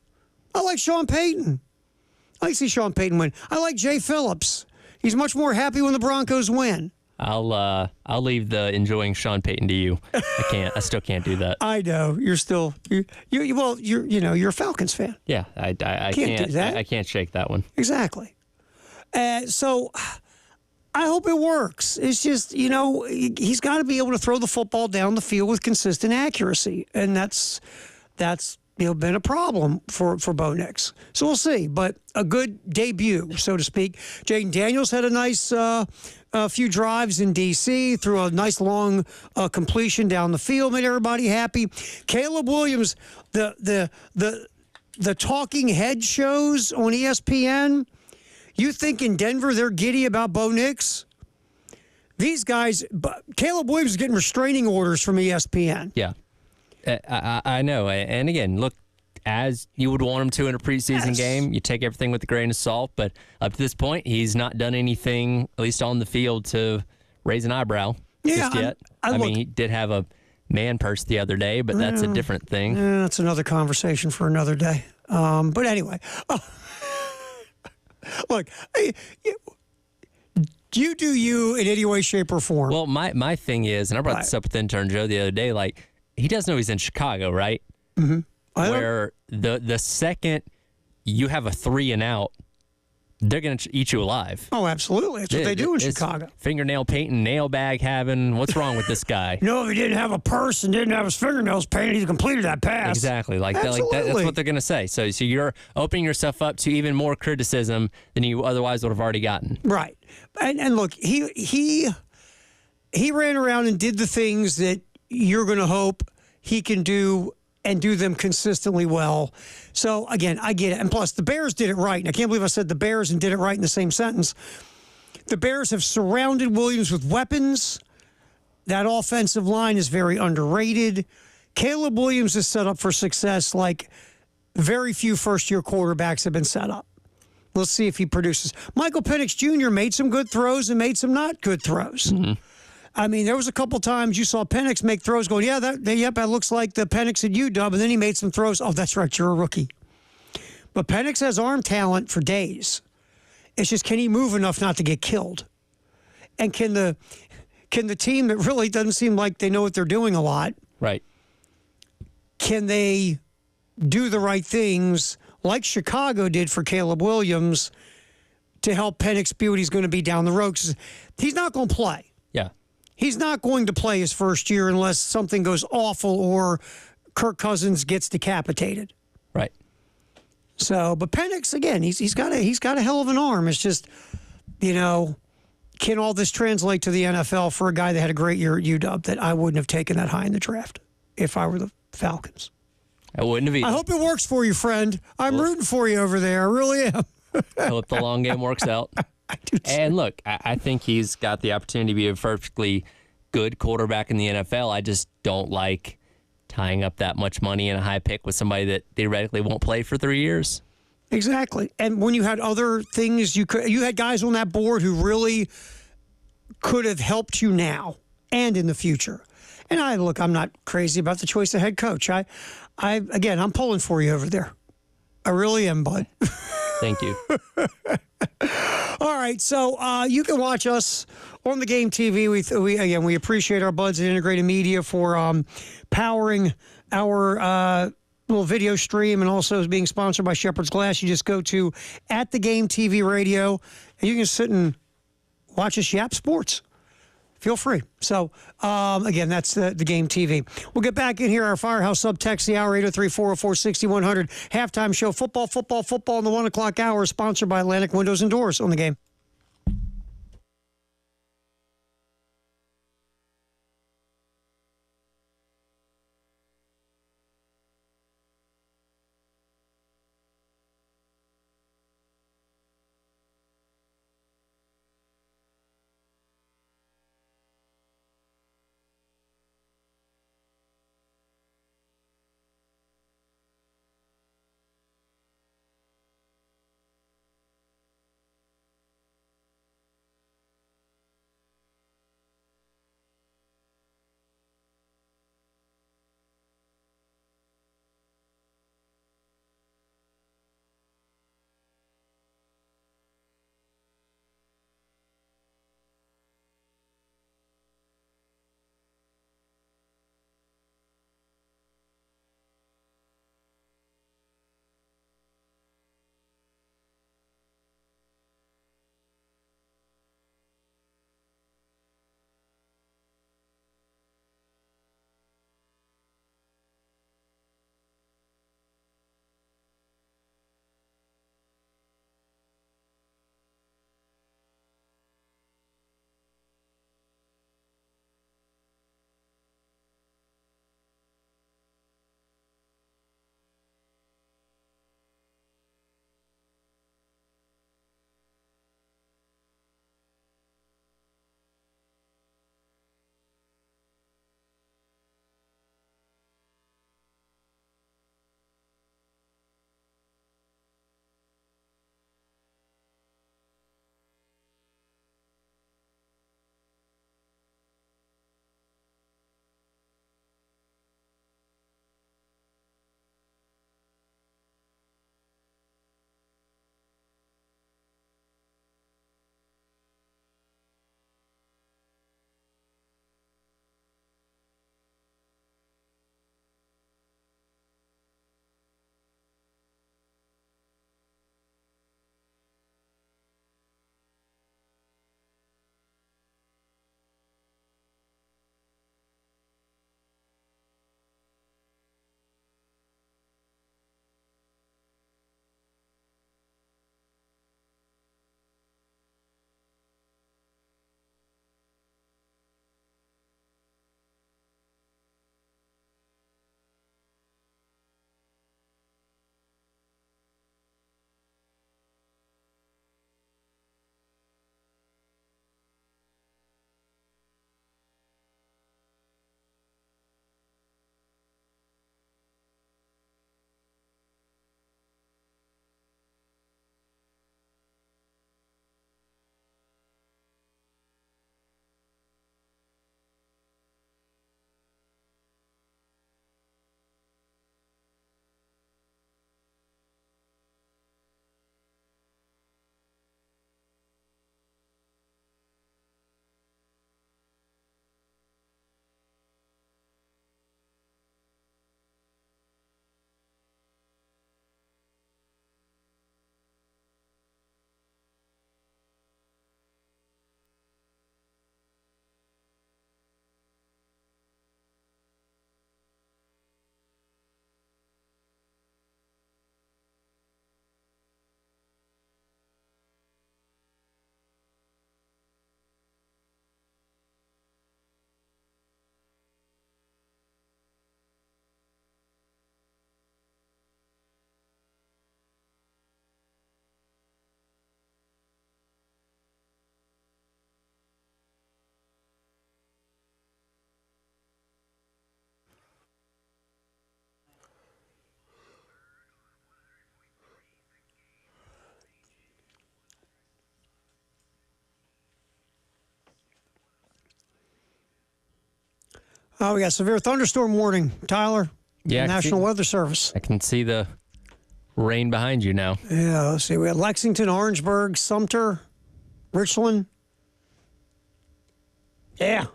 I like Sean Payton. I like to see Sean Payton win. I like Jay Phillips. He's much more happy when the Broncos win. I'll leave the enjoying Sean Payton to you. I still can't do that. I know you're still you're a Falcons fan. Yeah, I can't do that. I can't shake that one. Exactly. So I hope it works. It's just he's got to be able to throw the football down the field with consistent accuracy, and that's been a problem for Bo Nix. So we'll see, but a good debut, so to speak. Jaden Daniels had a nice few drives in D.C., threw a nice long completion down the field, made everybody happy. Caleb Williams, the talking head shows on ESPN, you think in Denver they're giddy about Bo Nix? These guys, Caleb Williams is getting restraining orders from ESPN. Yeah. I know. And again, look, as you would want him to in a preseason game, you take everything with a grain of salt. But up to this point, he's not done anything, at least on the field, to raise an eyebrow just yet. I mean, he did have a man purse the other day, but that's a different thing. That's another conversation for another day. But anyway, look, you do you in any way, shape, or form. Well, my thing is, and I brought this up with intern Joe the other day, like, he does know he's in Chicago, right? Mm-hmm. Where the second you have a 3 and out, they're going to eat you alive. Oh, absolutely. That's what they do in Chicago. Fingernail painting, nail bag having. What's wrong with this guy? No, if he didn't have a purse and didn't have his fingernails painted, he completed that pass. Exactly. That's what they're going to say. So you're opening yourself up to even more criticism than you otherwise would have already gotten. Right. And look, he ran around and did the things that you're going to hope he can do and do them consistently well. So, again, I get it. And plus, the Bears did it right. And I can't believe I said the Bears and did it right in the same sentence. The Bears have surrounded Williams with weapons. That offensive line is very underrated. Caleb Williams is set up for success like very few first-year quarterbacks have been set up. Let's see if he produces. Michael Penix Jr. made some good throws and made some not good throws. Mm-hmm. I mean, there was a couple times you saw Penix make throws going, that looks like the Penix at UW, and then he made some throws. Oh, that's right, you're a rookie. But Penix has arm talent for days. It's just, can he move enough not to get killed? And can the team that really doesn't seem like they know what they're doing a lot, right? Can they do the right things like Chicago did for Caleb Williams, to help Penix be what he's going to be down the road. 'Cause he's not going to play. Yeah. He's not going to play his first year unless something goes awful or Kirk Cousins gets decapitated. Right. So, but Penix, again, he's got a hell of an arm. It's just, can all this translate to the NFL for a guy that had a great year at UW that I wouldn't have taken that high in the draft if I were the Falcons? I wouldn't have either. I hope it works for you, friend. I'm rooting for you over there. I really am. I hope the long game works out. I do too. And look, I think he's got the opportunity to be a perfectly good quarterback in the NFL. I just don't like tying up that much money in a high pick with somebody that theoretically won't play for 3 years. Exactly. And when you had other things, you had guys on that board who really could have helped you now and in the future. And I'm not crazy about the choice of head coach. I'm pulling for you over there. I really am, bud. Thank you. All right, so you can watch us on the Game TV. We appreciate our buds at Integrated Media for powering our little video stream, and also being sponsored by Shepherd's Glass. You just go to @theGameTV Radio, and you can sit and watch us yap sports. Feel free. So, again, that's the Game TV. We'll get back in here. Our Firehouse Subtext, the hour, 803-404-6100. Halftime show, football in the 1 o'clock hour, sponsored by Atlantic Windows and Doors on the Game. Oh, we got severe thunderstorm warning, Tyler. Yeah, National Weather Service. I can see the rain behind you now. Yeah, let's see. We got Lexington, Orangeburg, Sumter, Richland. Yeah.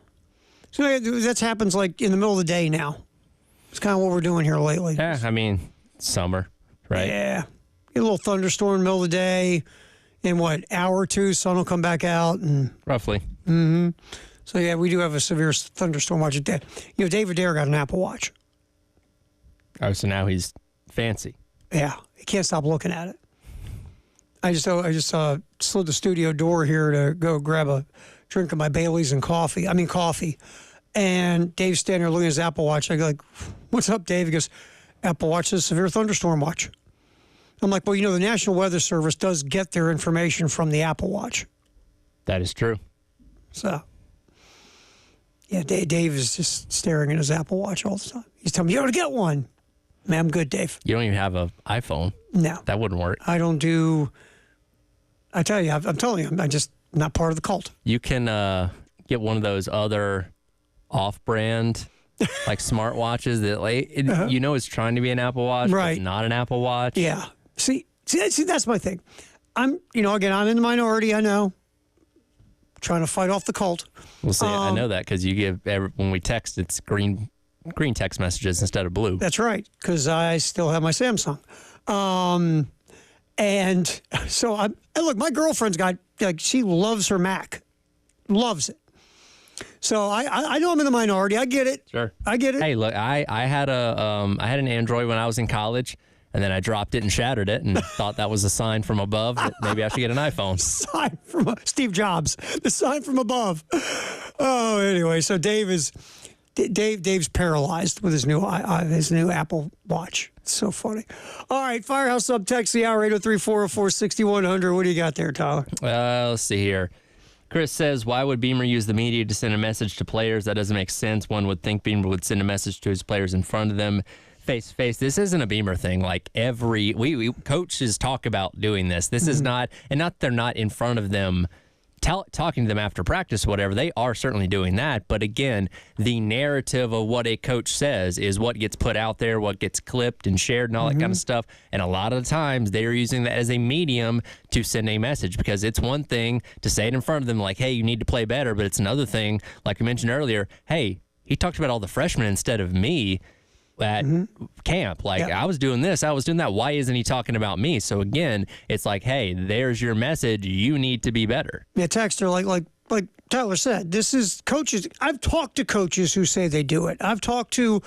So that happens like in the middle of the day now. It's kind of what we're doing here lately. Yeah, I mean, summer, right? Yeah. Get a little thunderstorm in the middle of the day. In what, hour or two, sun will come back out. And Roughly. so, yeah, we do have a severe thunderstorm watch. David Dare got an Apple Watch. Oh, so now he's fancy. Yeah. He can't stop looking at it. I just slid the studio door here to go grab a drink of my Bailey's and coffee. And Dave's standing there looking at his Apple Watch. I go like, "What's up, Dave?" He goes, "Apple Watch says severe thunderstorm watch." I'm like, "Well, the National Weather Service does get their information from the Apple Watch." That is true. So, yeah, Dave is just staring at his Apple Watch all the time. He's telling me, "You ought to get one." Man, I'm good, Dave. You don't even have an iPhone. No. That wouldn't work. I don't do. I tell you, I'm telling you, I'm just not part of the cult. You can get one of those other off-brand like smartwatches that it's trying to be an Apple Watch, but Right. it's not an Apple Watch. Yeah. See, that's my thing. I'm in the minority. I know. Trying to fight off the cult. We'll see. I know that because you give when we text, it's green text messages instead of blue. That's right, because I still have my Samsung. And so and look, my girlfriend's got she loves her Mac, loves it. So I know I'm in the minority. I get it. Sure, I get it. Hey, look, I had an Android when I was in college, and then I dropped it and shattered it, and thought that was a sign from above that maybe I should get an iPhone. Sign from Steve Jobs. The sign from above. Oh, anyway, so Dave's paralyzed with his new Apple Watch. It's so funny. All right, Firehouse Sub text the hour 803-404-6100. What do you got there, Tyler? Let's see here. Chris says, why would Beamer use the media to send a message to players? That doesn't make sense. One would think Beamer would send a message to his players in front of them face to face. This isn't a Beamer thing. Like we coaches talk about doing this. This is not, and not they're not in front of them talking to them after practice or whatever. They are certainly doing that. But again, the narrative of what a coach says is what gets put out there, what gets clipped and shared and all that kind of stuff. And a lot of the times they're using that as a medium to send a message, because it's one thing to say it in front of them like, hey, you need to play better. But it's another thing, like we mentioned earlier, hey, he talked about all the freshmen instead of me at camp. Like, I was doing this, I was doing that. Why isn't he talking about me? So again, it's like, hey, there's your message. You need to be better. Yeah, texter, like Tyler said, this is coaches. I've talked to coaches who say they do it. I've talked to,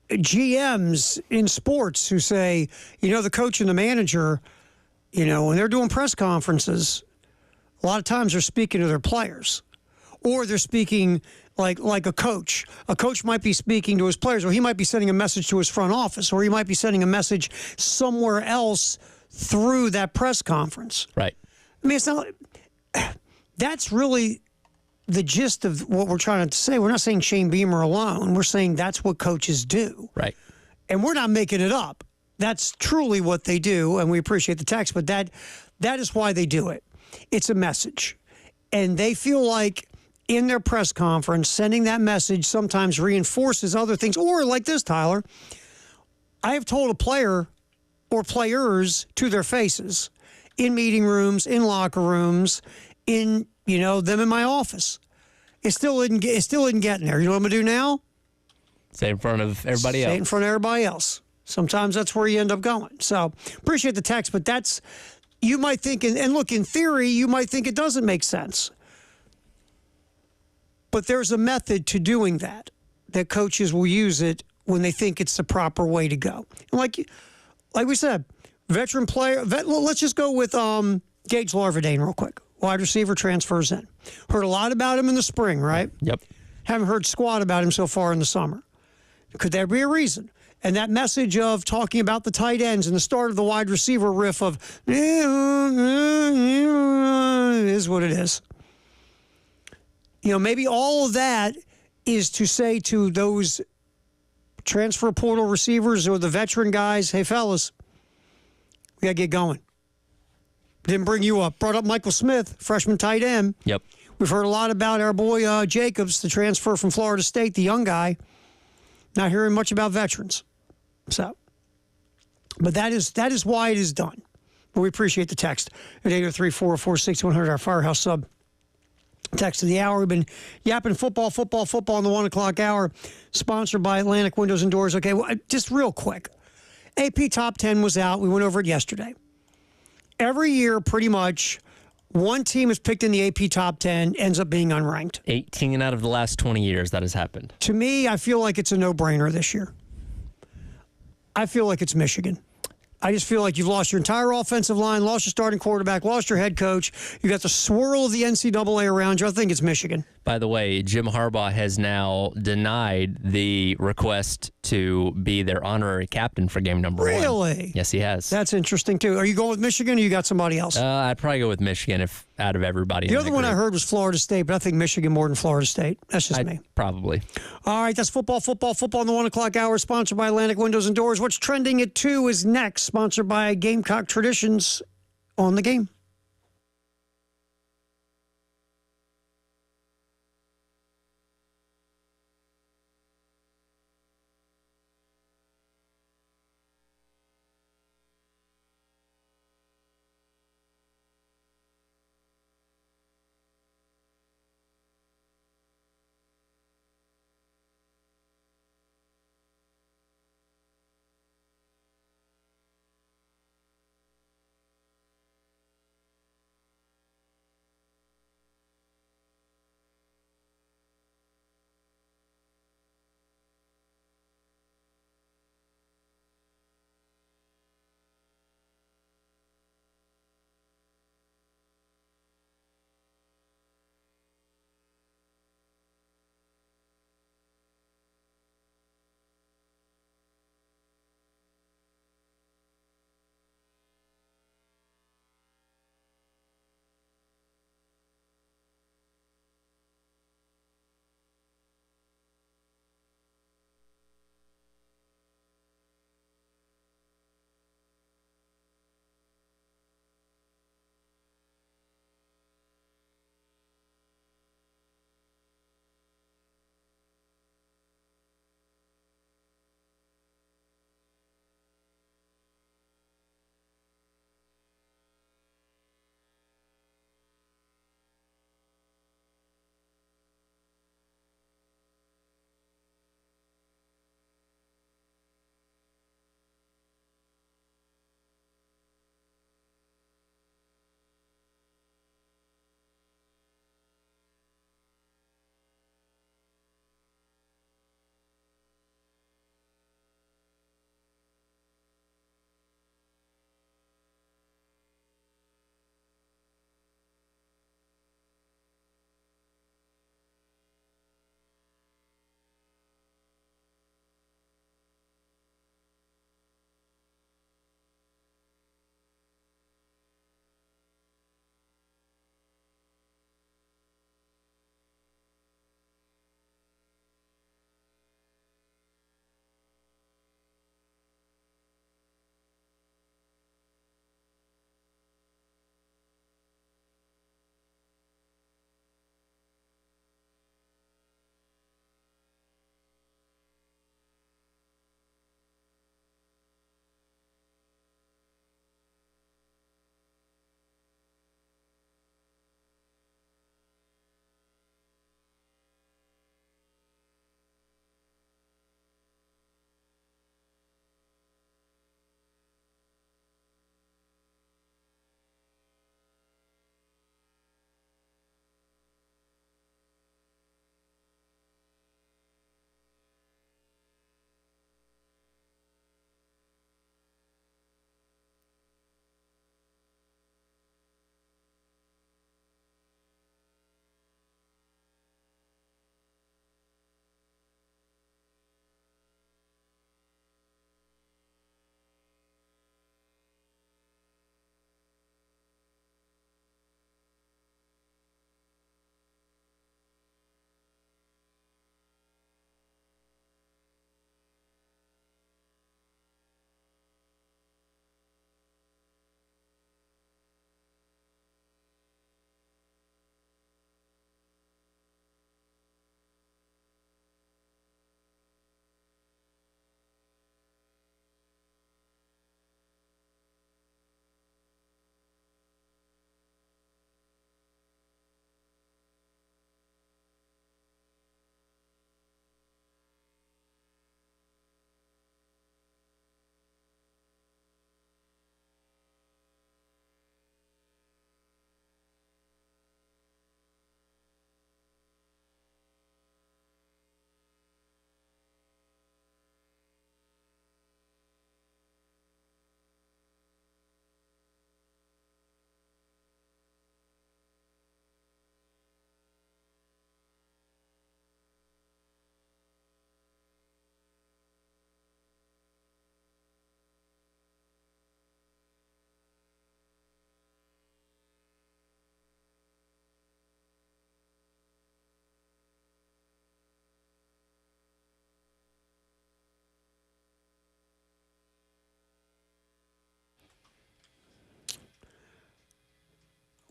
GMs in sports who say, the coach and the manager, when they're doing press conferences, a lot of times they're speaking to their players, or they're speaking like a coach. A coach might be speaking to his players, or he might be sending a message to his front office, or he might be sending a message somewhere else through that press conference. Right. I mean, it's not. That's really the gist of what we're trying to say. We're not saying Shane Beamer alone. We're saying that's what coaches do. Right. And we're not making it up. That's truly what they do, and we appreciate the text, but that is why they do it. It's a message. And they feel like in their press conference, sending that message sometimes reinforces other things. Or like this, Tyler, I have told a player or players to their faces in meeting rooms, in locker rooms, in, them in my office. It still isn't getting there. You know what I'm going to do now? Say it in front of everybody else. Say it in front of everybody else. Sometimes that's where you end up going. So appreciate the text, but you might think, and look, in theory, you might think it doesn't make sense. But there's a method to doing that coaches will use it when they think it's the proper way to go. And like we said, veteran player, let's just go with Gage Larvadain real quick. Wide receiver transfers in. Heard a lot about him in the spring, right? Yep. Haven't heard squat about him so far in the summer. Could there be a reason? And that message of talking about the tight ends and the start of the wide receiver riff of is what it is. Maybe all of that is to say to those transfer portal receivers or the veteran guys, hey, fellas, we got to get going. Didn't bring you up. Brought up Michael Smith, freshman tight end. Yep. We've heard a lot about our boy Jacobs, the transfer from Florida State, the young guy. Not hearing much about veterans. So, but that is why it is done. But we appreciate the text at 803-404-6100, our Firehouse Sub text of the hour. We've been yapping football in the 1 o'clock hour, sponsored by Atlantic Windows and Doors. Okay, well, just real quick. AP Top 10 was out. We went over it yesterday. Every year, pretty much, one team is picked in the AP Top 10, ends up being unranked. 18 out of the last 20 years that has happened. To me, I feel like it's a no-brainer this year. I feel like it's Michigan. I just feel like you've lost your entire offensive line, lost your starting quarterback, lost your head coach. You got the swirl of the NCAA around you. I think it's Michigan. By the way, Jim Harbaugh has now denied the request to be their honorary captain for game number 1. Really? Yes, he has. That's interesting, too. Are you going with Michigan or you got somebody else? I'd probably go with Michigan if out of everybody. The other one I heard was Florida State, but I think Michigan more than Florida State. That's just me. Probably. All right, that's football in the 1 o'clock hour, sponsored by Atlantic Windows and Doors. What's trending at 2 is next, sponsored by Gamecock Traditions on the Game.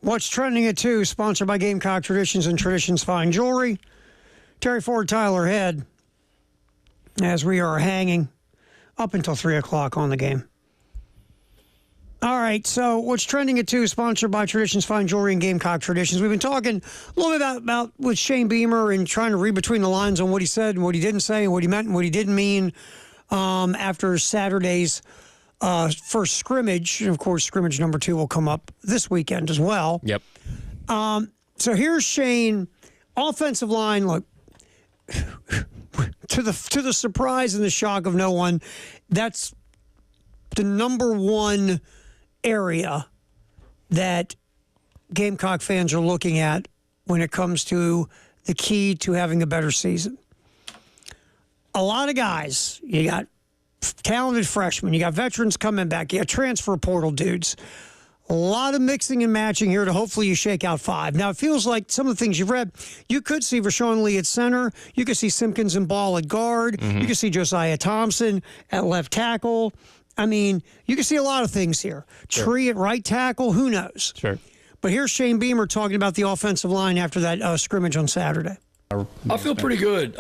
What's trending at 2, sponsored by Gamecock Traditions and Traditions Fine Jewelry. Terry Ford, Tyler Head, as we are hanging up until 3 o'clock on the game. All right, so what's trending at 2, sponsored by Traditions Fine Jewelry and Gamecock Traditions. We've been talking a little bit about with Shane Beamer and trying to read between the lines on what he said and what he didn't say and what he meant and what he didn't mean after Saturday's first scrimmage. And, of course, scrimmage number 2 will come up this weekend as well. Yep. So here's Shane. Offensive line, look, to the surprise and the shock of no one, that's the number one area that Gamecock fans are looking at when it comes to the key to having a better season. A lot of guys, you got talented freshmen, you got veterans coming back, you got transfer portal dudes. A lot of mixing and matching here to hopefully you shake out 5. Now, it feels like some of the things you've read, you could see Rashawn Lee at center. You could see Simpkins and Ball at guard. You could see Josiah Thompson at left tackle. I mean, you can see a lot of things here. Sure. Tree at right tackle, who knows? Sure. But here's Shane Beamer talking about the offensive line after that scrimmage on Saturday. I feel pretty good.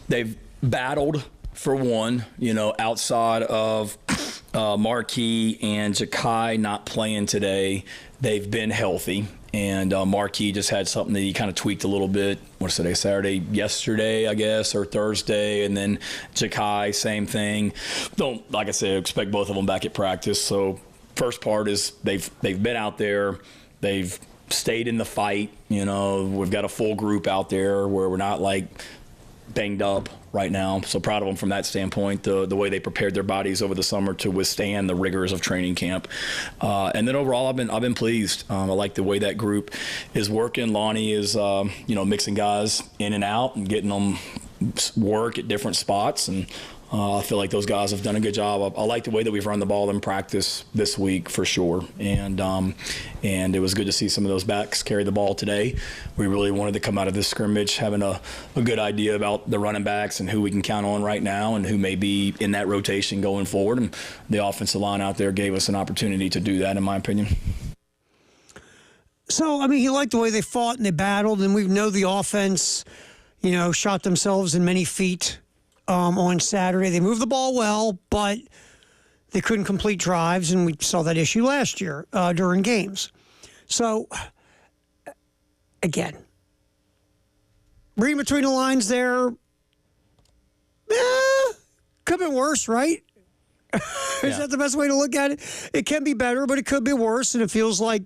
They've battled for one, outside of Marquis and Ja'Kai not playing today. They've been healthy. And Marquis just had something that he kind of tweaked a little bit. What's today? Saturday, yesterday, I guess, or Thursday. And then Ja'Kai, same thing. Don't, like I said, expect both of them back at practice. So first part is they've been out there. They've stayed in the fight. We've got a full group out there where we're not like banged up right now. So proud of them from that standpoint, the way they prepared their bodies over the summer to withstand the rigors of training camp. And then overall, I've been pleased. I like the way that group is working. Lonnie is, mixing guys in and out and getting them work at different spots. And I feel like those guys have done a good job. I like the way that we've run the ball in practice this week for sure. And it was good to see some of those backs carry the ball today. We really wanted to come out of this scrimmage having a good idea about the running backs and who we can count on right now and who may be in that rotation going forward. And the offensive line out there gave us an opportunity to do that, in my opinion. So, I mean, he liked the way they fought and they battled, and we know the offense, shot themselves in many feet on Saturday. They moved the ball well, but they couldn't complete drives, and we saw that issue last year during games. So, again, reading between the lines there, could have been worse, right? Is that the best way to look at it? It can be better, but it could be worse, and it feels like,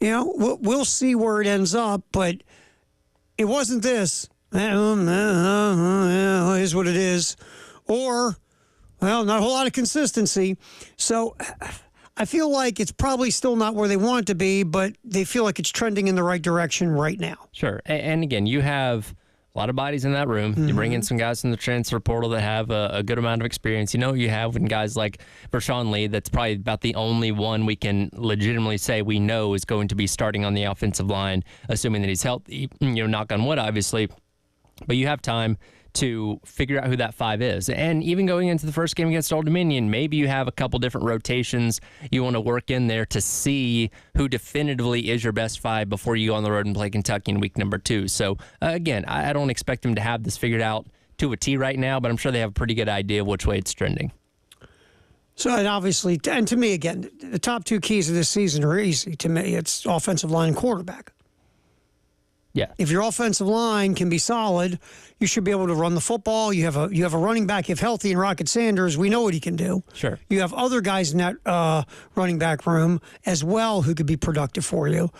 we'll see where it ends up, but it wasn't this. Is what it is. Or, not a whole lot of consistency. So I feel like it's probably still not where they want it to be, but they feel like it's trending in the right direction right now. Sure. And again, you have a lot of bodies in that room. Mm-hmm. You bring in some guys from the transfer portal that have a good amount of experience. You have when guys like Rashawn Lee, that's probably about the only one we can legitimately say we know is going to be starting on the offensive line, assuming that he's healthy. Knock on wood, obviously. But you have time to figure out who that 5 is. And even going into the first game against Old Dominion, maybe you have a couple different rotations you want to work in there to see who definitively is your best 5 before you go on the road and play Kentucky in week number 2. So, again, I don't expect them to have this figured out to a T right now, but I'm sure they have a pretty good idea of which way it's trending. So, and obviously, and to me, again, the top 2 keys of this season are easy. To me, it's offensive line and quarterback. Yeah. If your offensive line can be solid, you should be able to run the football. You have a running back, if healthy, in Rocket Sanders. We know what he can do. Sure. You have other guys in that running back room as well who could be productive for you.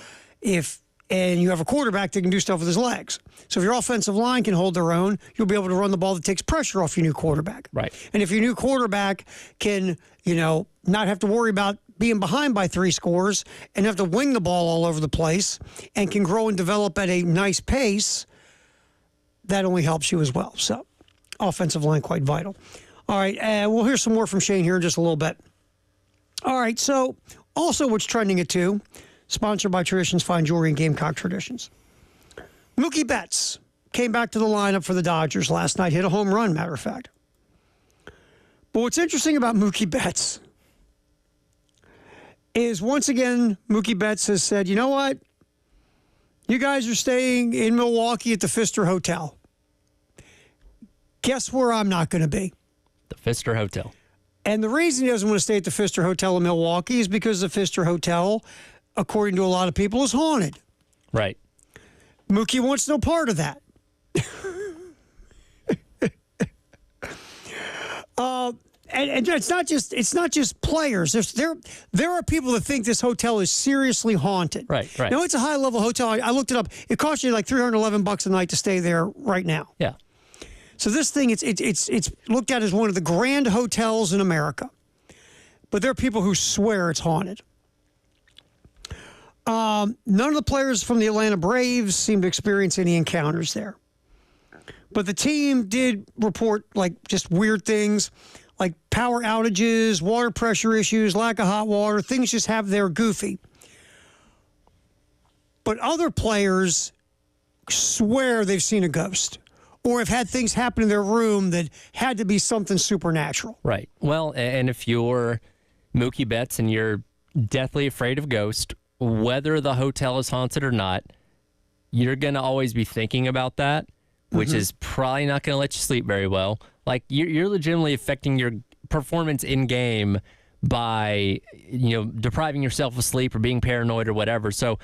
And you have a quarterback that can do stuff with his legs. So if your offensive line can hold their own, you'll be able to run the ball that takes pressure off your new quarterback. Right. And if your new quarterback can, not have to worry about being behind by 3 scores and have to wing the ball all over the place and can grow and develop at a nice pace, that only helps you as well. So, offensive line quite vital. All right, we'll hear some more from Shane here in just a little bit. All right, so also what's trending at 2, sponsored by Traditions Fine Jewelry and Gamecock Traditions. Mookie Betts came back to the lineup for the Dodgers last night, hit a home run, matter of fact. But what's interesting about Mookie Betts is once again, Mookie Betts has said, you know what? You guys are staying in Milwaukee at the Pfister Hotel. Guess where I'm not going to be? The Pfister Hotel. And the reason he doesn't want to stay at the Pfister Hotel in Milwaukee is because the Pfister Hotel, according to a lot of people, is haunted. Right. Mookie wants no part of that. And it's not just players. There are people that think this hotel is seriously haunted. Right. Now it's a high level hotel. I looked it up. It costs you like $311 a night to stay there right now. Yeah. So this thing, it's looked at as one of the grand hotels in America. But there are people who swear it's haunted. None of the players from the Atlanta Braves seem to experience any encounters there. But the team did report like just weird things, like power outages, water pressure issues, lack of hot water, things just have their goofy. But other players swear they've seen a ghost or have had things happen in their room that had to be something supernatural. Right. Well, and if you're Mookie Betts and you're deathly afraid of ghosts, whether the hotel is haunted or not, you're going to always be thinking about that, which is probably not going to let you sleep very well. Like, you're legitimately affecting your performance in game by, depriving yourself of sleep or being paranoid or whatever. So,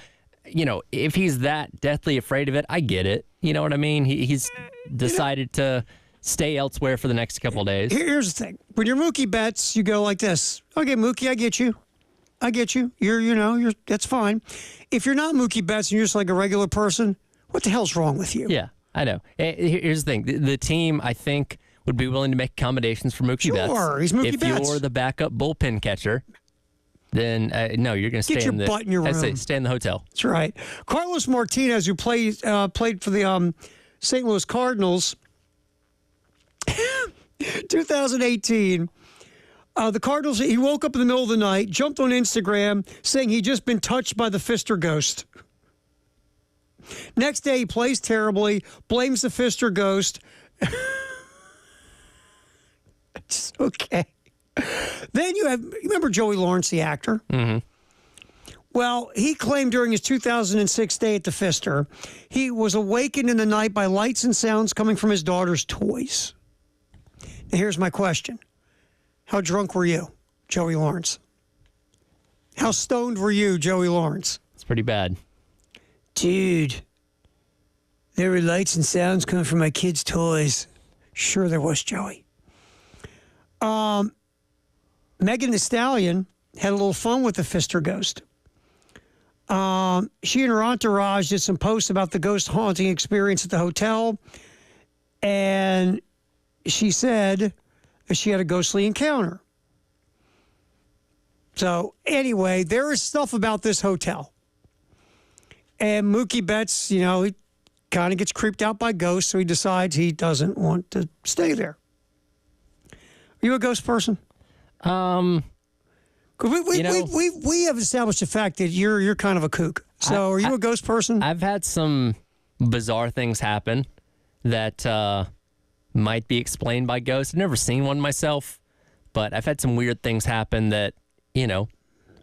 if he's that deathly afraid of it, I get it. You know what I mean? He's decided to stay elsewhere for the next couple of days. Here's the thing. When you're Mookie Betts, you go like this. Okay, Mookie, I get you. You're that's fine. If you're not Mookie Betts and you're just like a regular person, what the hell's wrong with you? Yeah, I know. Here's the thing. The team, I think, would be willing to make accommodations for Mookie Betts. Sure, he's Mookie Betts. If you're the backup bullpen catcher, then no, you're going to stay your butt in your room. Stay in the hotel. That's right. Carlos Martinez, who played for the St. Louis Cardinals, 2018. The Cardinals, he woke up in the middle of the night, jumped on Instagram saying he'd just been touched by the Pfister ghost. Next day, he plays terribly, blames the Pfister ghost. It's okay. Then you remember Joey Lawrence, the actor? Mm-hmm. Well, he claimed during his 2006 stay at the Pfister, he was awakened in the night by lights and sounds coming from his daughter's toys. Now, here's my question. How drunk were you, Joey Lawrence? How stoned were you, Joey Lawrence? It's pretty bad. Dude, there were lights and sounds coming from my kids' toys. Sure there was, Joey. Megan Thee Stallion had a little fun with the Pfister ghost. She and her entourage did some posts about the ghost haunting experience at the hotel. And she said that she had a ghostly encounter. So anyway, there is stuff about this hotel. And Mookie Betts, he kind of gets creeped out by ghosts, so he decides he doesn't want to stay there. Are you a ghost person? We have established the fact that you're kind of a kook. So are you a ghost person? I've had some bizarre things happen that might be explained by ghosts. I've never seen one myself, but I've had some weird things happen that,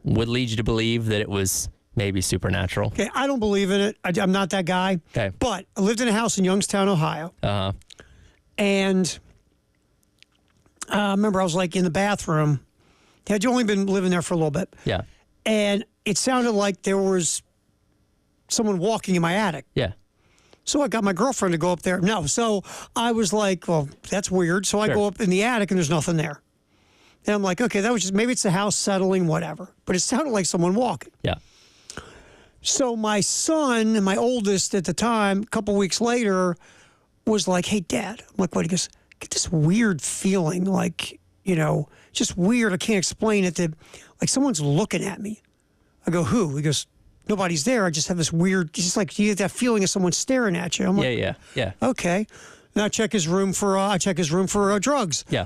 would lead you to believe that it was maybe supernatural. Okay, I don't believe in it. I'm not that guy. Okay. But I lived in a house in Youngstown, Ohio. Uh-huh. And I remember I was like in the bathroom. Had only been living there for a little bit. Yeah. And it sounded like there was someone walking in my attic. Yeah. So I got my girlfriend to go up there. No. So I was like, well, that's weird. So I go up in the attic and there's nothing there. And I'm like, okay, that was just, maybe it's the house settling, whatever. But it sounded like someone walking. Yeah. So my son, my oldest at the time, a couple weeks later, was like, hey, Dad. I'm like, what? He goes, get this weird feeling, like, just weird. I can't explain it. Like someone's looking at me. I go, who? He goes, nobody's there. I just have this weird, just like you get that feeling of someone staring at you. I'm like, yeah. Okay. And I check his room for drugs. Yeah.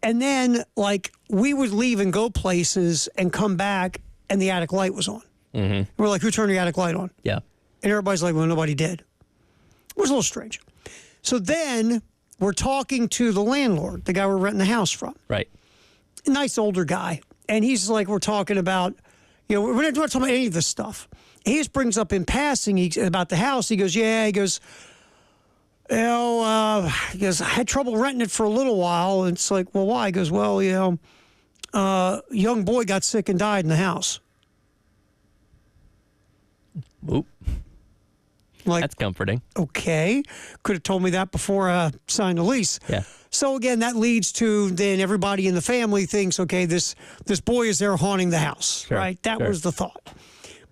And then like we would leave and go places and come back and the attic light was on. Mm-hmm. We're like, who turned the attic light on? Yeah. And everybody's like, well, nobody did. It was a little strange. So then we're talking to the landlord, the guy we're renting the house from. Right. Nice older guy. and he's like, we're talking about, we're not talking about any of this stuff. He just brings up in passing about the house. He goes, yeah, he goes, he goes, I had trouble renting it for a little while. And it's like, well, why? He goes, well, young boy got sick and died in the house. Oop. Like, That's comforting. Okay. Could have told me that before I signed the lease. Yeah. So again, that leads to then everybody in the family thinks, okay, this boy is there haunting the house, Sure, right? That sure. was the thought.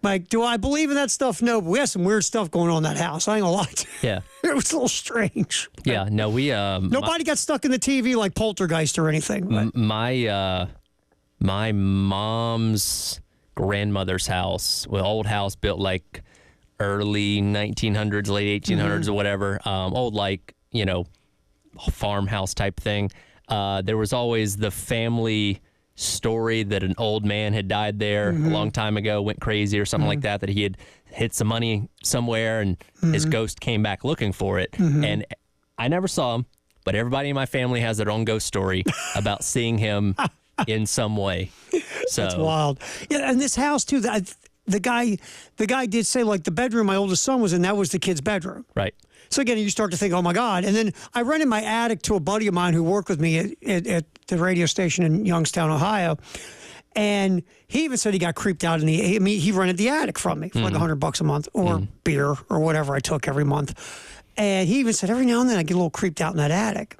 Like, do I believe in that stuff? No, but we had some weird stuff going on in that house. I ain't gonna lie to you. Yeah. It was a little strange. Yeah. No, we Nobody got stuck in the TV like Poltergeist or anything. But my mom's grandmother's house, old house built like early 1900s, late 1800s or whatever, old farmhouse type thing. There was always the family story that an old man had died there a long time ago, went crazy or something like that, that he had hid some money somewhere and his ghost came back looking for it. And I never saw him, but everybody in my family has their own ghost story about seeing him in some way. So that's wild. Yeah, and this house too. The guy did say like the bedroom my oldest son was in, that was the kid's bedroom. Right. So again, you start to think, oh my God. And then I rented my attic to a buddy of mine who worked with me at the radio station in Youngstown, Ohio. And he even said he got creeped out he rented the attic from me for like $100 a month or beer or whatever I took every month. And he even said every now and then I get a little creeped out in that attic.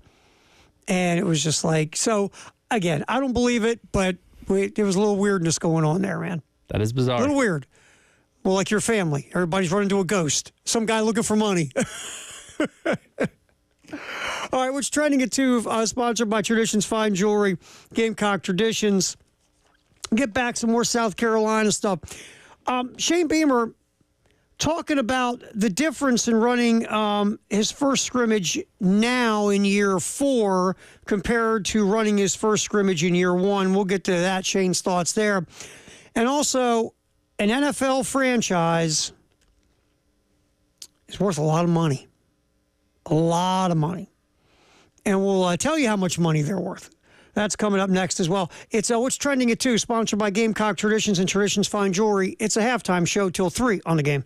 And it was just like, so again, I don't believe it, but there was a little weirdness going on there, man. that is bizarre. A little weird. Well, like your family. Everybody's running into a ghost. Some guy looking for money. All right, what's trending at 2, sponsored by Traditions Fine Jewelry, Gamecock Traditions. Get back some more South Carolina stuff. Shane Beamer talking about the difference in running his first scrimmage now in year 4 compared to running his first scrimmage in year 1. We'll get to that, Shane's thoughts there. And also, an NFL franchise is worth a lot of money. A lot of money. And we'll tell you how much money they're worth. That's coming up next as well. It's What's Trending at 2, sponsored by Gamecock Traditions and Traditions Fine Jewelry. It's a halftime show till 3 on the Game.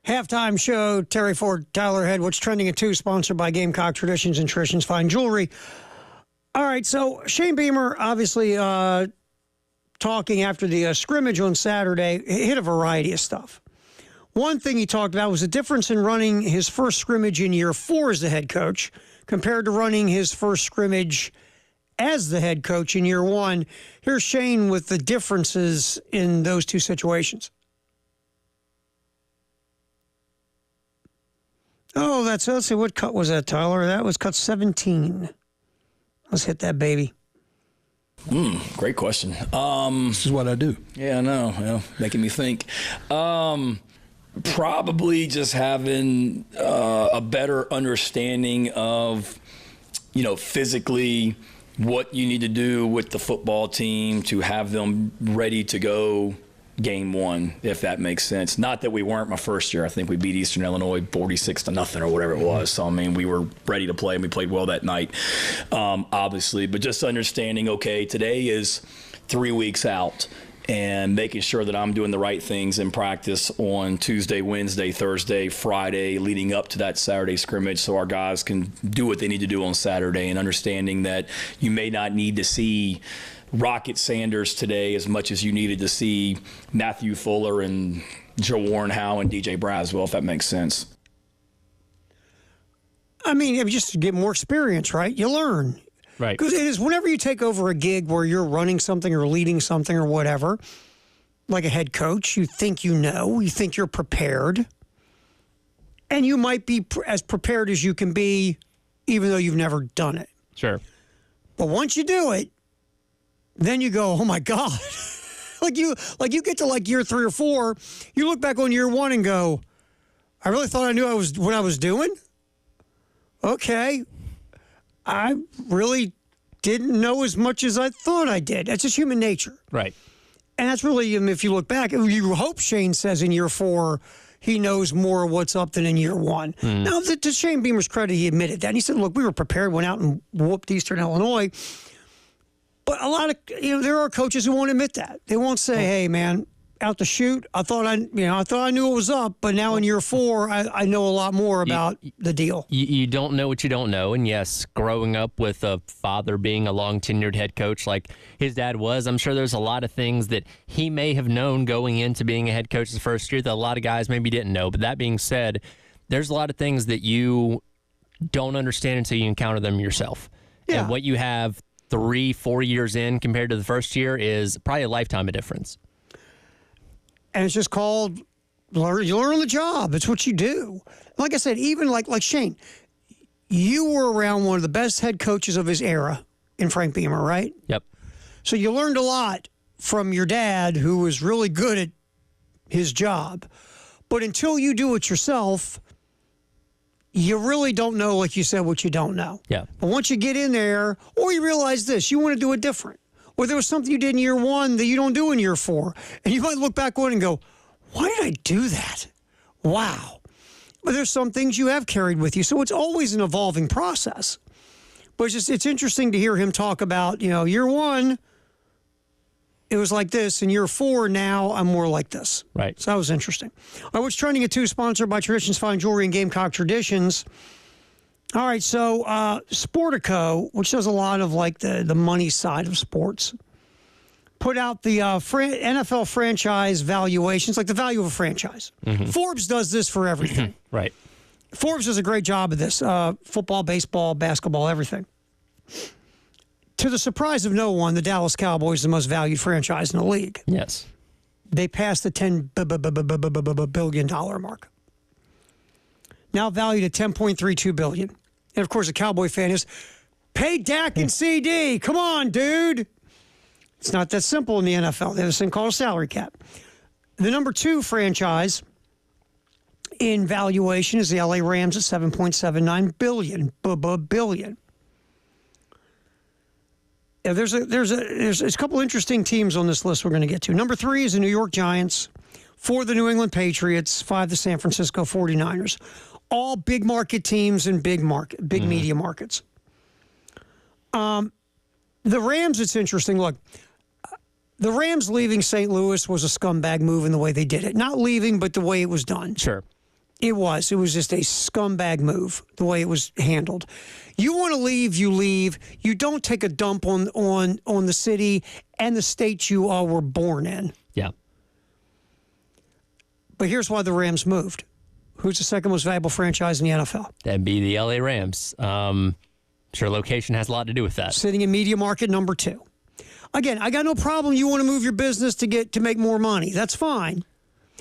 Halftime show, Terry Ford, Tyler Head, What's Trending at 2, sponsored by Gamecock Traditions and Traditions Fine Jewelry. All right, so Shane Beamer, obviously talking after the scrimmage on Saturday, hit a variety of stuff. One thing he talked about was the difference in running his first scrimmage in year 4 as the head coach compared to running his first scrimmage as the head coach in year 1. Here's Shane with the differences in those two situations. Oh, let's see, what cut was that, Tyler? That was cut 17. Let's hit that baby. Great question. This is what I do. Yeah, I know. Well, making me think. Probably just having a better understanding of, physically what you need to do with the football team to have them ready to go game 1, if that makes sense. Not that we weren't my first year. I think we beat Eastern Illinois 46-0 or whatever it was. So, we were ready to play, and we played well that night, obviously. But just understanding, okay, today is 3 weeks out, and making sure that I'm doing the right things in practice on Tuesday, Wednesday, Thursday, Friday, leading up to that Saturday scrimmage so our guys can do what they need to do on Saturday, and understanding that you may not need to see Rocket Sanders today as much as you needed to see Matthew Fuller and Joe Warren Howe and DJ Braswell, if that makes sense. Just to get more experience, right? You learn. Right. Because it is whenever you take over a gig where you're running something or leading something or whatever, like a head coach, you think you think you're prepared. And you might be as prepared as you can be, even though you've never done it. Sure. But once you do it, then you go, oh my God. like you get to year 3 or 4, you look back on year 1 and go, I really thought I knew what I was doing? Okay. I really didn't know as much as I thought I did. That's just human nature. Right. And that's really, if you look back, you hope Shane says in year 4, he knows more of what's up than in year 1. Now, to Shane Beamer's credit, he admitted that. And he said, look, we were prepared, went out and whooped Eastern Illinois. But a lot of, there are coaches who won't admit that. They won't say, hey, man, out the chute, I thought I knew it was up, but now in year 4, I know a lot more about the deal. You don't know what you don't know. And yes, growing up with a father being a long-tenured head coach like his dad was, I'm sure there's a lot of things that he may have known going into being a head coach the first year that a lot of guys maybe didn't know. But that being said, there's a lot of things that you don't understand until you encounter them yourself. Yeah. And what you have 3-4 years in compared to the first year is probably a lifetime of difference. And it's just called, you learn on the job. It's what you do. Like I said, even like Shane, you were around one of the best head coaches of his era in Frank Beamer, right? Yep. So you learned a lot from your dad, who was really good at his job. But until you do it yourself, you really don't know, like you said, what you don't know. Yeah. But once you get in there, or you realize this, you want to do it different. Or there was something you did in year 1 that you don't do in year 4. And you might look back on and go, why did I do that? Wow. But there's some things you have carried with you. So it's always an evolving process. But it's interesting to hear him talk about, year 1, it was like this. In year 4, now I'm more like this. Right. So that was interesting. All right, What's Trending at 2, sponsored by Traditions Fine Jewelry and Gamecock Traditions. All right, so Sportico, which does a lot of the money side of sports, put out the NFL franchise valuations, like the value of a franchise. Forbes does this for everything. Right. Forbes does a great job of this, football, baseball, basketball, everything. To the surprise of no one, the Dallas Cowboys are the most valued franchise in the league. Yes. They passed the $10 billion mark. Now valued at $10.32 billion. And of course, a Cowboy fan is, pay Dak and CD. Come on, dude. It's not that simple in the NFL. They have this thing called a salary cap. The number 2 franchise in valuation is the LA Rams at $7.79 billion. Billion. Yeah, there's a couple interesting teams on this list we're going to get to. Number 3 is the New York Giants. 4, the New England Patriots. 5, the San Francisco 49ers. All big market teams and big media markets. The Rams, it's interesting. Look, the Rams leaving St. Louis was a scumbag move in the way they did it. Not leaving, but the way it was done. Sure. It was. It was just a scumbag move, the way it was handled. You want to leave, you leave. You don't take a dump on the city and the state you were born in. Yeah. But here's why the Rams moved. Who's the second most valuable franchise in the NFL? That'd be the LA Rams. Sure, location has a lot to do with that. Sitting in media market number 2. Again, I got no problem. You want to move your business to make more money. That's fine.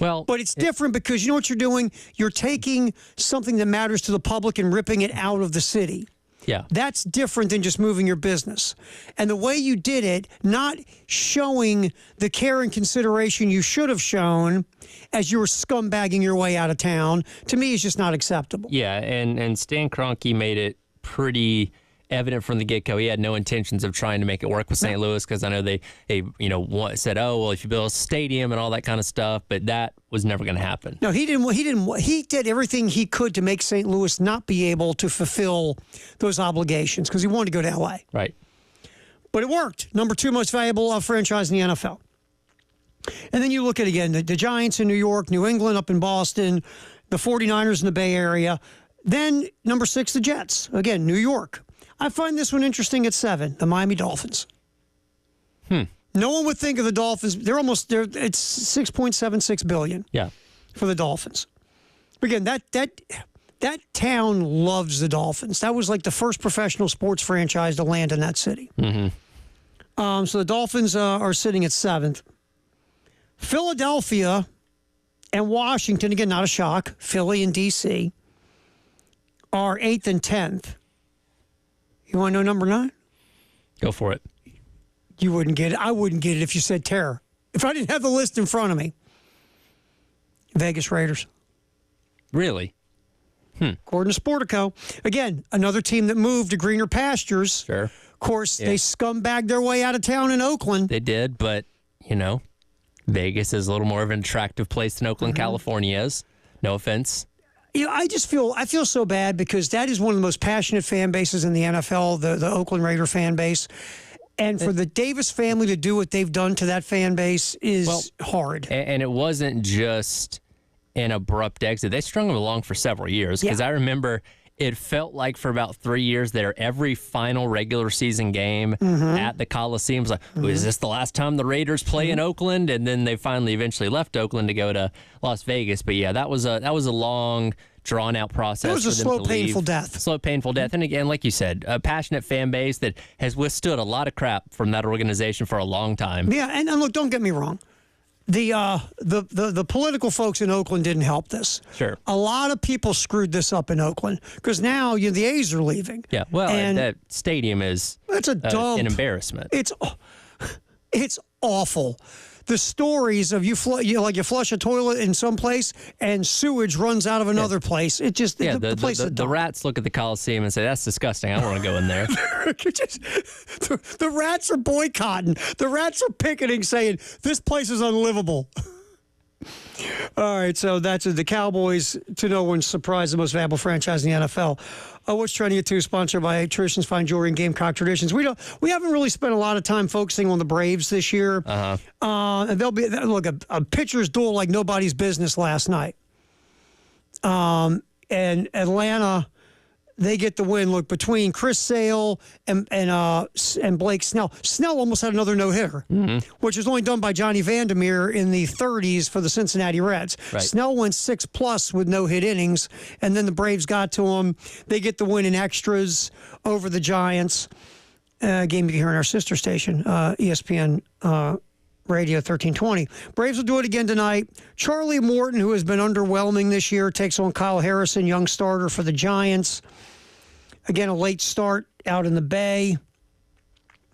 Well, But it's different because you know what you're doing? You're taking something that matters to the public and ripping it out of the city. yeah. That's different than just moving your business. And the way you did it, not showing the care and consideration you should have shown as you were scumbagging your way out of town, to me is just not acceptable. Yeah, and Stan Kroenke made it pretty evident from the get-go. He had no intentions of trying to make it work with St. Louis because I know they said, oh, well, if you build a stadium and all that kind of stuff, but that was never going to happen. No, he didn't. He did everything he could to make St. Louis not be able to fulfill those obligations because he wanted to go to L.A. Right. But it worked. Number 2 most valuable franchise in the NFL. And then you look at, again, the Giants in New York, New England up in Boston, the 49ers in the Bay Area. Then number 6, the Jets. Again, New York. I find this one interesting at 7, the Miami Dolphins. No one would think of the Dolphins. It's $6.76 billion. Yeah. For the Dolphins. Again, that town loves the Dolphins. That was like the first professional sports franchise to land in that city. Mm-hmm. So the Dolphins are sitting at 7th. Philadelphia and Washington, again, not a shock, Philly and D.C., are 8th and 10th. You want to know number 9? Go for it. You wouldn't get it. I wouldn't get it if you said terror. If I didn't have the list in front of me. Vegas Raiders. Really? According to Sportico. Again, another team that moved to greener pastures. Sure. Of course, they scumbagged their way out of town in Oakland. They did, but, Vegas is a little more of an attractive place than Oakland, California is. No offense. I feel so bad because that is one of the most passionate fan bases in the NFL, the Oakland Raider fan base. And for the Davis family to do what they've done to that fan base is hard. And it wasn't just an abrupt exit. They strung them along for several years because I remember it felt like for about 3 years there, every final regular season game at the Coliseum was like, is this the last time the Raiders play in Oakland? And then they finally eventually left Oakland to go to Las Vegas. But yeah, that was a long, drawn out process. It was a slow, painful death. Slow, painful death. And again, like you said, a passionate fan base that has withstood a lot of crap from that organization for a long time. Yeah, and look, don't get me wrong. The political folks in Oakland didn't help this. Sure. A lot of people screwed this up in Oakland because now the A's are leaving. Yeah, well, and that stadium is it's a dump. An embarrassment. It's awful. The stories of you flush a toilet in some place and sewage runs out of another place. It just the place is the dump. rats look at the Coliseum and say, that's disgusting. I don't want to go in there. The rats are boycotting. The rats are picketing, saying this place is unlivable. All right, so that's the Cowboys, to no one's surprise, the most valuable franchise in the NFL. What's Trending at 2, sponsored by Traditions Fine Jewelry and Gamecock Traditions. We haven't really spent a lot of time focusing on the Braves this year. And they'll be a pitcher's duel like nobody's business last night. And Atlanta, they get the win. Look, between Chris Sale and Blake Snell. Snell almost had another no-hitter, which was only done by Johnny Vandermeer in the 30s for the Cincinnati Reds. Right. Snell went 6+ with no-hit innings, and then the Braves got to him. They get the win in extras over the Giants. Game you hear on our sister station, ESPN Radio 1320. Braves will do it again tonight. Charlie Morton, who has been underwhelming this year, takes on Kyle Harrison, young starter for the Giants. Again, a late start out in the Bay.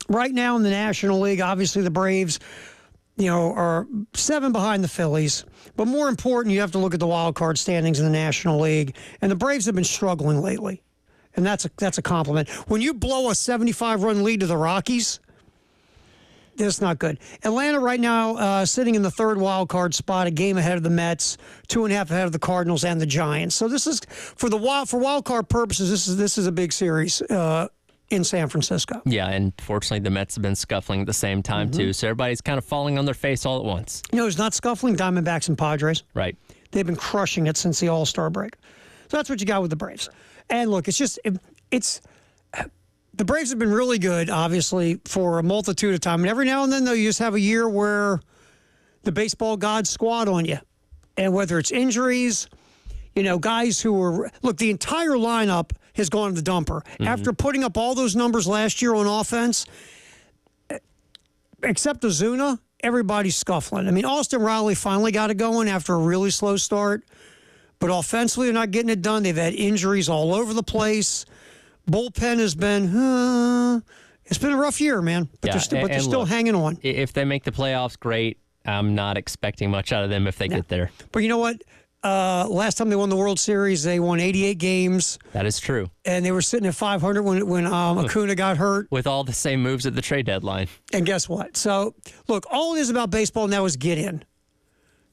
Right now in the National League, obviously the Braves, are 7 behind the Phillies. But more important, you have to look at the wild card standings in the National League. And the Braves have been struggling lately. And that's a compliment. When you blow a 75-run lead to the Rockies, that's not good. Atlanta right now sitting in the 3rd wild card spot, a game ahead of the Mets, 2.5 ahead of the Cardinals and the Giants. So this is for wild card purposes. This is a big series in San Francisco. Yeah, and fortunately the Mets have been scuffling at the same time too. So everybody's kind of falling on their face all at once. It's not scuffling. Diamondbacks and Padres. Right. They've been crushing it since the All-Star break. So that's what you got with the Braves. And look, it's the Braves have been really good, obviously, for a multitude of time. And every now and then, though, you just have a year where the baseball gods squat on you. And whether it's injuries, guys who were – look, the entire lineup has gone to the dumper. Mm-hmm. After putting up all those numbers last year on offense, except Ozuna, everybody's scuffling. I mean, Austin Riley finally got it going after a really slow start. But offensively, they're not getting it done. They've had injuries all over the place. Bullpen has been, it's been a rough year, man. But they're still hanging on. If they make the playoffs, great. I'm not expecting much out of them if they get there. But you know what? Last time they won the World Series, they won 88 games. That is true. And they were sitting at 500 when Acuna got hurt. With all the same moves at the trade deadline. And guess what? So, look, all it is about baseball now is get in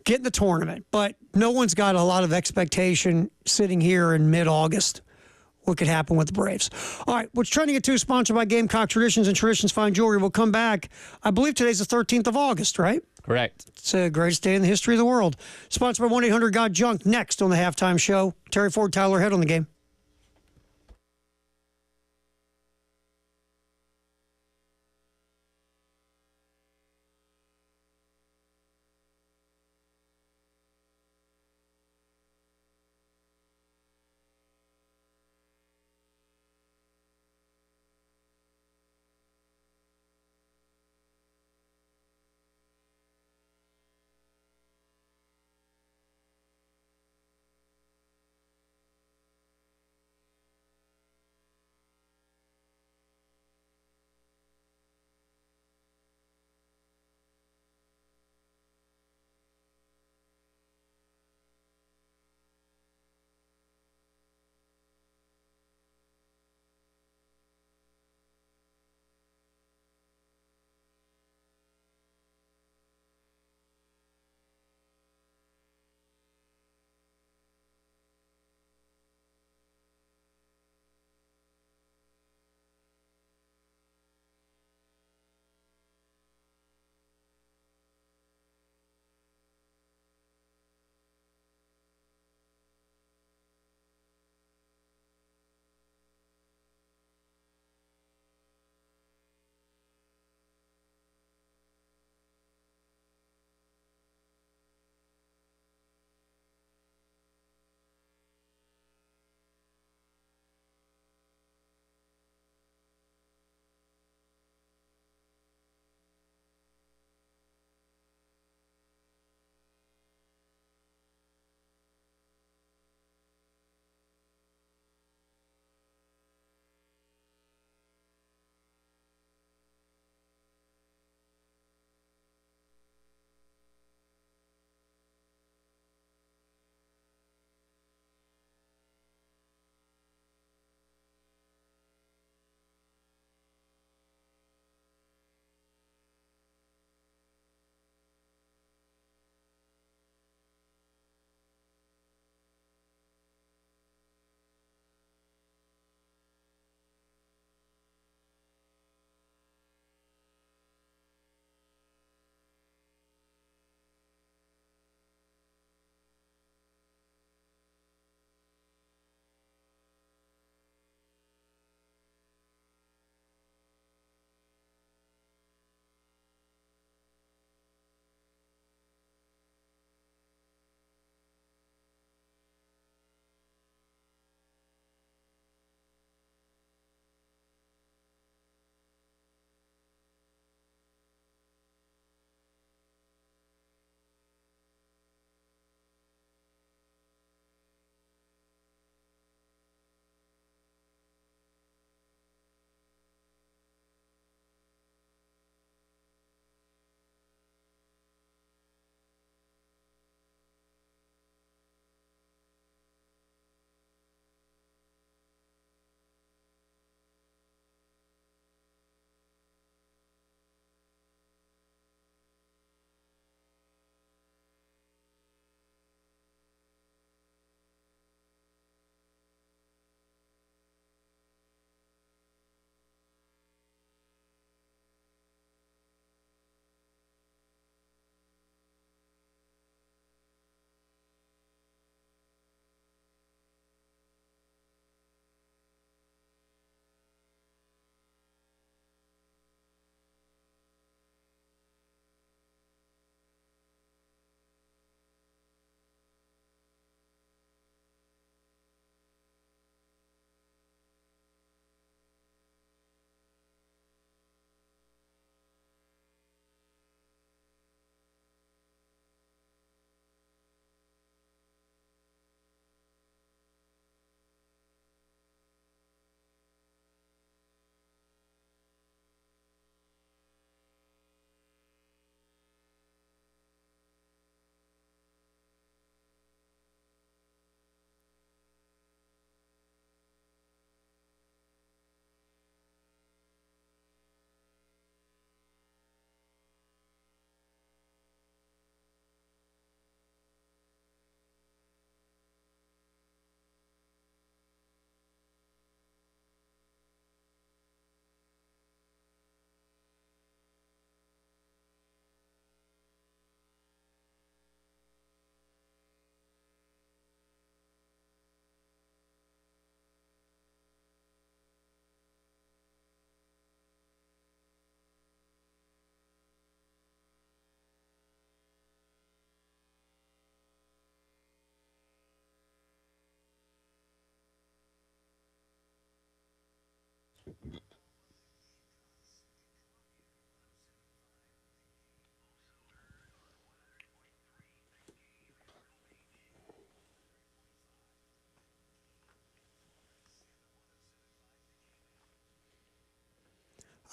the tournament. But no one's got a lot of expectation sitting here in mid-August what could happen with the Braves. All right, what's trending at 2 is sponsored by Gamecock Traditions and Traditions Fine Jewelry. We'll come back. I believe today's the 13th of August, right? Correct. It's the greatest day in the history of the world. Sponsored by 1-800-GOT-JUNK. Next on the Halftime Show, Terry Ford, Tyler Head on the game.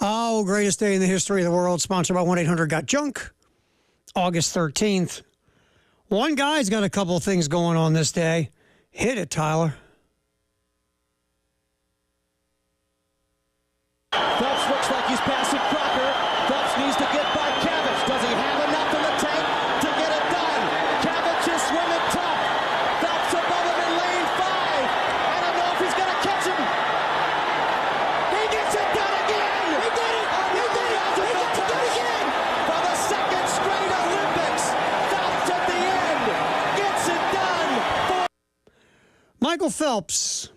Oh, greatest day in the history of the world, sponsored by 1-800-GOT-JUNK, August 13th. One guy's got a couple of things going on this day. Hit it, Tyler. Phelps looks like he's passing Crocker. Phelps needs to get by Cavich. Does he have enough in the tank to get it done? Cavich is swimming tough. Phelps above him in lane 5. I don't know if he's going to catch him. He gets it done again. He did it. He did it. He gets it done again. For the second straight Olympics, Phelps at the end gets it done. Michael Phelps,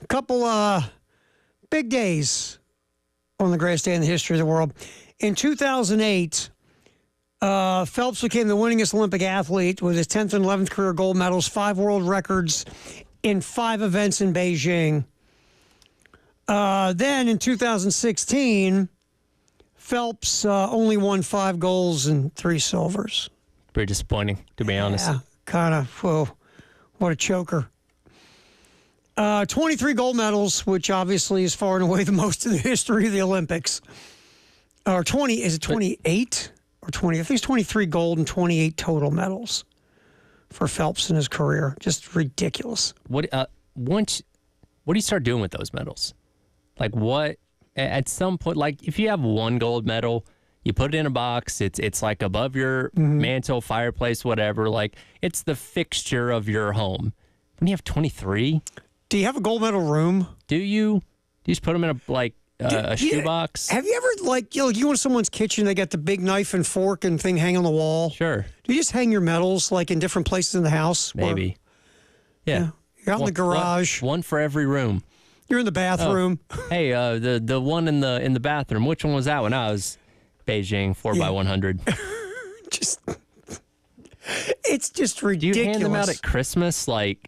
a couple big days on the greatest day in the history of the world. In 2008, Phelps became the winningest Olympic athlete with his 10th and 11th career gold medals, 5 world records in 5 events in Beijing. Then in 2016, Phelps only won 5 golds and 3 silvers. Pretty disappointing, to be honest. Yeah, kind of. Whoa, what a choker. 23 gold medals, which obviously is far and away the most in the history of the Olympics. Or 20, is it 28 or 20? I think it's 23 gold and 28 total medals for Phelps in his career. Just ridiculous. What do you start doing with those medals? Like what? At some point, like if you have 1 gold medal, you put it in a box. It's like above your mantle, fireplace, whatever. Like it's the fixture of your home. When you have 23. Do you have a gold medal room? Do you? Do you just put them in a shoebox? Have you ever, like, you go in someone's kitchen, they got the big knife and fork and thing hanging on the wall? Sure. Do you just hang your medals, like, in different places in the house? Maybe. Yeah. You're out in the garage. One for every room. You're in the bathroom. Oh. Hey, the one in the bathroom. Which one was that one? I was Beijing 4x100. It's just ridiculous. Do you hand them out at Christmas? Like,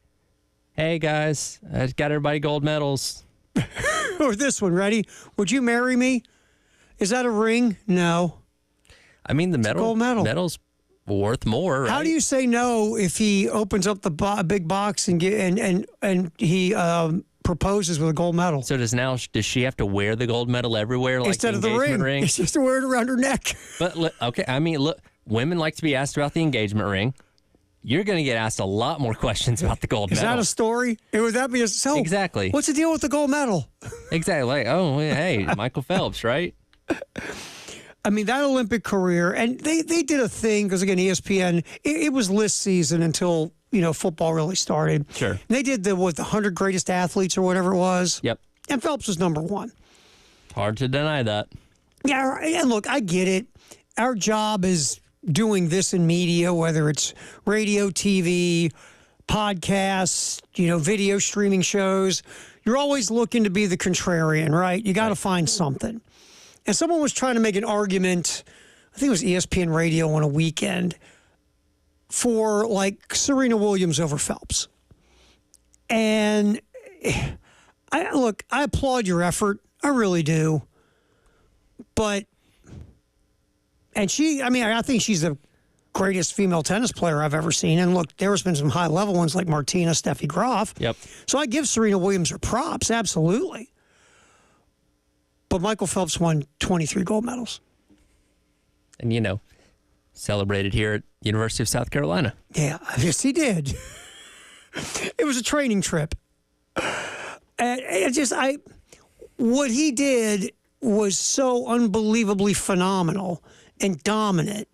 hey guys, I got everybody gold medals. Or this one, ready? Would you marry me? Is that a ring? No. I mean, the medal's worth more, right? How do you say no if he opens up the big box and he proposes with a gold medal? So does she have to wear the gold medal everywhere, like instead of the ring? She has to wear it around her neck. But okay, I mean, look, women like to be asked about the engagement ring. You're going to get asked a lot more questions about the gold medal. Is that a story? Would that be exactly? What's the deal with the gold medal? Exactly. Like, oh, hey, Michael Phelps, right? I mean, that Olympic career, and they did a thing because again, ESPN. It was list season until football really started. Sure. And they did the 100 greatest athletes or whatever it was. Yep. And Phelps was number 1. Hard to deny that. Yeah, and look, I get it. Our job is doing this in media, whether it's radio, TV, podcasts, video streaming shows. You're always looking to be the contrarian, right? You got to find something. And someone was trying to make an argument, I think it was ESPN Radio on a weekend, for like Serena Williams over Phelps. And I applaud your effort. I really do. But I think she's the greatest female tennis player I've ever seen. And look, there's been some high-level ones like Martina, Steffi Graf. Yep. So I give Serena Williams her props, absolutely. But Michael Phelps won 23 gold medals. And, celebrated here at University of South Carolina. Yeah, yes, he did. It was a training trip. And what he did was so unbelievably phenomenal and dominant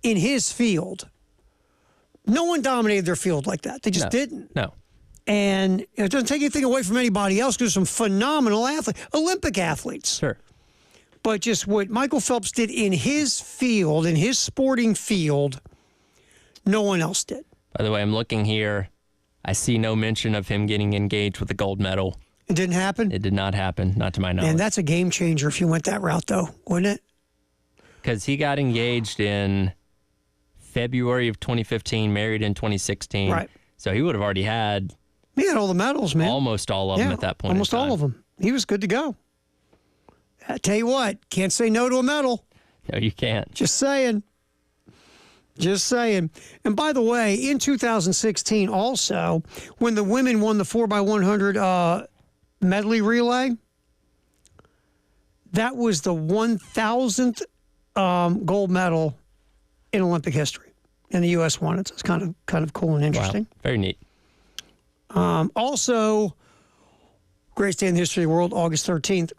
in his field. No one dominated their field like that. They just didn't. No. And it doesn't take anything away from anybody else because there's some phenomenal athletes, Olympic athletes. Sure. But just what Michael Phelps did in his field, in his sporting field, no one else did. By the way, I'm looking here. I see no mention of him getting engaged with a gold medal. It didn't happen? It did not happen, not to my knowledge. And that's a game changer if you went that route, though, wouldn't it? Because he got engaged in February of 2015, married in 2016. Right. So he would have already had... He had all the medals, man. Almost all of them at that point. Almost all of them. He was good to go. I tell you what, can't say no to a medal. No, you can't. Just saying. Just saying. And by the way, in 2016 also, when the women won the 4x100 medley relay, That was the 1,000th gold medal in Olympic history, and the U.S. won it. So it's kind of cool and interesting. Wow. Very neat. Also, greatest day in the history of the world, August 13th.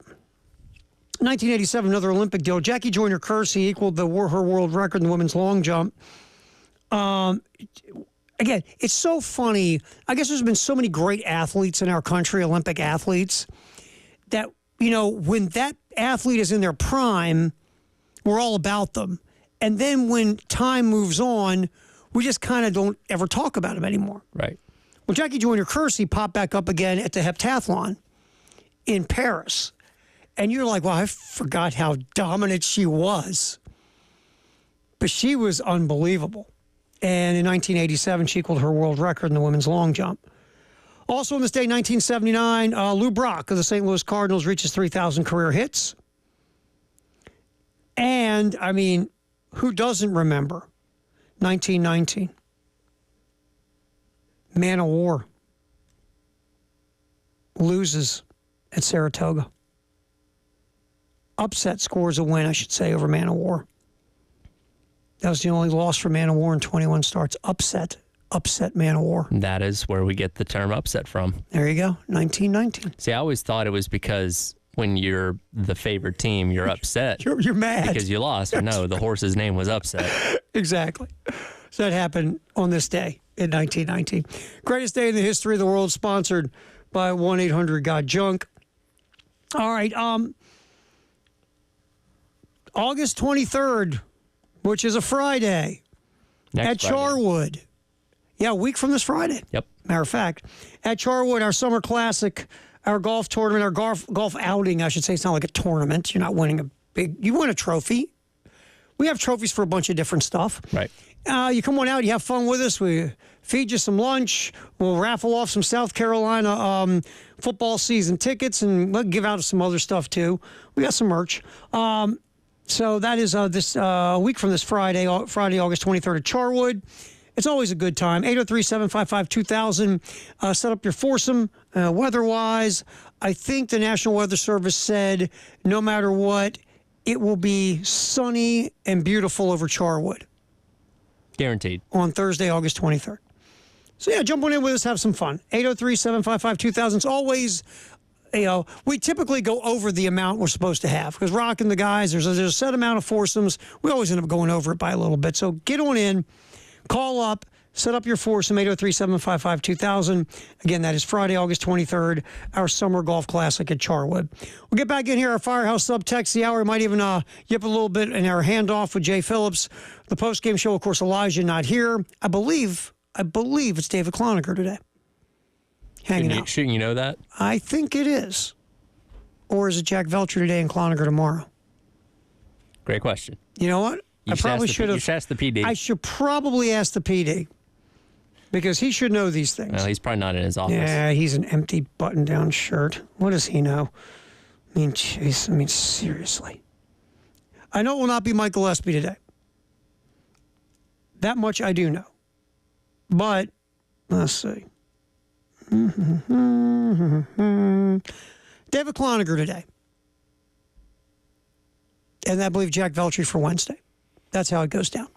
1987, another Olympic deal. Jackie Joyner-Kersee equaled her world record in the women's long jump. Again, it's so funny. I guess there's been so many great athletes in our country, Olympic athletes, that, when that athlete is in their prime, we're all about them. And then when time moves on, we just kind of don't ever talk about them anymore. Right. Well, Jackie Joyner-Kersee popped back up again at the heptathlon in Paris. And you're like, well, I forgot how dominant she was. But she was unbelievable. And in 1987, she equaled her world record in the women's long jump. Also on this day, 1979, Lou Brock of the St. Louis Cardinals reaches 3,000 career hits. And, who doesn't remember 1919? Man of War loses at Saratoga. Upset scores a win, I should say, over Man of War. That was the only loss for Man of War in 21 starts. Upset Man of War. That is where we get the term upset from. There you go, 1919. See, I always thought it was because when you're the favorite team, you're upset. You're mad. Because you lost. Or no, the horse's name was Upset. Exactly. So that happened on this day in 1919. Greatest day in the history of the world, sponsored by 1-800-GOT-JUNK. All right, August 23rd, which is a Friday, at Friday. Charwood. Yeah, a week from this Friday. Yep. Matter of fact, at Charwood, our summer classic, our golf tournament, our golf outing, I should say. It's not like a tournament. You're not winning you win a trophy. We have trophies for a bunch of different stuff. Right. You come on out, you have fun with us. We feed you some lunch. We'll raffle off some South Carolina football season tickets, and we'll give out some other stuff too. We got some merch. So that is this week from this Friday, August 23rd at Charwood. It's always a good time. 803-755-2000. Set up your foursome. Weather-wise, I think the National Weather Service said no matter what, it will be sunny and beautiful over Charwood. Guaranteed. On Thursday, August 23rd. So, yeah, jump on in with us, have some fun. 803-755-2000. It's always, we typically go over the amount we're supposed to have because Rock and the guys, there's a set amount of foursomes. We always end up going over it by a little bit. So get on in, call up, set up your foursome, 803-755-2000. Again, that is Friday, August 23rd, our Summer Golf Classic at Charwood. We'll get back in here, our Firehouse Subtext the hour. We might even yip a little bit in our handoff with Jay Phillips. The post-game show, of course, Elijah not here. I believe it's David Cloninger today. Hanging out. Shouldn't you know that? I think it is. Or is it Jack Velcher today and Cloninger tomorrow? Great question. You know what? You should ask the PD. I should probably ask the PD. Because he should know these things. Well, he's probably not in his office. Yeah, he's an empty button-down shirt. What does he know? Jeez, seriously. I know it will not be Mike Gillespie today. That much I do know. But, let's see. David Cloninger today. And I believe Jack Veltri for Wednesday. That's how it goes down.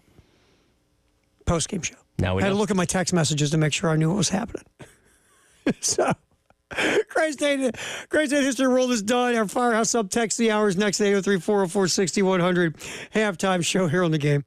Post-game show. Now we I had to know. look at my text messages to make sure I knew what was happening. So, great day in history world is done. Our Firehouse Subtext the hours next, 803-404-6100. Halftime show here on the Game.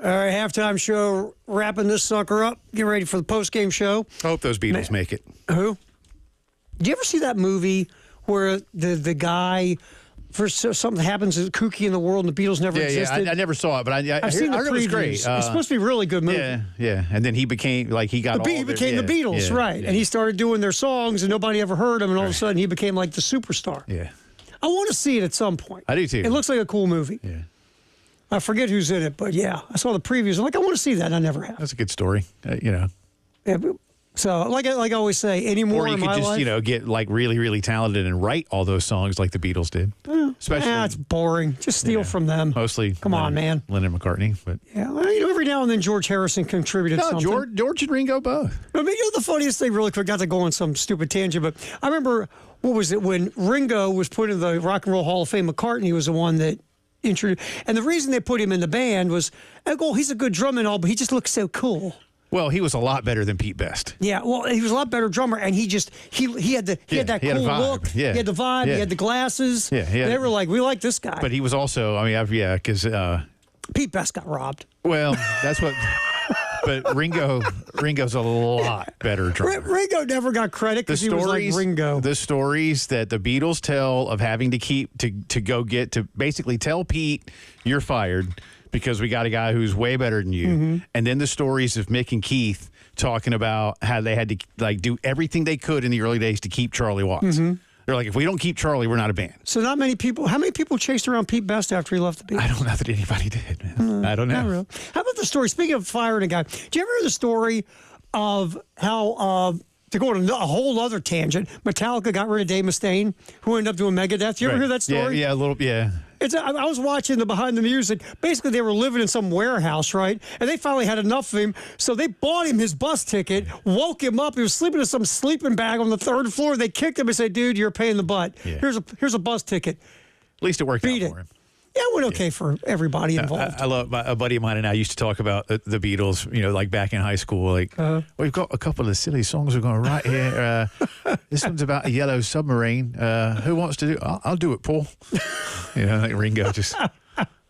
All right, halftime show, wrapping this sucker up. Get ready for the post-game show. I hope those Beatles make it. Who? Did you ever see that movie where the guy, first something happens that's kooky in the world and the Beatles never existed? I never saw it, but I've seen the heard it was great. previews. It's supposed to be a really good movie. Yeah. And then he became, he got He became the Beatles, right. And he started doing their songs and nobody ever heard him, and all of a sudden he became like the superstar. Yeah. I want to see it at some point. I do too. It looks like a cool movie. Yeah. I forget who's in it, but yeah, I saw the previews. I'm like, I want to see that. I never have. That's a good story, Yeah, so, like I always say, anymore Or you in could my just, life, get really, really talented and write all those songs like the Beatles did. Especially, it's boring. Just steal from them. Mostly. Come on, man. Lennon and McCartney, but Yeah, well, every now and then George Harrison contributed something. George and Ringo both. I mean, the funniest thing, really quick, got to go on some stupid tangent, but I remember, what was it, when Ringo was put in the Rock and Roll Hall of Fame, McCartney was the one that introduced, and the reason they put him in the band was, he's a good drummer and all, but he just looks so cool. Well, he was a lot better than Pete Best. Yeah, well, he was a lot better drummer, and he had that he had a cool vibe. look. Yeah. He had the vibe. Yeah. He had the glasses. Yeah, they were like, we like this guy. But he was also, because Pete Best got robbed. well, that's what. But Ringo's a lot better drummer. Ringo never got credit because he was like Ringo. The stories that the Beatles tell of having to basically tell Pete, you're fired because we got a guy who's way better than you. Mm-hmm. And then the stories of Mick and Keith talking about how they had to do everything they could in the early days to keep Charlie Watts. Mm-hmm. They're like, if we don't keep Charlie, we're not a band. So not many people. How many people chased around Pete Best after he left the Beatles? I don't know that anybody did, man. I don't know. Not really. How about the story? Speaking of firing a guy, do you ever hear the story of how, to go on a whole other tangent, Metallica got rid of Dave Mustaine, who ended up doing Megadeth? Do you ever hear that story? Yeah, a little, yeah. I was watching the behind the music. Basically, they were living in some warehouse, right? And they finally had enough of him, so they bought him his bus ticket, woke him up. He was sleeping in some sleeping bag on the third floor. They kicked him and said, "Dude, you're a pain in the butt. Yeah. Here's a bus ticket." At least it worked Beat out it. for him. Yeah, it went okay for everybody involved. I love a buddy of mine and I used to talk about the Beatles, like back in high school. We've got a couple of silly songs we're going to write here. This one's about a yellow submarine. Who wants to do it? I'll do it, Paul. Like Ringo just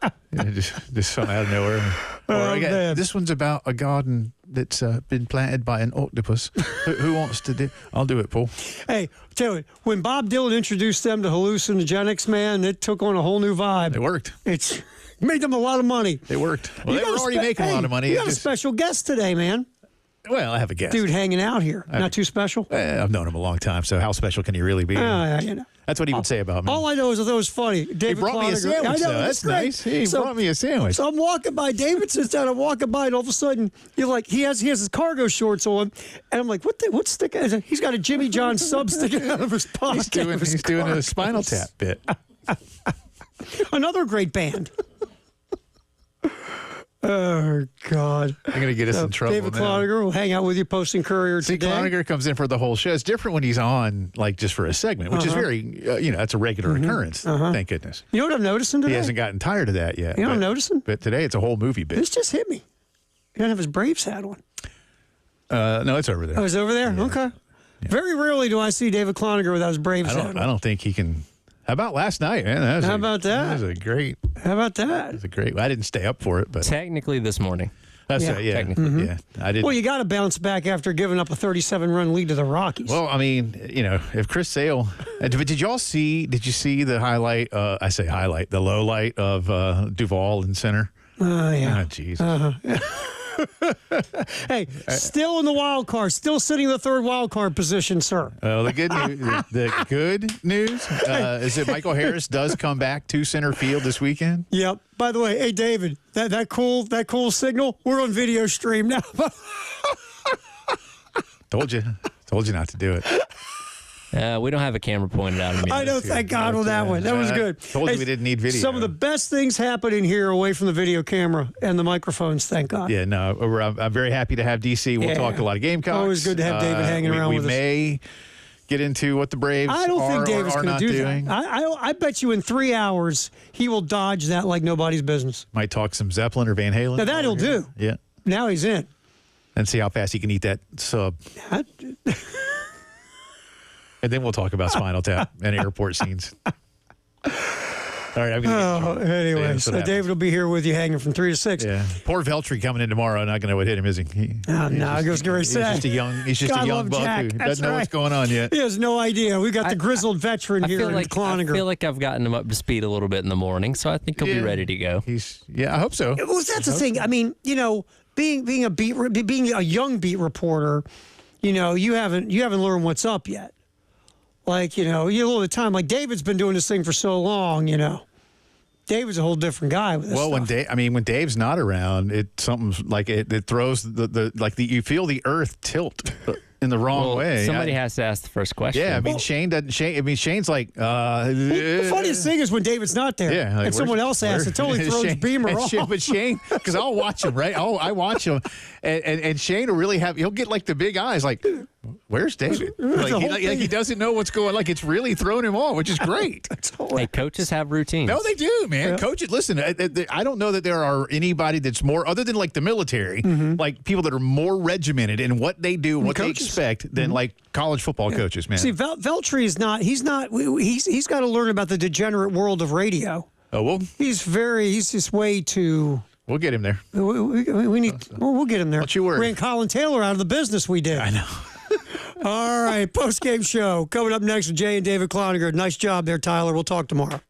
something out of nowhere. Or this one's about a garden that's been planted by an octopus. Who wants to do? I'll do it, Paul. Hey, tell you, when Bob Dylan introduced them to hallucinogenics, man, it took on a whole new vibe. It worked. It's made them a lot of money. It worked. Well, they were already making a lot of money. You got a special guest today, man. Well, I have a guest. Dude hanging out here. Not too special? I've known him a long time, so how special can he really be? That's what he would say about me. All I know is I thought it was funny. David he brought me a sandwich, I know, though. That's nice. He brought me a sandwich. So I'm walking by. David sits down. I'm walking by, and all of a sudden, you're like, he has his cargo shorts on, and I'm like, what's sticking? He's got a Jimmy John sub sticking out of his pocket. He's doing a Spinal Tap bit. Another great band. Oh, God. I'm going to get us in trouble David now. Cloninger will hang out with you, Post and Courier today. Cloninger comes in for the whole show. It's different when he's on, just for a segment, which is very, that's a regular occurrence. Thank goodness. You know what I'm noticing today? He hasn't gotten tired of that yet. You know what I'm noticing? But today it's a whole movie bit. This just hit me. He doesn't have his Braves hat on. No, it's over there. Oh, it's over there? Yeah. Okay. Yeah. Very rarely do I see David Cloninger without his Braves hat on. I don't think he can. How about last night, man? How about that? That was a great. How about that? That was a great. I didn't stay up for it, but technically this morning. That's it. Yeah, technically, yeah. I did. Well, you got to bounce back after giving up a 37-run lead to the Rockies. Well, I mean, if Chris Sale, but did you see the highlight? I say highlight, the low light of Duvall in center. Yeah. Oh, Jesus. Hey, still in the wild card, still sitting in the third wild card position, sir. The good news, the good news is that Michael Harris does come back to center field this weekend. Yep. By the way, hey David, that cool signal. We're on video stream now. Told you not to do it. We don't have a camera pointed out of me. I know, thank God on that one. That was good. Told you we didn't need video. Some of the best things happening here away from the video camera and the microphones, thank God. Yeah, no, I'm very happy to have DC. We'll talk a lot of Gamecocks. Always good to have David hanging around with us. We may get into what the Braves I don't think David's are going not to do doing. that. I bet you in 3 hours he will dodge that like nobody's business. Might talk some Zeppelin or Van Halen. Now that he'll do. Yeah. Now he's in. And see how fast he can eat that sub. And then we'll talk about Spinal Tap and airport scenes. All right, I'm going to anyway, so David will be here with you hanging from 3 to 6. Yeah. Poor Veltri coming in tomorrow, not going to know what hit him, is he? I was going to say. He's just a young buck Jack. who That's doesn't know what's right. going on yet. He has no idea. We got the grizzled veteran here in I Cloninger. feel like I've gotten him up to speed a little bit in the morning, so I think he'll be ready to go. I hope so. Well, that's the thing. I mean, being a young beat reporter, you haven't learned what's up yet. Like, you a little bit of time. Like David's been doing this thing for so long, David's a whole different guy with this stuff. when Dave's not around, something's like it throws you feel the earth tilt in the wrong way. Somebody has to ask the first question. Yeah, Shane's like. The funniest thing is when David's not there, and someone else asks, it totally throws Beamer off. But Shane, because I'll watch him, right? I watch him, and Shane will really he'll get like the big eyes, like, where's David? Like he doesn't know what's going on. Like it's really thrown him off, which is great. Hey, coaches have routines. No, they do, man. Yeah. Coaches, listen, I don't know that there are anybody that's more, other than like the military, like people that are more regimented in what they do, what they expect than like college football coaches, man. See, Veltri is not, he's got to learn about the degenerate world of radio. Oh, well. He's just way too. We'll get him there. We need. We'll get him there. Don't you worry. Ran Colin Taylor out of the business we did. I know. All right, post-game show coming up next with Jay and David Cloninger. Nice job there, Tyler. We'll talk tomorrow.